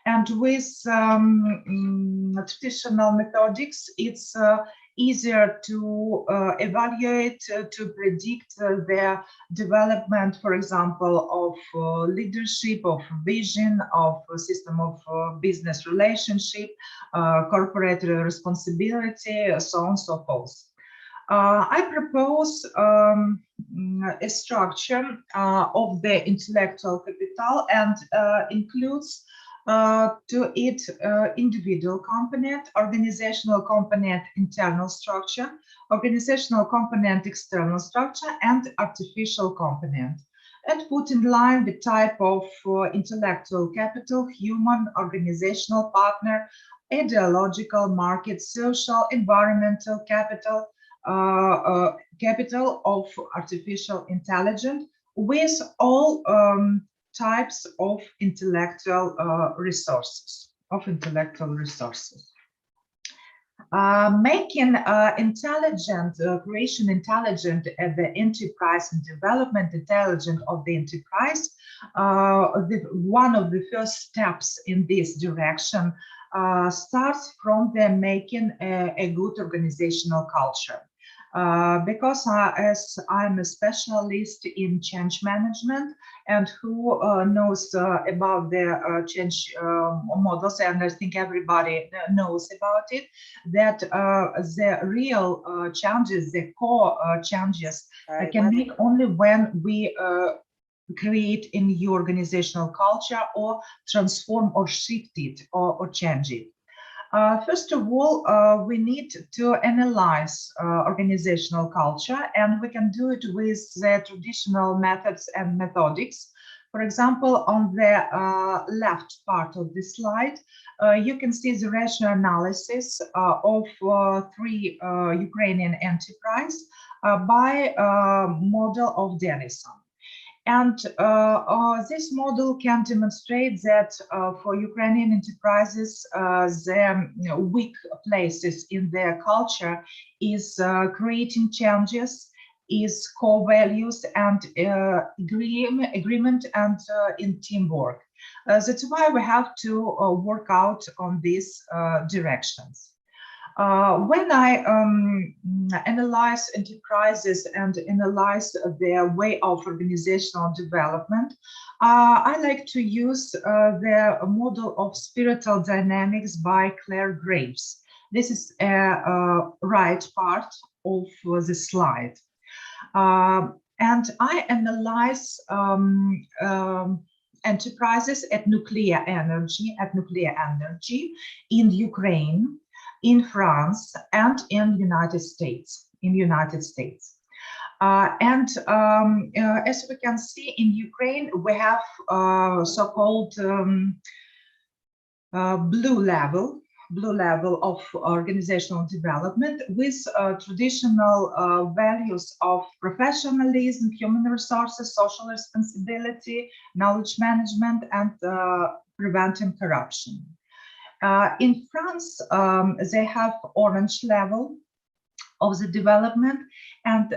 And with traditional methodics, it's easier to evaluate, to predict the development, for example, of leadership, of vision, of a system of business relationship, corporate responsibility, so on and so forth. I propose a structure of the intellectual capital, and includes to it individual component, organizational component, internal structure, organizational component, external structure, and artificial component, and put in line the type of intellectual capital, human, organizational partner, ideological, market, social, environmental capital, capital of artificial intelligence, with all types of intellectual resources. Making creation intelligent at the enterprise and development intelligent of the enterprise, one of the first steps in this direction starts from the making a good organizational culture. Because as I'm a specialist in change management, and who knows about the change models, and I think everybody knows about it, that the real changes, the core changes, can make only when we create a new organizational culture, or transform or shift it, or change it. First of all, we need to analyze organizational culture, and we can do it with the traditional methods and methodics. For example, on the left part of the slide, you can see the rational analysis of 3 Ukrainian enterprise by model of Denison. And this model can demonstrate that for Ukrainian enterprises, the weak places in their culture is creating changes, is core values, and agreement, and in teamwork. That's why we have to work out on these directions. When I analyze enterprises and analyze their way of organizational development, I like to use the model of spiritual dynamics by Claire Graves. This is a right part of the slide. And I analyze enterprises at nuclear energy in Ukraine, in France, and in United States. And as we can see, in Ukraine, we have so-called blue level of organizational development, with traditional values of professionalism, human resources, social responsibility, knowledge management, and preventing corruption. In France, they have orange level of the development, and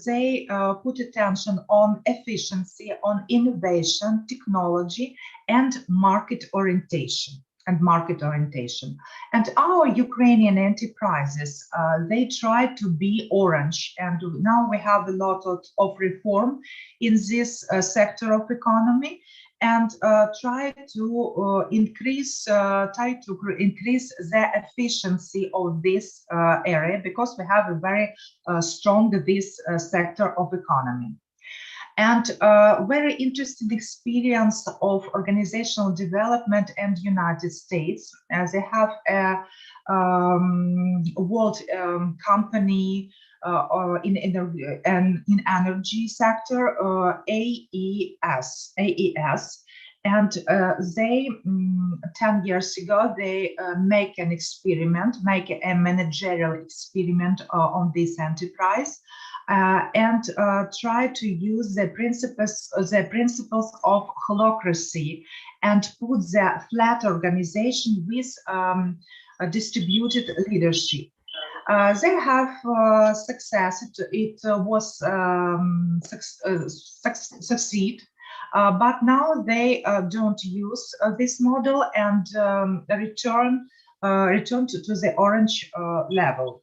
they put attention on efficiency, on innovation, technology, and market orientation. And our Ukrainian enterprises, they try to be orange, and now we have a lot of reform in this sector of economy, and try to increase the efficiency of this area, because we have a very strong this sector of economy. And very interesting experience of organizational development in the United States. They have a world company in energy sector, AES, and they 10 years ago they make a managerial experiment on this enterprise. And try to use the principles of holacracy and put the flat organization with a distributed leadership. They have success. It was succeed, but now they don't use this model and return to the orange level.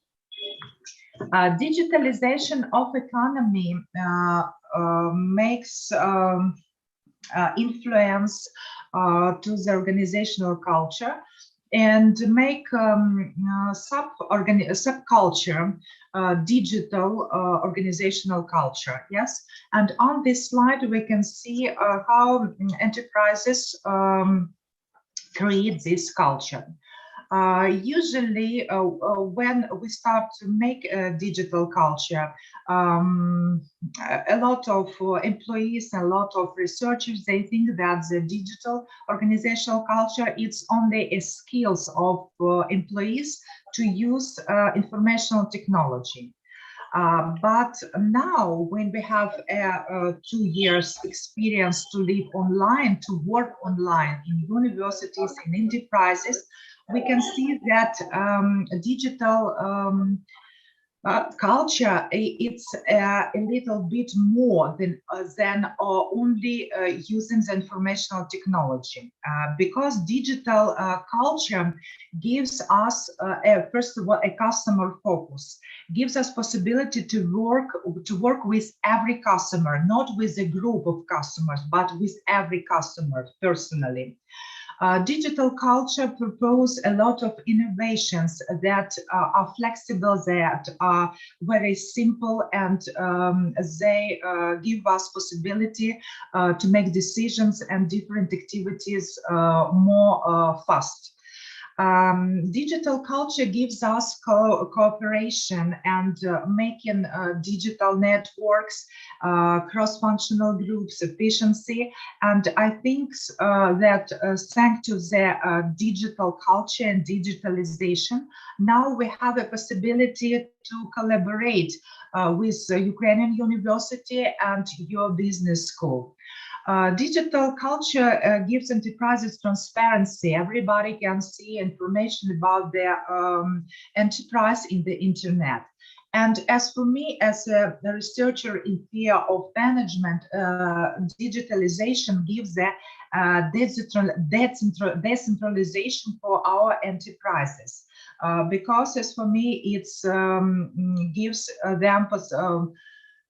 Digitalization of economy makes influence to the organizational culture and make subculture digital organizational culture. Yes, and on this slide we can see how enterprises create this culture. Usually when we start to make a digital culture, a lot of employees, a lot of researchers, they think that the digital organizational culture is only a skills of employees to use informational technology. But now when we have 2 years experience to live online, to work online in universities and enterprises, we can see that digital culture, it's a little bit more than only using the informational technology, because digital culture gives us first of all a customer focus, gives us possibility to work with every customer, not with a group of customers, but with every customer personally. Digital culture proposes a lot of innovations that are flexible, that are very simple, and they give us possibility to make decisions and different activities more fast. Digital culture gives us cooperation and making digital networks, cross-functional groups, efficiency. And I think that thanks to the digital culture and digitalization, now we have a possibility to collaborate with Ukrainian university and your business school. Digital culture gives enterprises transparency. Everybody can see information about their enterprise in the internet. And as for me, as a researcher in field of management, digitalization gives a decentralization for our enterprises. Because as for me, it gives them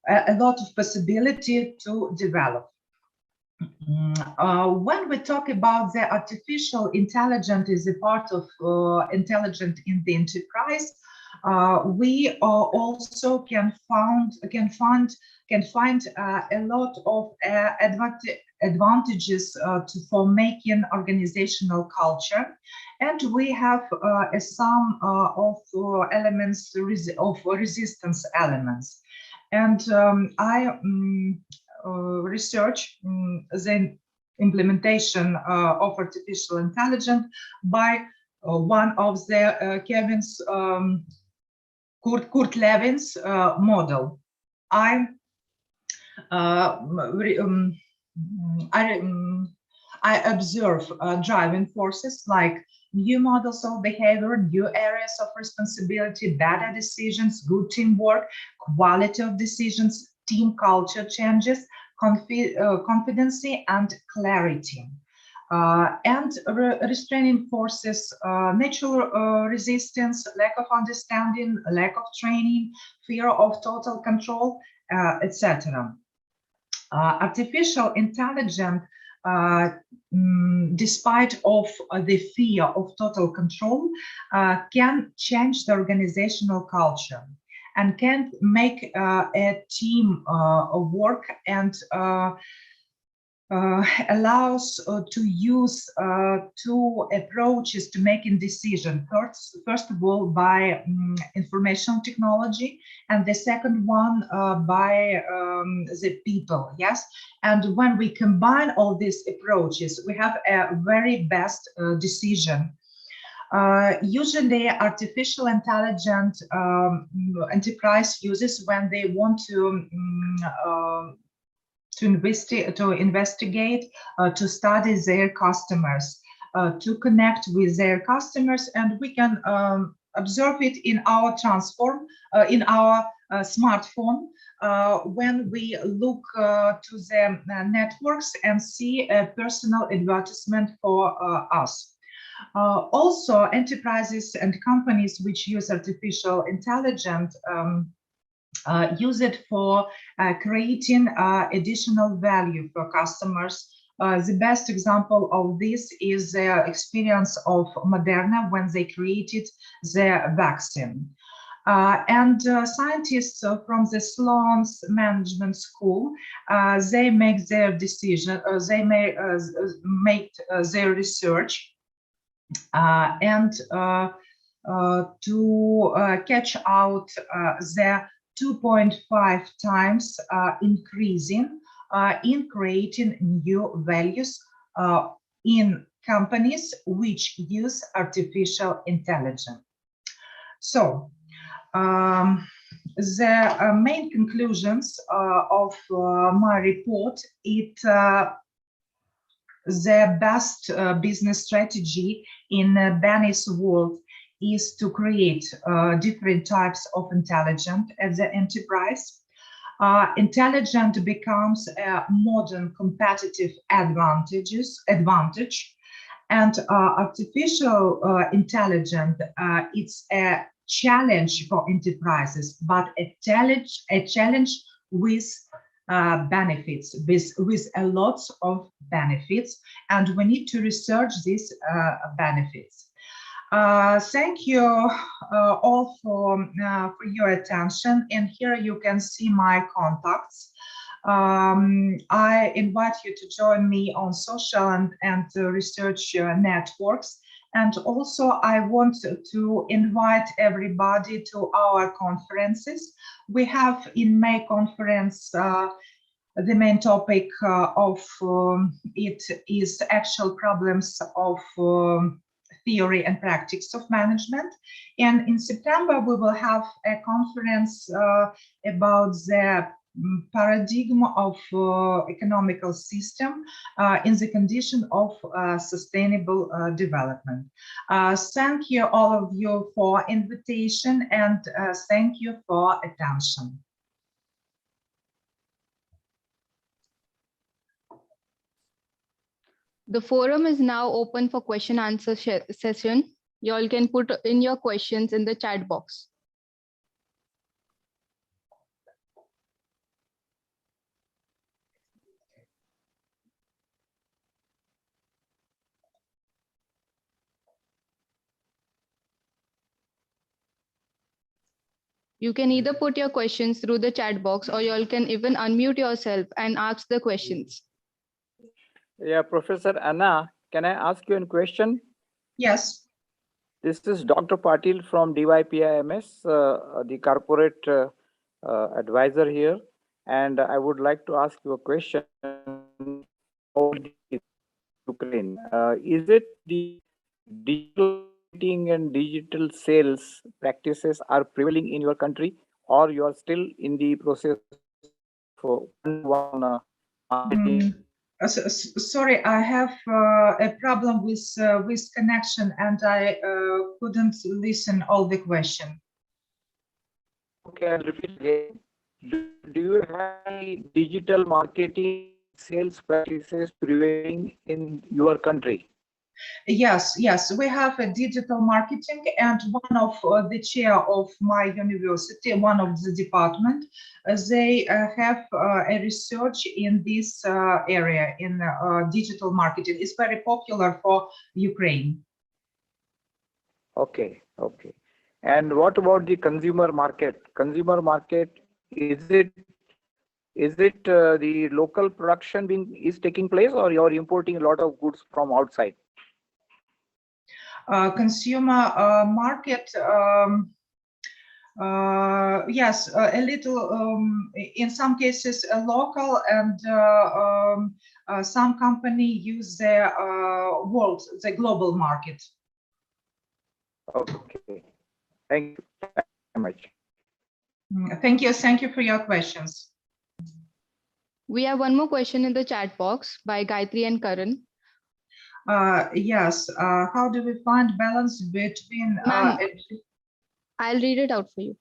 a lot of possibility to develop. When we talk about the artificial intelligence is a part of intelligence in the enterprise, we also can find a lot of advantages for making organizational culture, and we have some of elements of resistance elements. And I research the implementation of artificial intelligence by one of the Kevin's Kurt Levin's model. I observe driving forces like new models of behavior, new areas of responsibility, better decisions, good teamwork, quality of decisions, team culture changes, confidence and clarity. And restraining forces, natural resistance, lack of understanding, lack of training, fear of total control, etc. Artificial intelligence, despite of the fear of total control, can change the organizational culture and can make a team work and allows to use two approaches to making decision. First of all, by information technology, and the second one by the people. Yes, and when we combine all these approaches, we have a very best decision. Usually artificial intelligence enterprise uses when they want to investigate, to study their customers, to connect with their customers, and we can observe it in our in our smartphone when we look to the networks and see a personal advertisement for us. Also, enterprises and companies which use artificial intelligence use it for creating additional value for customers. The best example of this is the experience of Moderna when they created the vaccine. And scientists from the Sloan's Management School, they make their decision, they may make their research and to catch out the 2.5 times increasing in creating new values in companies which use artificial intelligence. So the main conclusions of my report, the best business strategy in Benny's world is to create different types of intelligence at the enterprise. Intelligence becomes a modern competitive advantage, and artificial intelligence, it's a challenge for enterprises, but a challenge with benefits, with a lot of benefits, and we need to research these benefits. Thank you all for your attention, and here you can see my contacts. I invite you to join me on social and research networks, and also I want to invite everybody to our conferences. We have in May conference the main topic of it is actual problems of theory and practice of management, and in September we will have a conference about the paradigm of economical system in the condition of sustainable development. Thank you all of you for invitation, and thank you for attention. The forum is now open for question answer session. You all can put in your questions in the chat box. You can either put your questions through the chat box, or you all can even unmute yourself and ask the questions. Yeah, Professor Anna, can I ask you a question? Yes. This is Dr. Patil from DYPIMS, the corporate advisor here, and I would like to ask you a question. Ukraine, is it the digital marketing and digital sales practices are prevailing in your country, or you are still in the process for one marketing Sorry, I have a problem with connection, and I couldn't listen all the question. Okay, I'll repeat again. Do you have any digital marketing sales practices prevailing in your country? Yes, we have a digital marketing, and one of the chair of my university, one of the department, they have a research in this area in digital marketing. It's very popular for Ukraine. Okay. And what about the consumer market? Consumer market, is it the local production is taking place, or you're importing a lot of goods from outside? Consumer market, yes, a little, in some cases local, and some company use the the global market. Okay, thank you very much. Thank you for your questions. We have one more question in the chat box by Gayatri and Karan. Yes, how do we find balance between I'll read it out for you.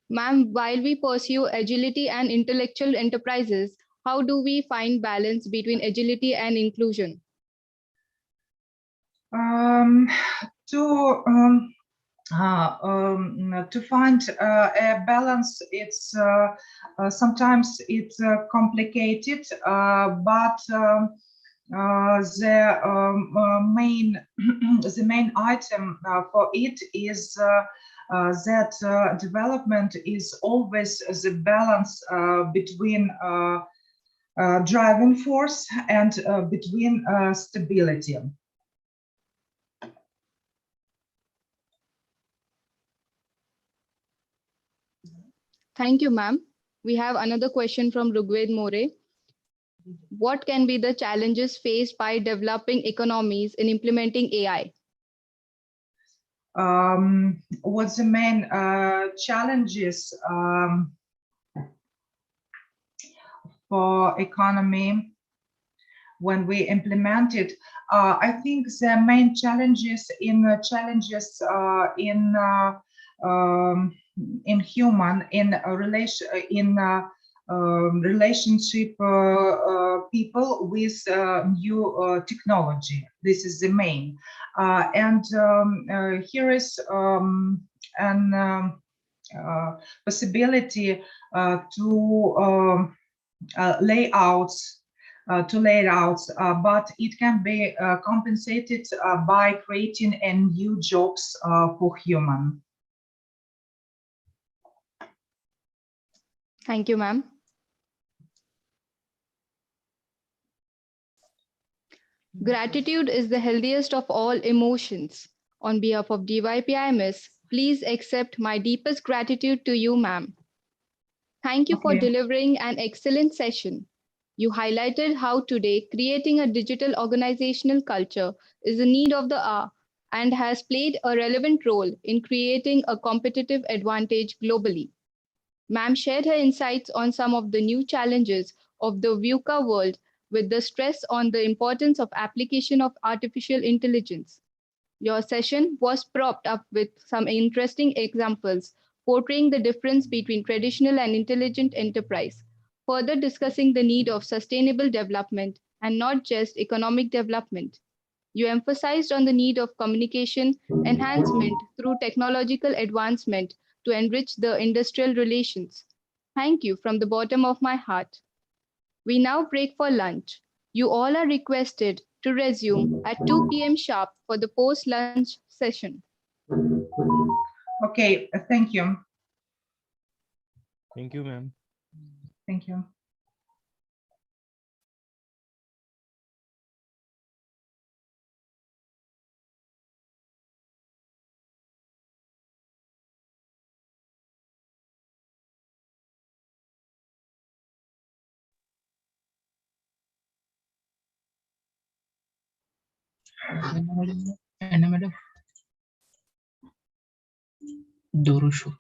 Ma'am, while we pursue agility and intellectual enterprises, how do we find balance between agility and inclusion? To find a balance, it's sometimes it's complicated, but the main item for it is that development is always the balance between driving force and between stability. Thank you, ma'am. We have another question from Rugved More. What can be the challenges faced by developing economies in implementing AI? What's the main challenges for economy when we implement it? I think the main challenges in human relationship people with new technology. This is the main, and here is an possibility to layouts, but it can be compensated by creating new jobs for human. Thank you, ma'am. Gratitude is the healthiest of all emotions. On behalf of DYPIMS, please accept my deepest gratitude to you, ma'am. Thank you for delivering an excellent session. You highlighted how today creating a digital organizational culture is a need of the hour and has played a relevant role in creating a competitive advantage globally. Ma'am shared her insights on some of the new challenges of the VUCA world with the stress on the importance of application of artificial intelligence. Your session was propped up with some interesting examples portraying the difference between traditional and intelligent enterprise, further discussing the need of sustainable development and not just economic development. You emphasized on the need of communication enhancement through technological advancement to enrich the industrial relations. Thank you from the bottom of my heart. We now break for lunch. You all are requested to resume at 2 p.m. sharp for the post-lunch session. Okay, thank you. Thank you, ma'am. Thank you. Madam, Doru Shuk.